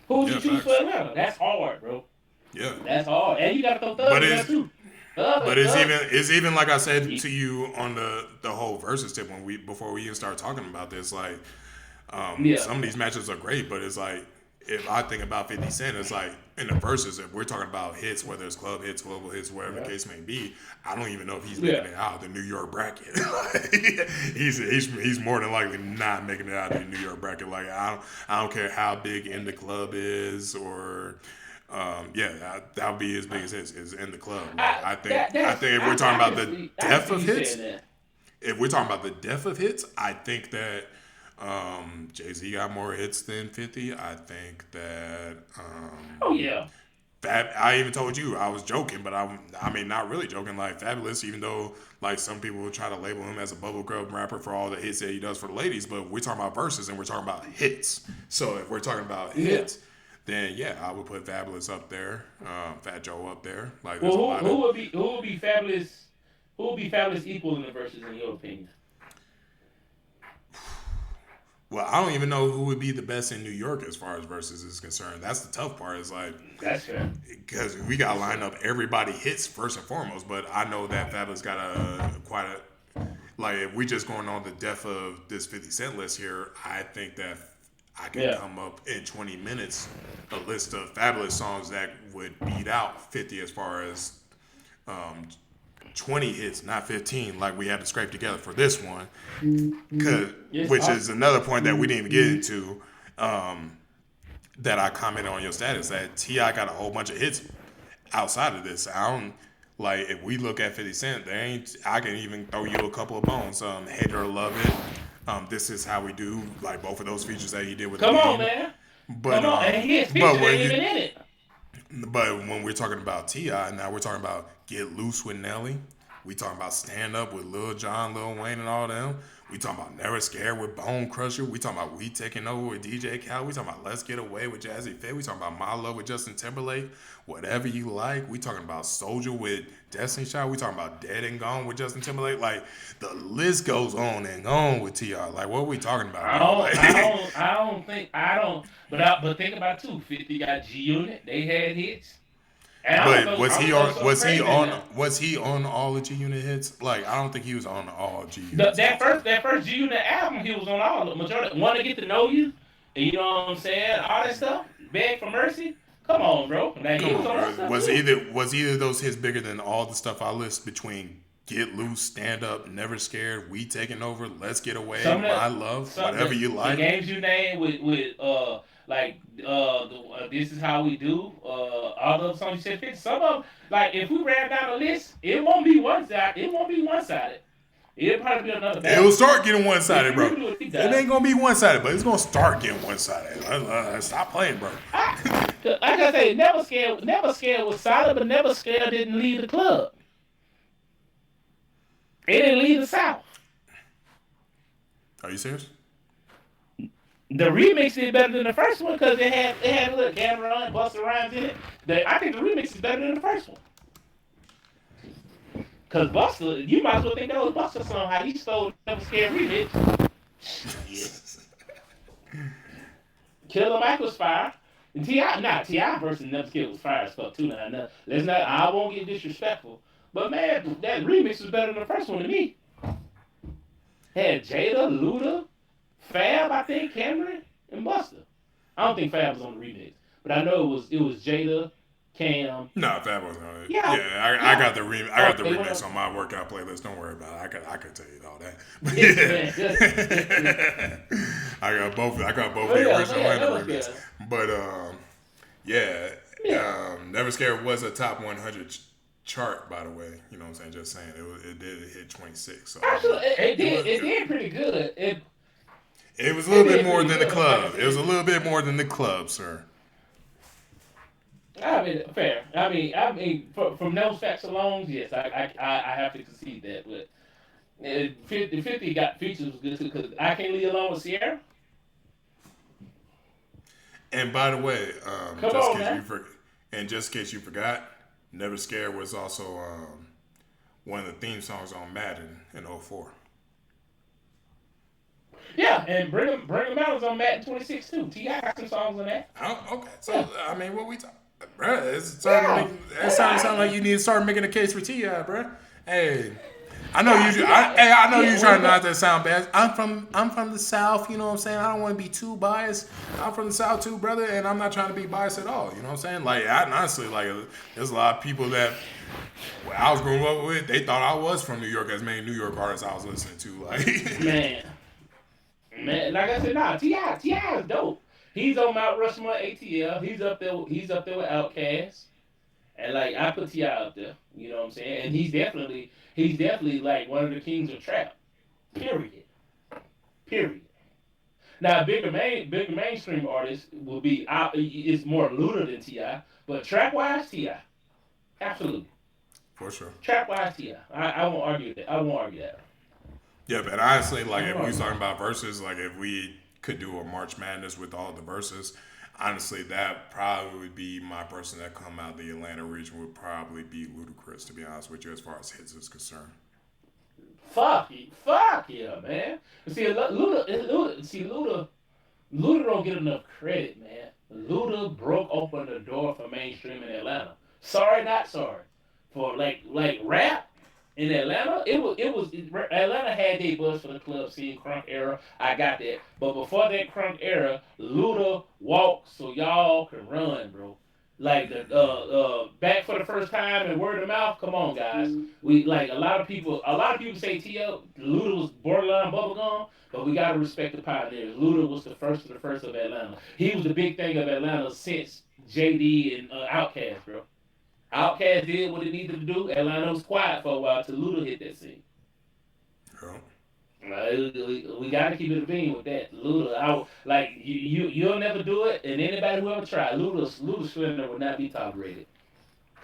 Who would you yeah, choose for facts. Atlanta? That's hard, bro. Yeah, That's hard. And you got to throw but Thug in there too. Thug. it's even like I said to He, you on the whole versus tip when we before we even start talking about this. Like yeah, some of these matches are great, but it's like if I think about 50 Cent, it's like in the verses, if we're talking about hits, whether it's club hits, global hits, whatever the yeah, case may be, I don't even know if he's making yeah. it out of the New York bracket. He's more than likely not making it out of the New York bracket. Like I don't care how big in the club is or yeah, that'll be as big as his is in the club. Like I think if we're talking about the I can depth see of you saying hits, that. if we're talking about the depth of hits, I think that Jay Z got more hits than 50. I think that Oh yeah, I even told you I was joking, but I mean not really joking. Like Fabulous, even though like some people will try to label him as a bubblegum rapper for all the hits that he does for the ladies, but we're talking about verses and we're talking about hits. So if we're talking about yeah. hits, then yeah, I would put Fabulous up there, Fat Joe up there. Like there's Well, a lot of who would be fabulous? Who would be fabulous equal in the verses in your opinion? well, I don't even know who would be the best in New York as far as verses is concerned. That's the tough part. Is like That's fair. because we got to That's line fair. up everybody hits first and foremost. But I know that Fabulous got a quite a like if we just going on the depth of this 50 Cent list here, I think that I can Yeah. come up in 20 minutes a list of Fabulous songs that would beat out 50 as far as um, 20 hits, not 15, like we had to scrape together for this one. Cause, Yes. which is another point that we didn't even get into. That I commented on your status that Ti got a whole bunch of hits outside of this. I don't like if we look at 50 Cent, there ain't. I can even throw you a couple of bones. Hate or love it. This is how we do. Like both of those features that he did with the Come on, game. man. But Come on. And his but features when ain't you even in it. but when we're talking about Ti, now we're talking about Get Loose with Nelly. We talking about Stand Up with Lil Jon, Lil Wayne, and all them. We talking about Never Scared with Bone Crusher. We talking about We Taking Over with DJ Khaled. We talking about Let's Get Away with Jazzy Faye. We talking about My Love with Justin Timberlake. Whatever you like. We talking about Soldier with Destiny Child. We talking about Dead and Gone with Justin Timberlake. Like the list goes on and on with Ti. Like what are we talking about, bro? Like I don't think, but think about it too. 50 got G Unit. They had hits. And But I'm gonna throw something crazy in there. was he on all the G Unit hits? Like I don't think he was on all G The, Unit hits. that first G Unit album, he was on all the majority. Want to get to know you, and you know what I'm saying? All that stuff. Beg for mercy. Come on, bro. Now he Come was on, on that bro. stuff too. Was either of those hits bigger than all the stuff I list between Get Loose, Stand Up, Never Scared, We Taking Over, Let's Get Away, Some of My Love, whatever you the like. games you name with like this is how we do all those songs you said 50. Some of them, like if we ran down the list, it won't be one side. It won't be one sided. It'll probably be another It'll battle. start getting one If sided, we bro. really do a deep It dive, ain't gonna be one sided, but it's gonna start getting one sided. Stop playing, bro. I, like I say, never scared was solid, but never scared didn't leave the club. It didn't leave the South. Are you serious? The remix is better than the first one because it had look Cameron, Busta Rhymes in it. I think the remix is better than the first one. Cause Busta, you might as well think that was Busta song. How he stole Never Scared remix. Shit. Killer Mike was fire. And Ti versus Never Scared was fire as fuck too. Now, let's not. I won't get disrespectful, but man, that remix was better than the first one to me. Had Jada, Luda, Fab, I think, Cameron, and Busta. I don't think Fab was on the remix, but I know it was Jada, Cam. No, that wasn't on it. Yeah, Yeah, I yeah. got the I Oh, got the they went remix on. on my workout playlist. Don't worry about it. I could tell you all that. But Yeah, man. yeah, I got both. I got both But the yeah, but original yeah, and the that was remix. good. But yeah, Yeah. Never Scared was a top 100 chart. By the way, you know what I'm saying. Just saying, it did hit 26. So I Actually, mean, it it did was. it did pretty good. It was a It little bit did more pretty than the good. Like I club. It was a said, little bit more than the club, sir. I mean, fair. From those facts alone, yes, I have to concede that. But 50 got features was good too because I Can't Leave Alone with Sierra. And by the way, Come on now. just in case you forgot, Never Scared was also one of the theme songs on Madden in '04. Yeah, and Bring 'em Out was on Madden 26 too. Ti got some songs on that. Oh, okay. Yeah, So I mean, what we talk, bruh? yeah. It's starting to sound like you need to start making a case for Ti, bruh. Hey, I know Yeah, you. Ti. I know Yeah, you when it trying comes. not to sound bad. I'm from the South. You know what I'm saying. I don't want to be too biased. I'm from the South too, brother, and I'm not trying to be biased at all. You know what I'm saying. Like, honestly, like, there's a lot of people that I was growing up with. They thought I was from New York, as many New York artists I was listening to. Like, Man, man, like I said, nah, Ti is dope. He's on Mount Rushmore ATL. He's up there. He's up there with Outkast. And like I put Ti up there, you know what I'm saying? And he's definitely like one of the kings of trap. Period. Period. Now bigger mainstream artists will be out. It's more Luda than Ti, but trap wise Ti, absolutely. for sure. Trap wise Ti. I won't argue that. I won't argue that. Yeah, but honestly, I like won't if we was argue talking that. about verses, like if we could do a March Madness with all the verses, honestly, that probably would be my person that come out of the Atlanta region would probably be Ludacris, to be honest with you, as far as hits is concerned. Fuck yeah, man. See, Luda don't get enough credit, man. Luda broke open the door for mainstream in Atlanta. Sorry, not sorry. For like rap in Atlanta, Atlanta had their buzz for the club scene, crunk era. I got that. But before that crunk era, Luda walked so y'all can run, bro. Like the back for the first time and word of mouth. Come on, guys. We like a lot of people say T.O. Luda was borderline bubblegum, but we gotta respect the pioneers. Luda was the first of Atlanta. He was the big thing of Atlanta since JD and Outkast, bro. Outkast did what it needed to do. Atlanta was quiet for a while till Luda hit that scene. Yeah. We got to keep it a bean with that. Luda, like you'll never do it, and anybody who ever tried, Luda Slender would not be tolerated.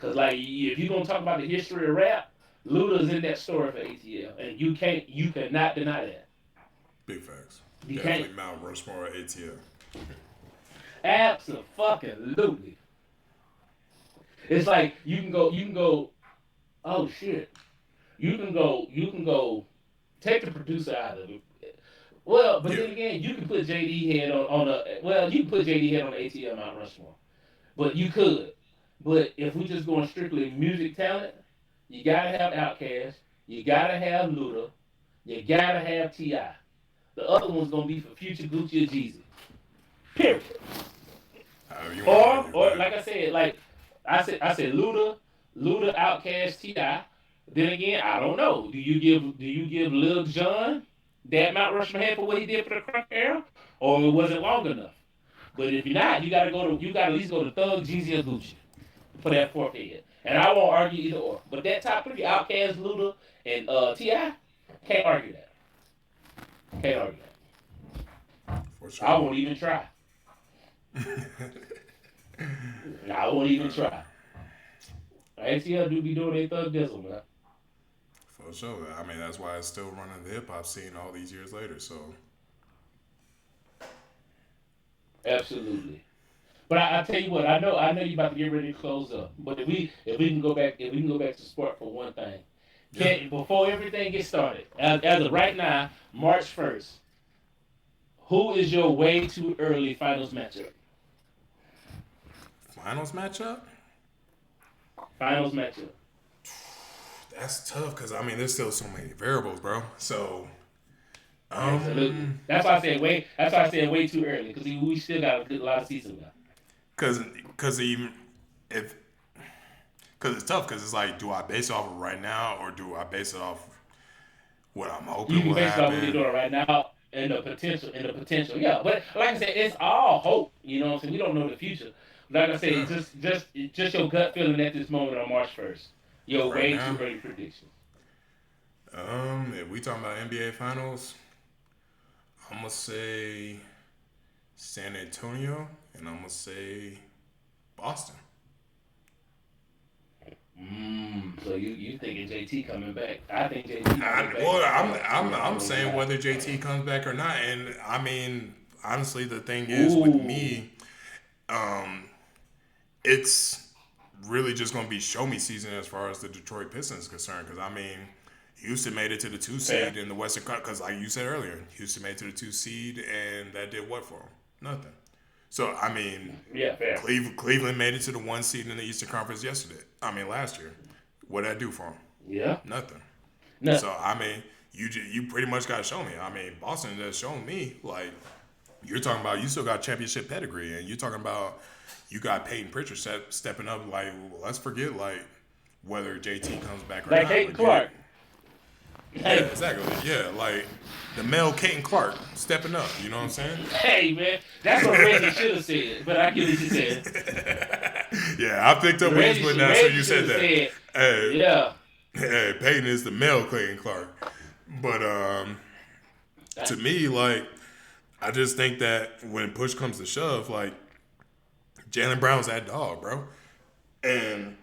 Cause like if you're gonna talk about the history of rap, Luda's in that story for ATL, and you cannot deny that. Big facts. You can't. Definitely Mount Rushmore ATL. Absolutely. It's like you can go. Oh shit. You can go. Take the producer out of it. Well, but Yeah. then again, you can put JD head on a. Well, you can put JD head on the ATL Mount Rushmore, but you could. But if we just going strictly music talent, you gotta have Outkast, you gotta have Luda, you gotta have Ti. The other one's gonna be for Future, Gucci, or Jeezy. Period. However you want to argue, Or but like I said Luda, Outkast, Ti. Then again, I don't know. Do you give Lil Jon that Mount Rushmore head for what he did for the crunk era, or was it long enough? But if you're not, you gotta at least go to Thug, Jeezy, or Gucci for that fourth head. And I won't argue either or. But that top three, Outkast, Luda, and Ti, can't argue that. Can't argue for that. I sure. won't even try. I won't even try. ATL do be doing their thug dizzle, man. For sure. I mean, that's why it's still running the hip hop scene all these years later. So Absolutely. But I tell you what, I know you about to get ready to close up. But if we can go back to sport for one thing, Yeah. can before everything gets started, as of right now, March 1st, who is your way too early finals matchup? Finals matchup. Finals matchup. That's tough because I mean there's still so many variables, bro. So Absolutely. um, That's why I said way. That's why I said way too early because we still got a good lot of season left. because even if because it's tough because it's like do I base it off of right now or do I base it off what I'm You hoping can will base it off what you're happen? doing right now and the potential Yeah, but like I said, it's all hope. You know what I'm saying? We don't know the future. Like I said, Yeah. just your gut feeling at this moment on March 1st. Your Right way too now, early prediction. if we talking about NBA finals, I'm gonna say San Antonio and I'm gonna say Boston. So you thinking JT coming back? I think JT might get back in Well, the I'm playoffs I'm too. I I'm ain't gonna saying lie. whether JT comes back or not, and I mean honestly, the thing is with Ooh, me, um, it's really just going to be show me season as far as the Detroit Pistons is concerned. Because I mean, Houston made it to the two fair. seed in the Western Conference. Because like you said earlier, Houston made it to the two seed, and that did what for them? Nothing. So I mean, Yeah, fair. Cleveland made it to the one seed in the Eastern Conference yesterday. I mean last year. What did that do for them? Yeah, Nothing. nothing. So I mean, you pretty much got to show me. I mean, Boston has shown me like you're talking about you still got championship pedigree, and you're talking about you got Peyton Pritchard stepping up. Like, well, let's forget like whether JT comes back or Like not. Hayden But you, Clark. yeah, Hey, exactly. Yeah, like the male Caden Clark stepping up. You know what I'm saying? hey, man, that's what Reggie should have said. But I get what you're saying. Yeah, I picked up what he's putting down. So Reggie you should said have that. said, Hey, yeah. hey, Peyton is the male Caden Clark. But to me, like I just think that when push comes to shove, like Jalen Brown's that dog, bro. And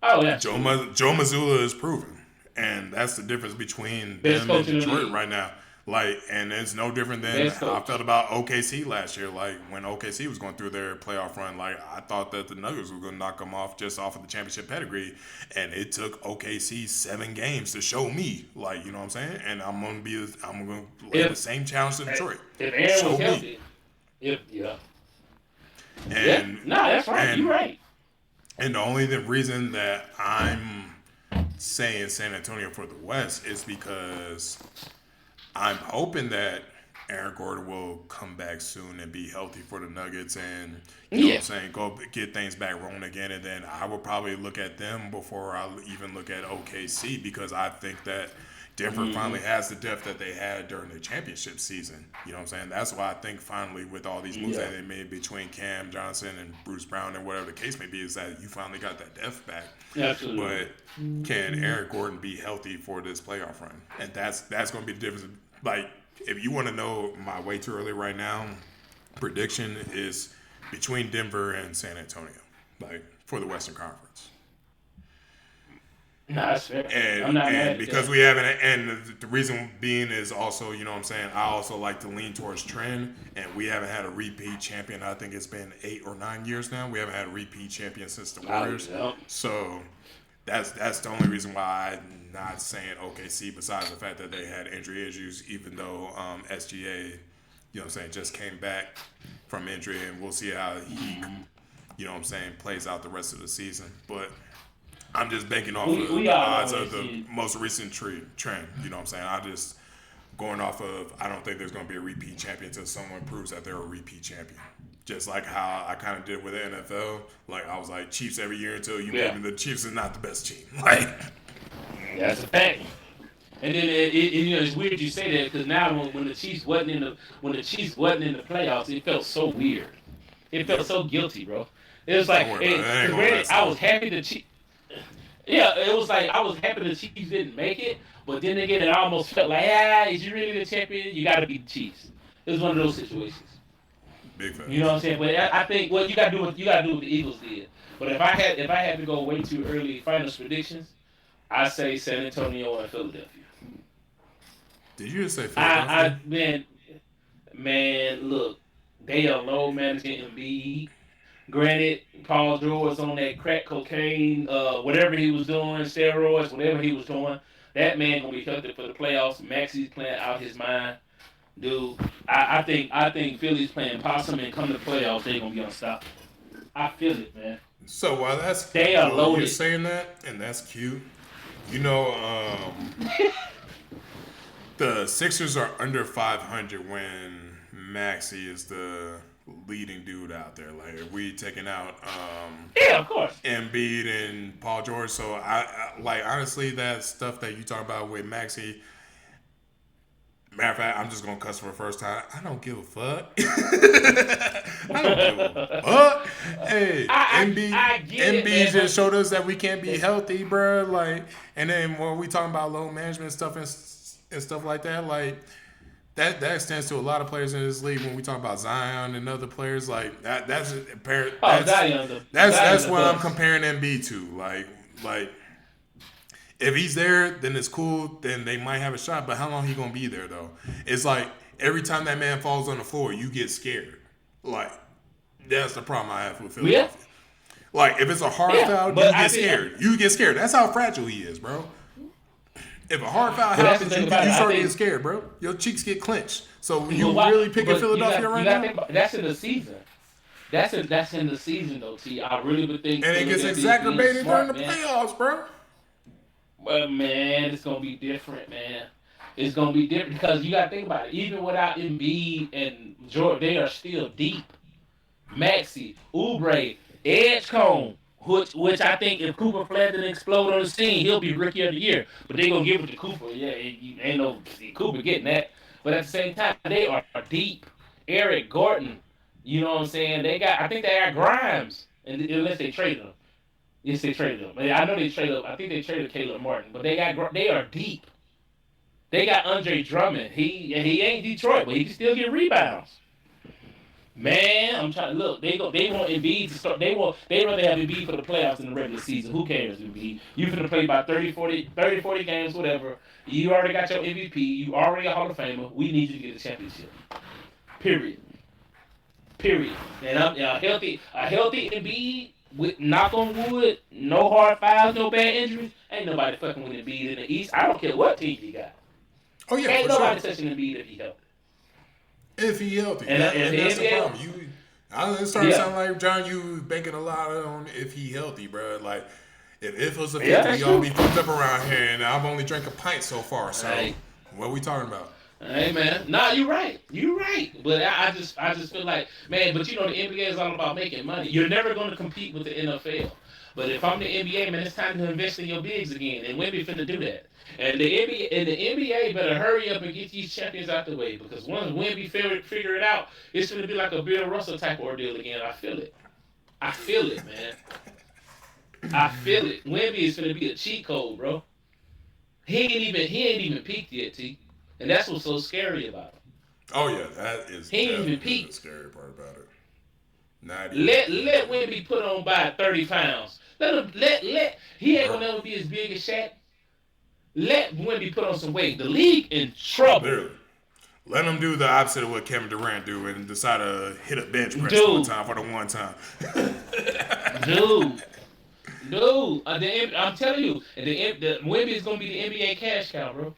Oh, absolutely. Joe Mazzulla is proven, and that's the difference between Best them and coach in the Detroit league. right now. Like, and it's no different than Best how I felt coach. about OKC last year. Like when OKC was going through their playoff run, like I thought that the Nuggets were going to knock them off just off of the championship pedigree, and it took OKC 7 games to show me. Like you know what I'm saying? And I'm going to lay the If same challenge to Detroit. if Aaron was Show me. healthy, if yeah, yeah, And no, that's right. You're and right. and the only the reason that I'm saying San Antonio for the West is because I'm hoping that Aaron Gordon will come back soon and be healthy for the Nuggets and you know what I'm Yeah. saying, go get things back rolling again. And then I will probably look at them before I even look at OKC because I think that Denver finally Mm-hmm. has the depth that they had during the championship season. You know what I'm saying? That's why I think finally with all these moves Yeah. that they made between Cam Johnson and Bruce Brown and whatever the case may be, is that you finally got that depth back. Absolutely. But can Aaron Gordon be healthy for this playoff run? And that's going to be the difference. Like, if you want to know my way too early right now, prediction is between Denver and San Antonio, like for the Western Conference. No, that's fair. I'm And not and mad at because that. we haven't, and the reason being is also, you know what I'm saying, I also like to lean towards trend, and we haven't had a repeat champion. I think it's been 8 or 9 years now. We haven't had a repeat champion since the Oh, Warriors. yeah. So that's the only reason why I'm not saying OKC. Besides the fact that they had injury issues, even though SGA, you know what I'm saying, just came back from injury, and we'll see how he, you know what I'm saying, plays out the rest of the season. But I'm just banking off of We the all odds know of the SG. most recent trend. You know what I'm saying? I just going off of I don't think there's going to be a repeat champion until someone proves that they're a repeat champion. Just like how I kind of did with the NFL. Like I was like Chiefs every year until you Yeah, prove me the Chiefs is not the best team. Like that's a fact. And then it's weird you say that because now when the Chiefs wasn't in the playoffs, it felt so weird. It yeah, felt so guilty, bro. It was don't like, worry about it. It ain't because gonna granted, last I long. was happy the Chiefs. Yeah, it was like I was happy the Chiefs didn't make it, but then again, it almost felt like, is you really the champion? You got to beat the Chiefs. It was one of those situations. Big You know what facts. I'm saying? But I think what you got to do what the Eagles did. But if I had to go way too early finals predictions, I say San Antonio and Philadelphia. Did you just say I Philadelphia? man, look, They are low managing Embiid. Granted, Paul George was on that crack cocaine, whatever he was doing, steroids, whatever he was doing. That man gonna be healthy for the playoffs. Maxi's playing out his mind, dude. I think Philly's playing possum and come to the playoffs, they gonna be unstoppable. I feel it, man. So while that's They are well, you're loaded. saying that, and that's cute. You know, the Sixers are under 500 when Maxi is the leading dude out there. Like, if we taking out Yeah, of course. Embiid and Paul George, so I like honestly that stuff that you talk about with Maxi. Matter of fact, I'm just gonna cuss for the first time. I don't give a fuck. I don't give a fuck. Hey, I get it, MB man. just But showed us that we can't be healthy, bro. Like, and then when we talking about low management stuff and stuff like that, like that extends to a lot of players in this league. When we talk about Zion and other players, like oh, Zion's that's a what I'm bust. comparing MB to. Like if he's there, then it's cool. Then they might have a shot. But how long he gonna be there though? It's like every time that man falls on the floor, you get scared. Like that's the problem I have with Yeah, Philadelphia. Like if it's a hard yeah. foul, you But get scared. You get scared. That's how fragile he is, bro. If a hard foul but that's the happens, thing about you it. I start getting think. scared, bro. Your cheeks get clenched. So But you why? really picking But Philadelphia you right got to now? think about that's in the season. That's in the season though. T. I really would think And it gets Philadelphia is being exacerbated during smart, the man. playoffs, bro. But man, it's gonna be different, man. It's gonna be different because you gotta think about it. Even without Embiid and Jordan, they are still deep. Maxi, Oubre, Edgecombe, which I think if Cooper Flag didn't explode on the scene, he'll be rookie of the year. But they gonna give it to Cooper. Yeah, ain't no Cooper getting that. But at the same time, they are deep. Eric Gordon, you know what I'm saying? I think they got Grimes, and unless they trade him. Yes, they traded him. I know they traded. I think they traded Caleb Martin, but they are deep. They got Andre Drummond. He ain't Detroit, but he can still get rebounds. Man, I'm trying to look. They want Embiid to start. They rather have Embiid for the playoffs in the regular season. Who cares, Embiid? You finna play about 30, 40 games, whatever. You already got your MVP. You already a Hall of Famer. We need you to get a championship. Period. Period. And I'm a healthy Embiid with knock on wood, no hard fouls, no bad injuries. Ain't nobody fucking with Embiid in the East. I don't care what team he got. Oh yeah, Ain't for sure. nobody touching Embiid if he healthy. If he healthy, And and the that's the NBA, problem. It's starting to yeah, sound like John, you banking a lot on if he healthy, bro. Like if it was a yeah, 50, that's we all true. be fucked up around here, and I've only drank a pint so far. So Hey, what we talking about? hey, man. Nah, you're right. You're right. But I just feel like, man. But the NBA is all about making money. You're never going to compete with the NFL. But if I'm the NBA, man, it's time to invest in your bigs again, and Wemby finna do that. And the NBA better hurry up and get these champions out the way because once Wemby figure it out, it's gonna be like a Bill Russell type ordeal again. I feel it. I feel it, man. I feel it. Wemby is gonna be a cheat code, bro. He ain't even peaked yet, T. And that's what's so scary about him. Oh yeah, that is He ain't even definitely the peaked. scary part about it. Not even Let close. Wemby put on by 30 pounds. Let him let he ain't Bro, gonna never be as big as Shaq. Let Wemby put on some weight. The league in trouble. literally. Let him do the opposite of what Kevin Durant do and decide to hit a bench press one Dude, time for the one time. dude, dude. I'm telling you, the Wemby is gonna be the NBA cash cow, bro.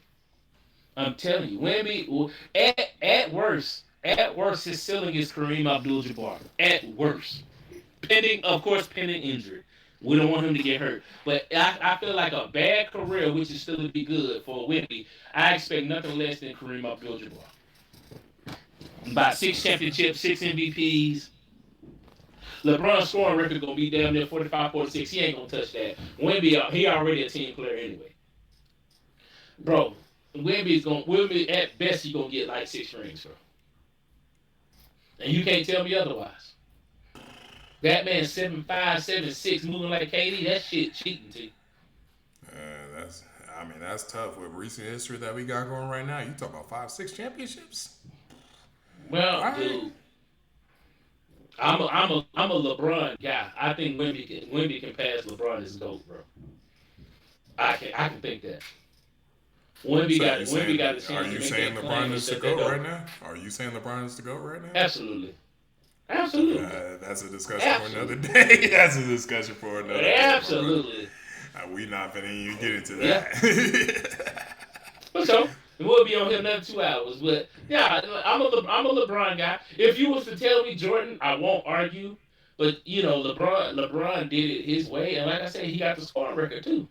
I'm telling you, Wemby at worst, his ceiling is Kareem Abdul-Jabbar. At worst, of course, pending injury. We don't want him to get hurt, but I feel like a bad career, which is still to be good for Wemby. I expect nothing less than Kareem Abdul-Jabbar. About 6 championships, 6 MVPs. LeBron's scoring record gonna be down there 45, 46. He ain't gonna touch that. Wemby, he already a team player anyway, bro. Wemby at best he gonna get like 6 rings, bro. And you can't tell me otherwise. That man 7'5", 7'6", moving like KD. That shit cheating, T. That's I mean that's tough with recent history that we got going right now. You talk about 5, 6 championships. All Well, right. dude, I'm a LeBron guy. I think Wemby can pass LeBron as GOAT, bro. I can think that. Wemby So got you Wemby saying got a are chance to you make saying that claim LeBron and is the set that goat right dope. now? Are you saying LeBron is the goat right now? Absolutely. Absolutely. That's a discussion for another Absolutely. day. That's a discussion for another day, my brother. Absolutely. We not finna even get into Yeah. that. For sure. We'll be on here another 2 hours. But yeah, I'm a LeBron guy. If you was to tell me Jordan, I won't argue. But LeBron did it his way, and like I said, he got the scoring record too.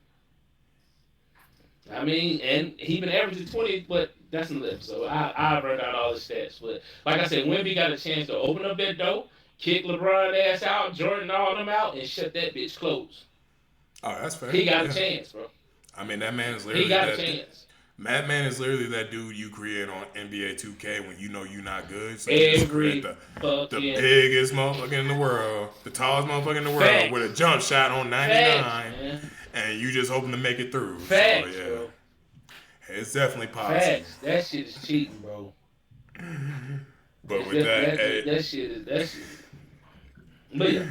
I mean, and he been averaging 20, but that's an episode. I work out all the stats. But like I said, Wemby got a chance to open up that door, kick LeBron ass out, Jordan all them out, and shut that bitch closed. Oh, that's fair. He got a Yeah. chance, bro. I mean, that man is He literally got a that. chance. Madman is literally that dude you create on NBA 2K when you know you're not good, so you just create Every the fucking biggest motherfucker in the world, the tallest motherfucker in the world with a facts. jump shot on Facts, 99, man. and you just hoping to make it through. So Facts, yeah, bro. it's definitely possible. Facts. That shit is cheating, bro. But with that, hey, That shit is that shit. But yeah.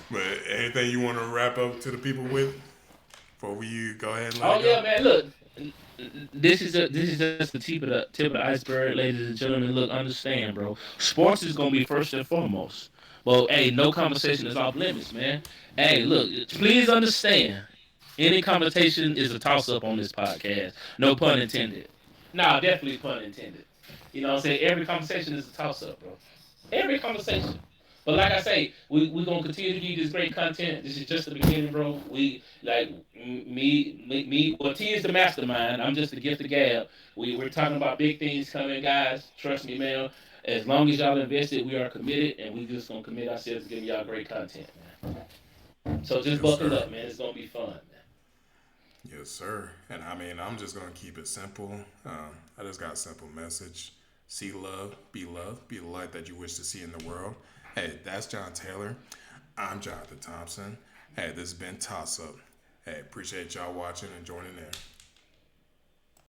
but anything you want to wrap up to the people with before we go ahead and let Oh it yeah, go? man. Look, this is just the tip of the iceberg, ladies and gentlemen. Look, understand, bro. Sports is gonna be first and foremost. Well, hey, no conversation is off limits, man. Hey, look, please understand. Any conversation is a toss up on this podcast. No pun intended. Nah, definitely pun intended. You know what I'm saying? Every conversation is a toss up, bro. Every conversation. But like I say, we gonna continue to give you this great content. This is just the beginning, bro. We like me. Well, T is the mastermind. I'm just the gift of gab. We're talking about big things coming, guys. Trust me, man. As long as y'all invested, we are committed, and we just gonna commit ourselves to giving y'all great content, man. So just Yes, buckle sir. up, man. It's gonna be fun, man. Yes, sir. And I mean, I'm just gonna keep it simple. I just got a simple message: see love, be the light that you wish to see in the world. Hey, that's John Taylor. I'm Jonathan Thompson. Hey, this has been Toss Up. Hey, appreciate y'all watching and joining in.